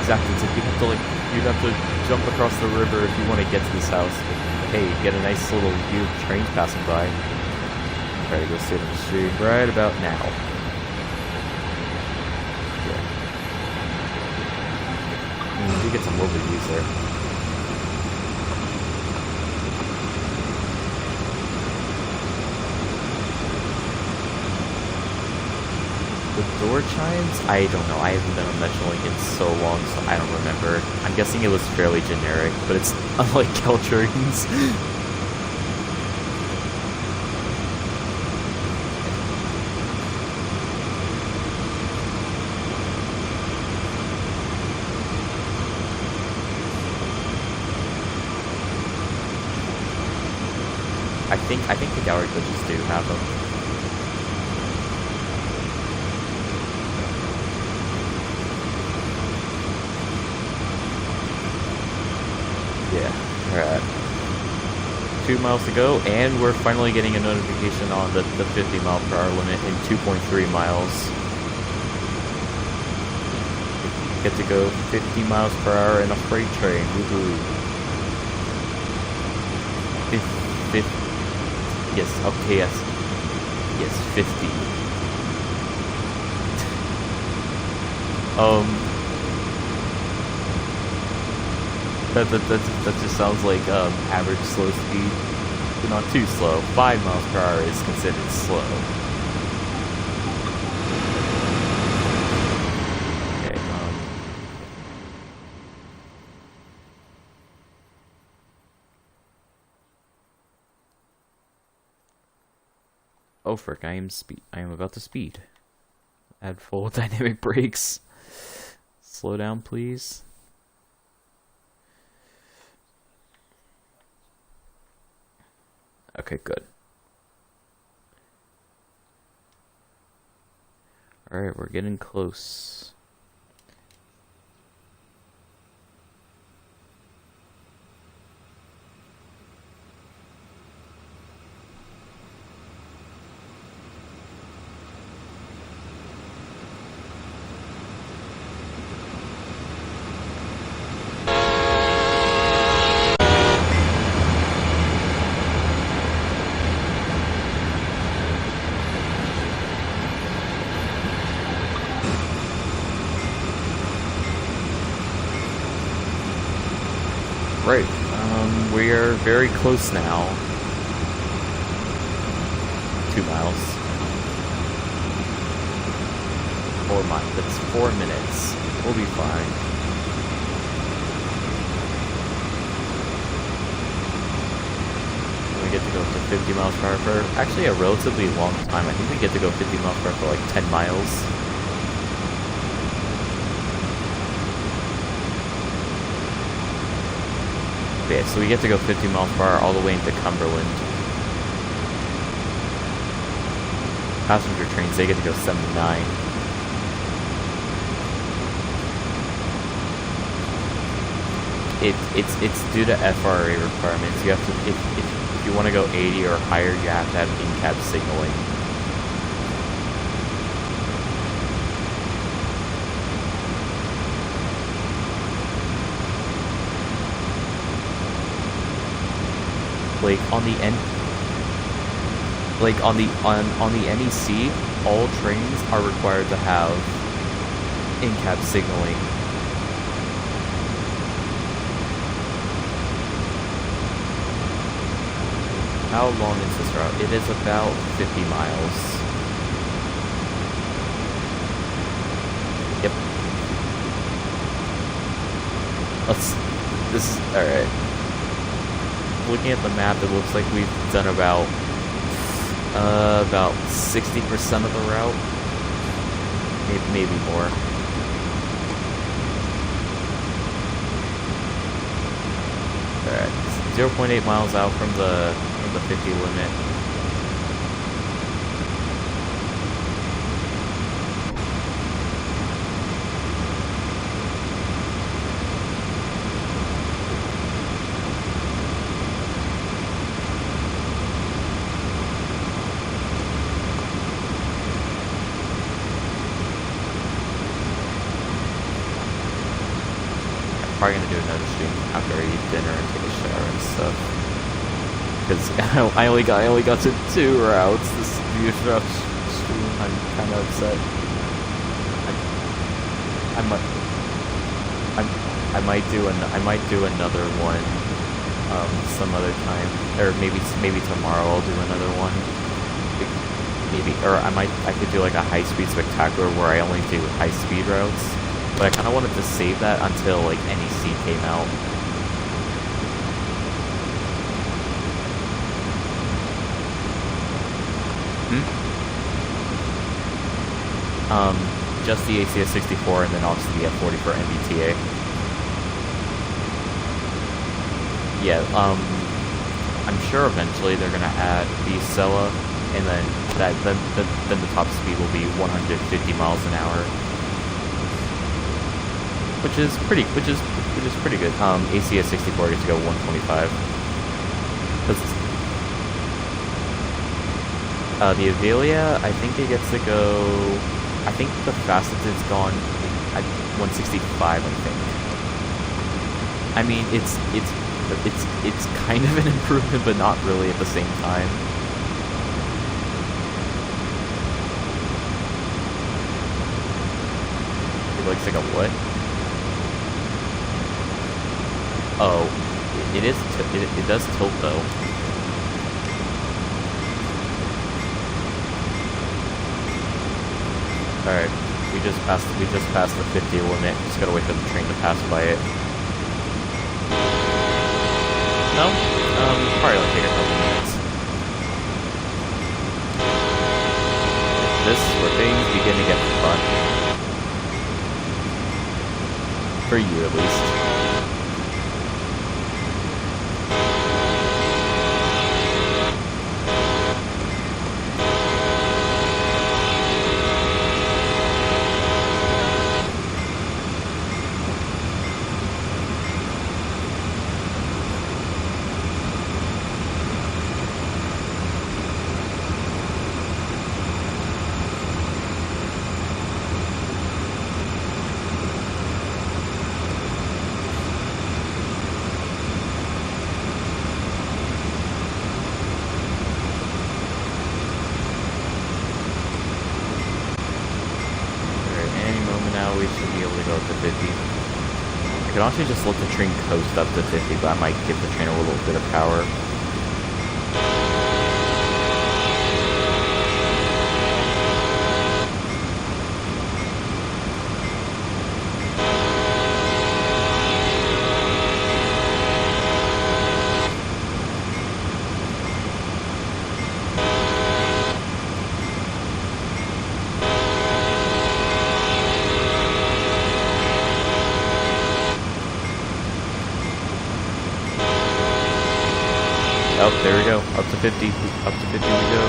Exactly. So you'd have to jump across the river if you want to get to this house. But, hey, get a nice little view of trains passing by. Try to go sit on the street right about now. You get some lovely views there. The door chimes? I don't know. I haven't been on Metrolink in so long, so I don't remember. I'm guessing it was fairly generic, but it's unlike Caltrain's. I think the gallery glitches do have them. Yeah, we're at 2 miles to go, and we're finally getting a notification on the 50 mile per hour limit in 2.3 miles. Get to go 50 miles per hour in a freight train. Woohoo! Yes, okay, yes. Yes, 50. That just sounds like average slow speed, but not too slow. 5 miles per hour is considered slow. Okay, Oh frick, I am about to speed. Add full dynamic brakes. Slow down, please. Okay, good. Alright, we're getting close. Right, we are very close now. 2 miles. 4 miles, that's 4 minutes. We'll be fine. We get to go for 50 miles per hour for actually a relatively long time. I think we get to go 50 miles per hour for like 10 miles. Okay, so we get to go 50 miles per hour all the way into Cumberland. Passenger trains, they get to go 79. It's due to FRA requirements. You have to, if you want to go 80 or higher, you have to have in-cab signaling. Like on the NEC, all trains are required to have in-cab signaling. How long is this route? It is about 50 miles. Yep. This is alright. Looking at the map, it looks like we've done about 60% of the route, maybe more. Alright, 0.8 miles out from the 50 limit. Probably gonna do another stream after I eat dinner and take a shower and stuff. Because I only got to 2 routes. This route stream, I'm kind of upset. I might do another one some other time, or maybe tomorrow I'll do another one. Maybe, or I could do like a high speed spectacular where I only do high speed routes. But I kind of wanted to save that until, like, NEC came out. Just the ACS 64 and then obviously the F40 for MBTA. Yeah, I'm sure eventually they're gonna add the Sella, and then then the top speed will be 150 miles an hour. Which is pretty good. ACS 64 gets to go 125. The Avelia, I think it gets to go. I think the fastest it's gone at 165. I think. I mean, it's kind of an improvement, but not really at the same time. It looks like a what? Oh, it does tilt though. Alright, we just passed the 50 limit. Just gotta wait for the train to pass by it. No? Probably only take a couple minutes. this is where things begin to get fun. For you, at least. We should be able to go up to 50. I could honestly just let the train coast up to 50, but I might give the train a little bit of power. Oh, there we go. Up to 50. Up to 50 we go.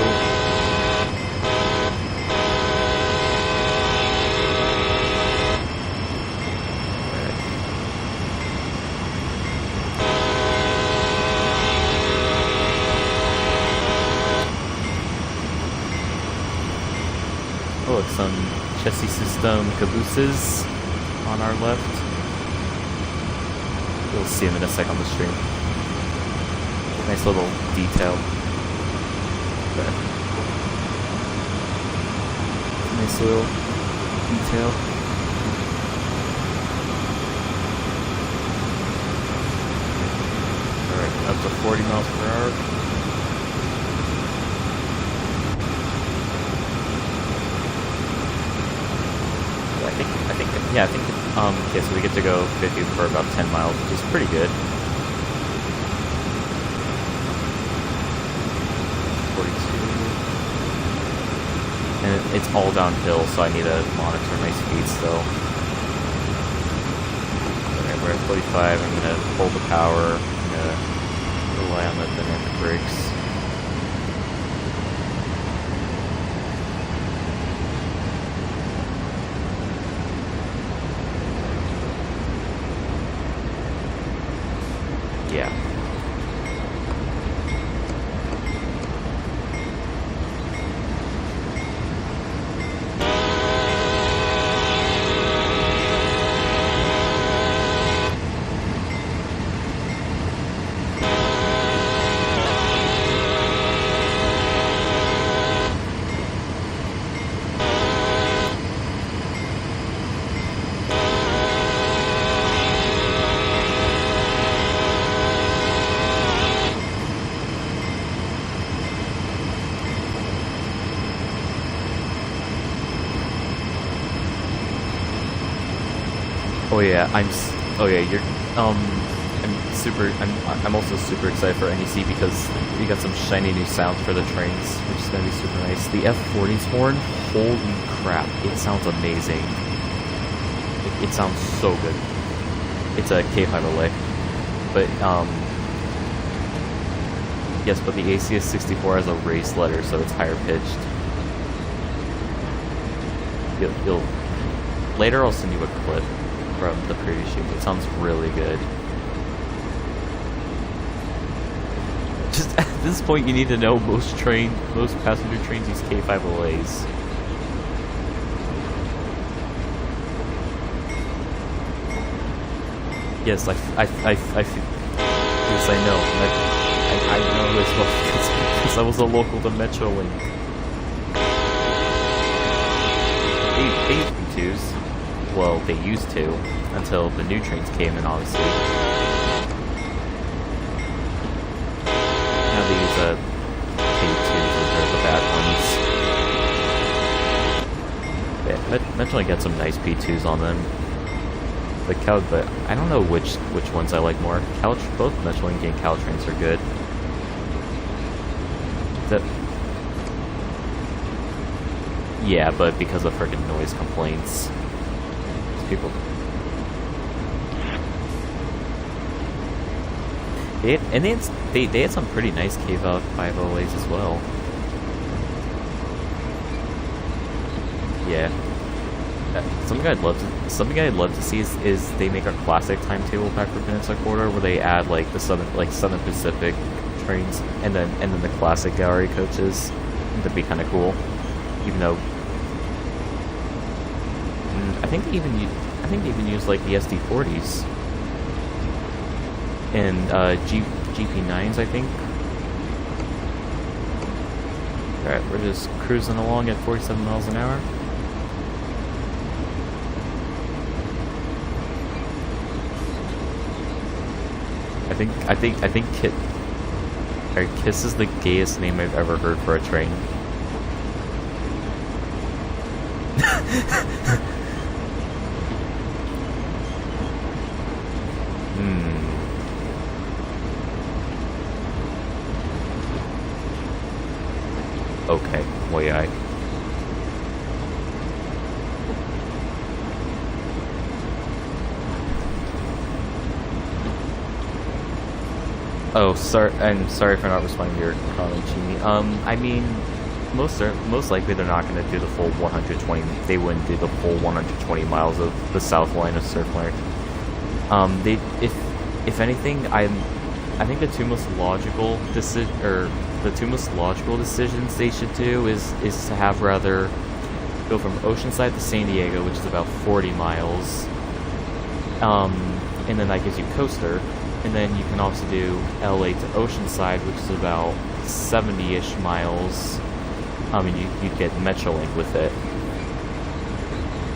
Alright. Oh, look, some chassis system cabooses on our left. We'll see them in a sec on the stream. Nice little detail. Okay. Nice little detail. Alright, up to 40 miles per hour. I think, okay, so we get to go 50 for about 10 miles, which is pretty good. 42. And it's all downhill, so I need to monitor my speed still. Okay, we're at 45, I'm gonna pull the power, I'm gonna rely on the dynamic brakes. Yeah. Oh yeah, I'm also super excited for NEC because we got some shiny new sounds for the trains, which is gonna be super nice. The F40's horn, holy crap, it sounds amazing. It sounds so good. It's a K5LA, but yes, but the ACS64 has a raised letter, so it's higher pitched. You'll later I'll send you a clip from the previous shoot. It sounds really good. Just at this point, you need to know most passenger trains use K5LAs. Yes, yes, I know. I know as well because I was a local to Metrolink. They use P2s. Well, they used to, until the new trains came in, obviously. Now they use K2s, which are the bad ones. Yeah, Metrolink got some nice P2s on them. But I don't know which ones I like more. Both Metrolink and Caltrains are good. Yeah, but because of freaking noise complaints, people. They had some pretty nice cave out 508s as well. Yeah. Something I'd love to see is they make a classic timetable pack for Peninsula Corridor where they add like the Southern Pacific trains and then the classic gallery coaches. That'd be kind of cool. Even though I think they even use like the SD40s and GP9s, I think. Alright, we're just cruising along at 47 miles an hour. I think Kiss is the gayest name I've ever heard for a train. Okay, well yeah. Oh, sorry. I'm sorry for not responding to your comment, Genie. I mean, most likely they're not going to do the full 120. They wouldn't do the full 120 miles of the south line of Surfline. If anything, I think the two most logical decisions they should do is to have rather go from Oceanside to San Diego, which is about 40 miles, and then that gives you Coaster. And then you can also do LA to Oceanside, which is about 70-ish miles. And you'd get Metrolink with it.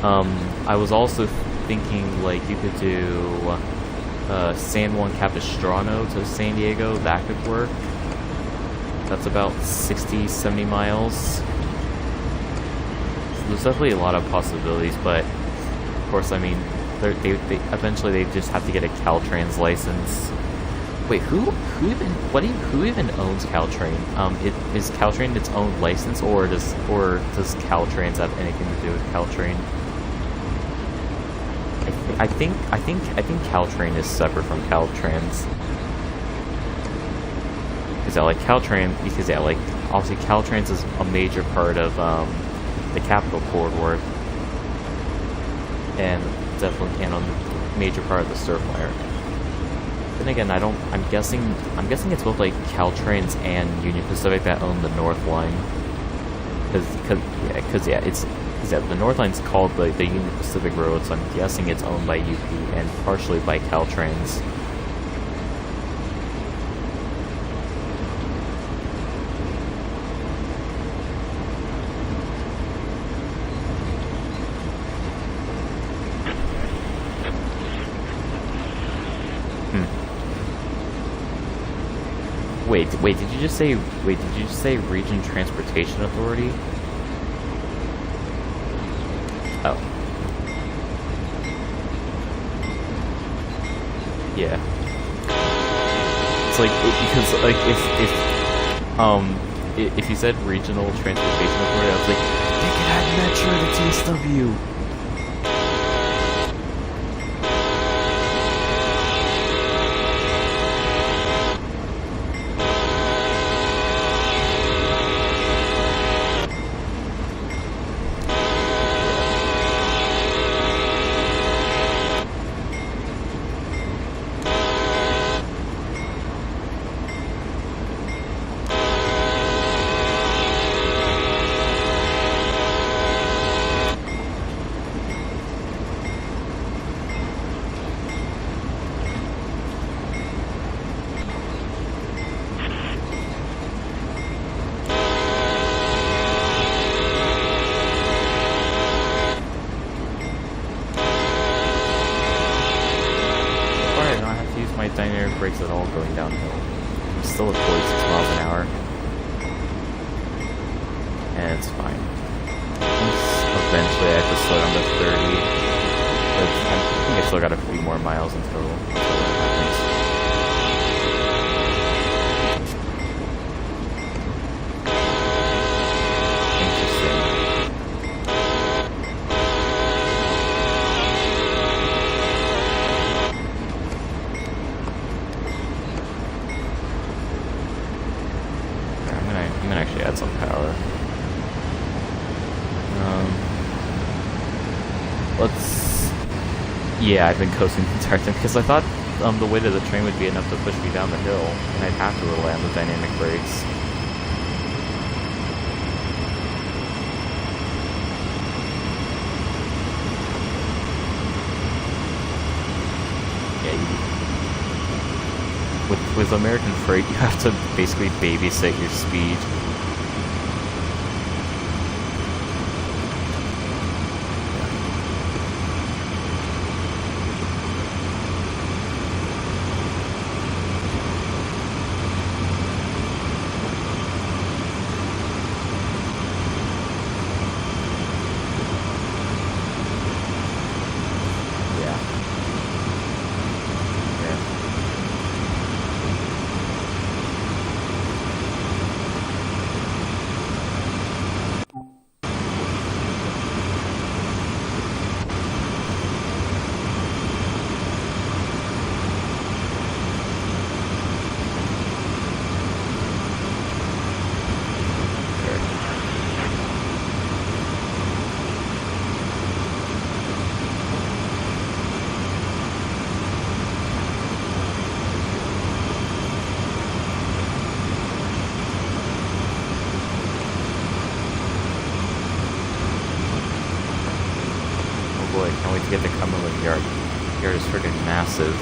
I was also thinking like you could do San Juan Capistrano to San Diego. That could work. That's about 60-70 miles. So there's definitely a lot of possibilities, but of course, I mean, they eventually they just have to get a Caltrain's license. Wait, who even owns Caltrain? Is Caltrain its own license, or does Caltrains have anything to do with Caltrain? I think Caltrain is separate from Caltrans. Because like Caltrain, because yeah, like obviously Caltrans is a major part of the Capital Corridor, and definitely and a major part of the Surfliner. Then again, I'm guessing it's both like Caltrains and Union Pacific that own the North Line. Because the North Line's called the Union Pacific Road, so I'm guessing it's owned by UP and partially by Caltrains. Wait, did you just say Region Transportation Authority? Oh. Yeah. It's like, because, like, if you said Regional Transportation Authority, I was like, they could add Metro to TSW! My dynamic brakes at all going downhill. I'm still at 46 miles an hour. And it's fine. Eventually I have to slow down to 30. But I think I still got a few more miles in total until that happens. Interesting. let's... Yeah, I've been coasting the entire time because I thought the weight of the train would be enough to push me down the hill, and I'd have to rely on the dynamic brakes. With American Freight, you have to basically babysit your speed. Can't wait to get to Cumberland Yard. Yard is freaking massive.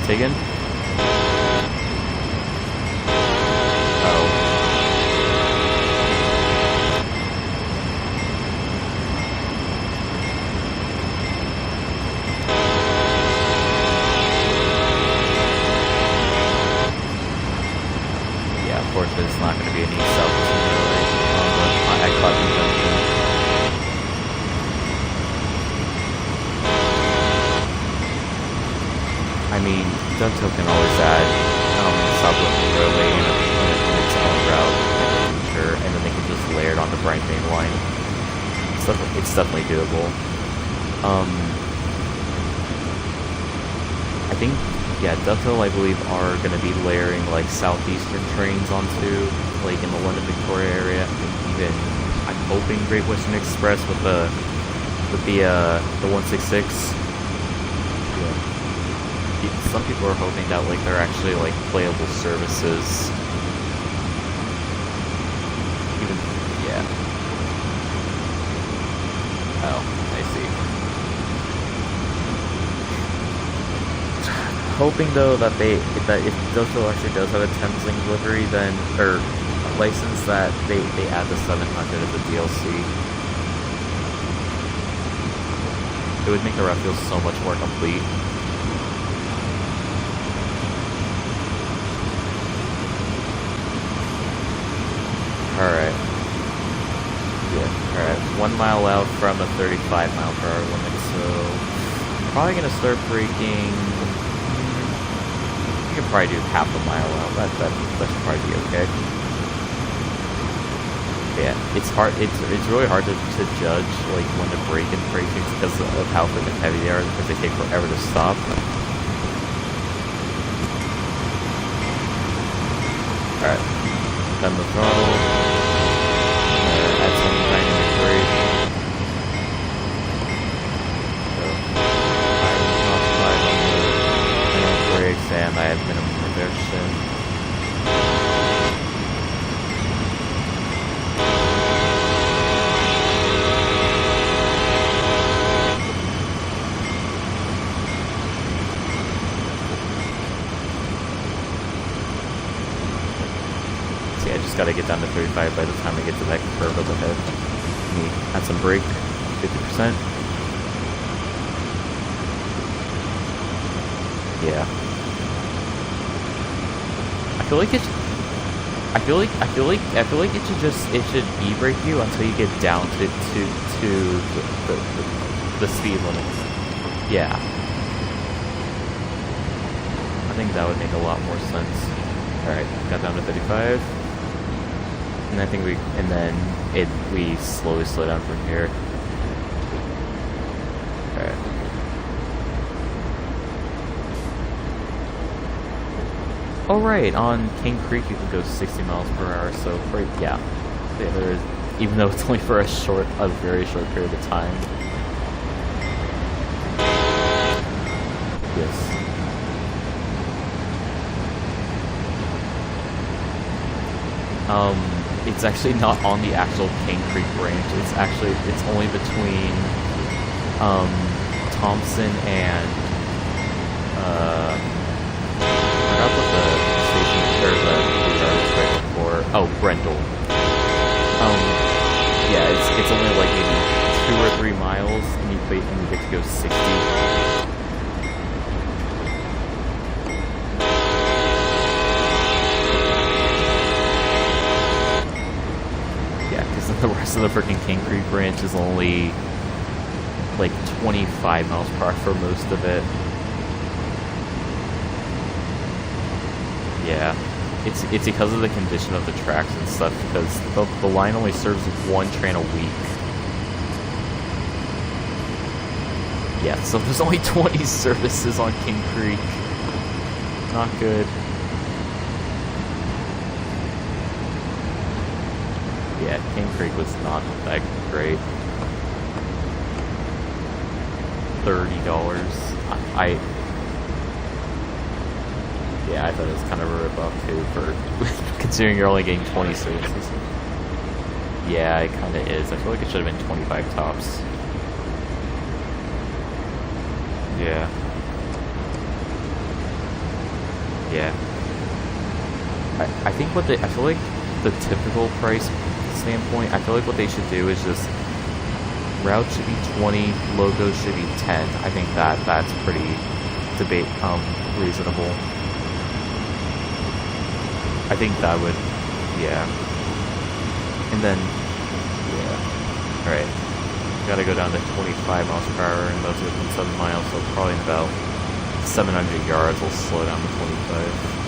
Taken? Oh. Yeah, unfortunately it's not going to be an east-south on the Eclot Junction. I mean, Dovetail can always add Southwest Railway in its own route in the future, and then they can just layer it on the Bright Main line. It's definitely doable. I think, yeah, Dovetail, I believe, are going to be layering like southeastern trains onto, like in the London Victoria area, and even I'm hoping Great Western Express with the 166. Some people are hoping that like they're actually like playable services. Even yeah. Oh, I see. Hoping though that if Dovetail actually does have a Thameslink livery, then or a license, that they add the 700 as a DLC. It would make the route feel so much more complete. Alright. Yeah, alright. 1 mile out from a 35 mile per hour limit, so probably gonna start braking. You can probably do half a mile out. That should probably be okay. Yeah, it's hard. It's really hard to judge like when to brake and brake things because of how thick and heavy they are, because they take forever to stop. Alright. Then the throttle. Add some dynamic brake. So, I'm optimized on the dynamic brakes, and I have minimum reduction. I just gotta get down to 35 by the time I get to that curve up ahead. Add some brake, 50%. Yeah. feel like it's. I feel like it should e-brake you until you get down to the speed limits. Yeah. I think that would make a lot more sense. Alright, got down to 35. And I think we slowly slow down from here. Alright. Alright, on King Creek you can go 60 miles per hour, so yeah, there is, even though it's only for a very short period of time. Yes. It's actually not on the actual King Creek branch. It's only between Thompson and I forgot what the station or the yard's right before. Oh, Brendel. Yeah, it's only like maybe 2 or 3 miles, and you get to go 60. The rest of the freaking King Creek branch is only like 25 miles per hour for most of it. Yeah, it's because of the condition of the tracks and stuff, because the line only serves 1 train a week. Yeah, so there's only 20 services on King Creek. Not good. Yeah, King Creek was not that great. $30. Yeah, I thought it was kind of a rip-off too, for considering you're only getting 20 services. Yeah, it kind of is. I feel like it should have been 25 tops. Yeah. Yeah. I think I feel like the typical price standpoint, I feel like what they should do is just route should be 20, logos should be 10. I think that's pretty reasonable. I think that would, yeah. And then, yeah. Alright. Gotta go down to 25 miles per hour, and that's within 7 miles, so probably in about 700 yards we'll slow down to 25.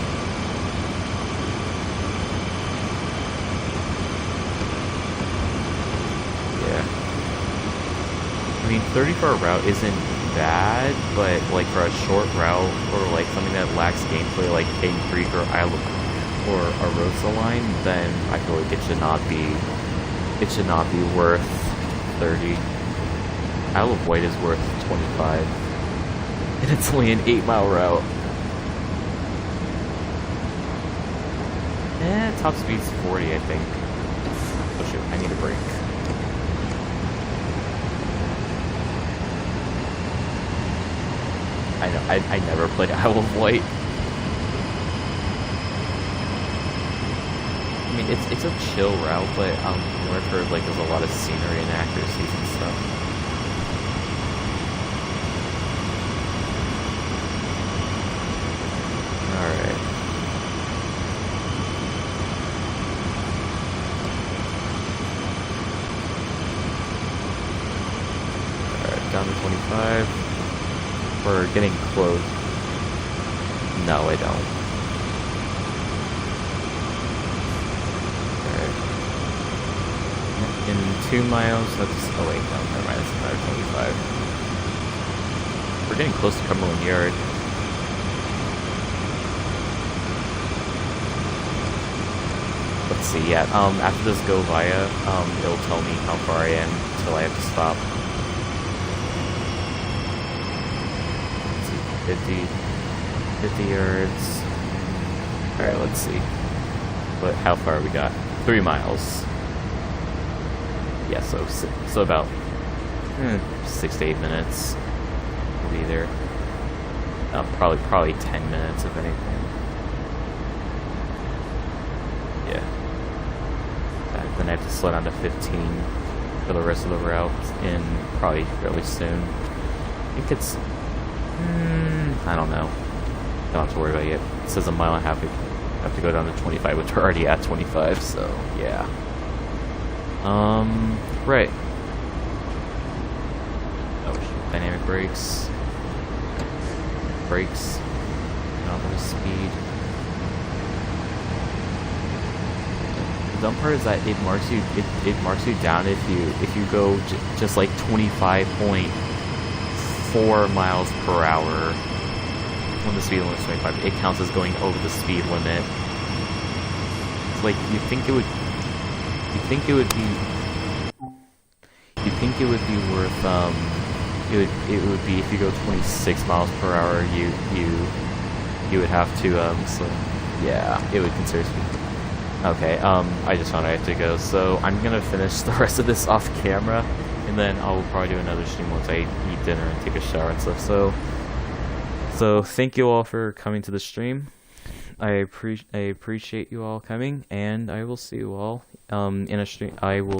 I mean, 30-car route isn't bad, but like for a short route or like something that lacks gameplay, like King Creek or Arosa line, then I feel like it should not be worth 30. Isle of Wight is worth 25, and it's only an 8-mile route. Top speed's 40, I think. Oh shoot, I need a break. I know, I never played Isle of Wight. I mean, it's a chill route, but I've heard like there's a lot of scenery and accuracies and stuff. Alright. Alright, down to 25. We're getting close. No, I don't. Alright. In 2 miles, that's... Oh wait, no, never mind, that's another 25. We're getting close to Cumberland Yard. Let's see, yeah, after this go via, it'll tell me how far I am until I have to stop. 50 yards. Alright, let's see. How far we got? 3 miles. Yeah, so about 6 to 8 minutes. We'll be there. Probably 10 minutes if anything. Yeah. Then I have to slow down to 15 for the rest of the route in probably fairly soon. I think it's I don't know. Don't have to worry about it yet. It says a mile and a half have to go down to 25, which we're already at 25, so yeah. Right. Oh, shoot. Dynamic brakes. Brakes. Nominal speed. The dumb part is that it marks you down if you go just like 25.4 miles per hour when the speed limit is 25. It counts as going over the speed limit. It's like you think it would be worth it would be if you go 26 miles per hour you would have to so yeah, it would consider speed. Okay, I just found I have to go, so I'm gonna finish the rest of this off camera, and then I'll probably do another stream once I eat dinner and take a shower and stuff. So thank you all for coming to the stream. I appreciate you all coming, and I will see you all in a stream. I will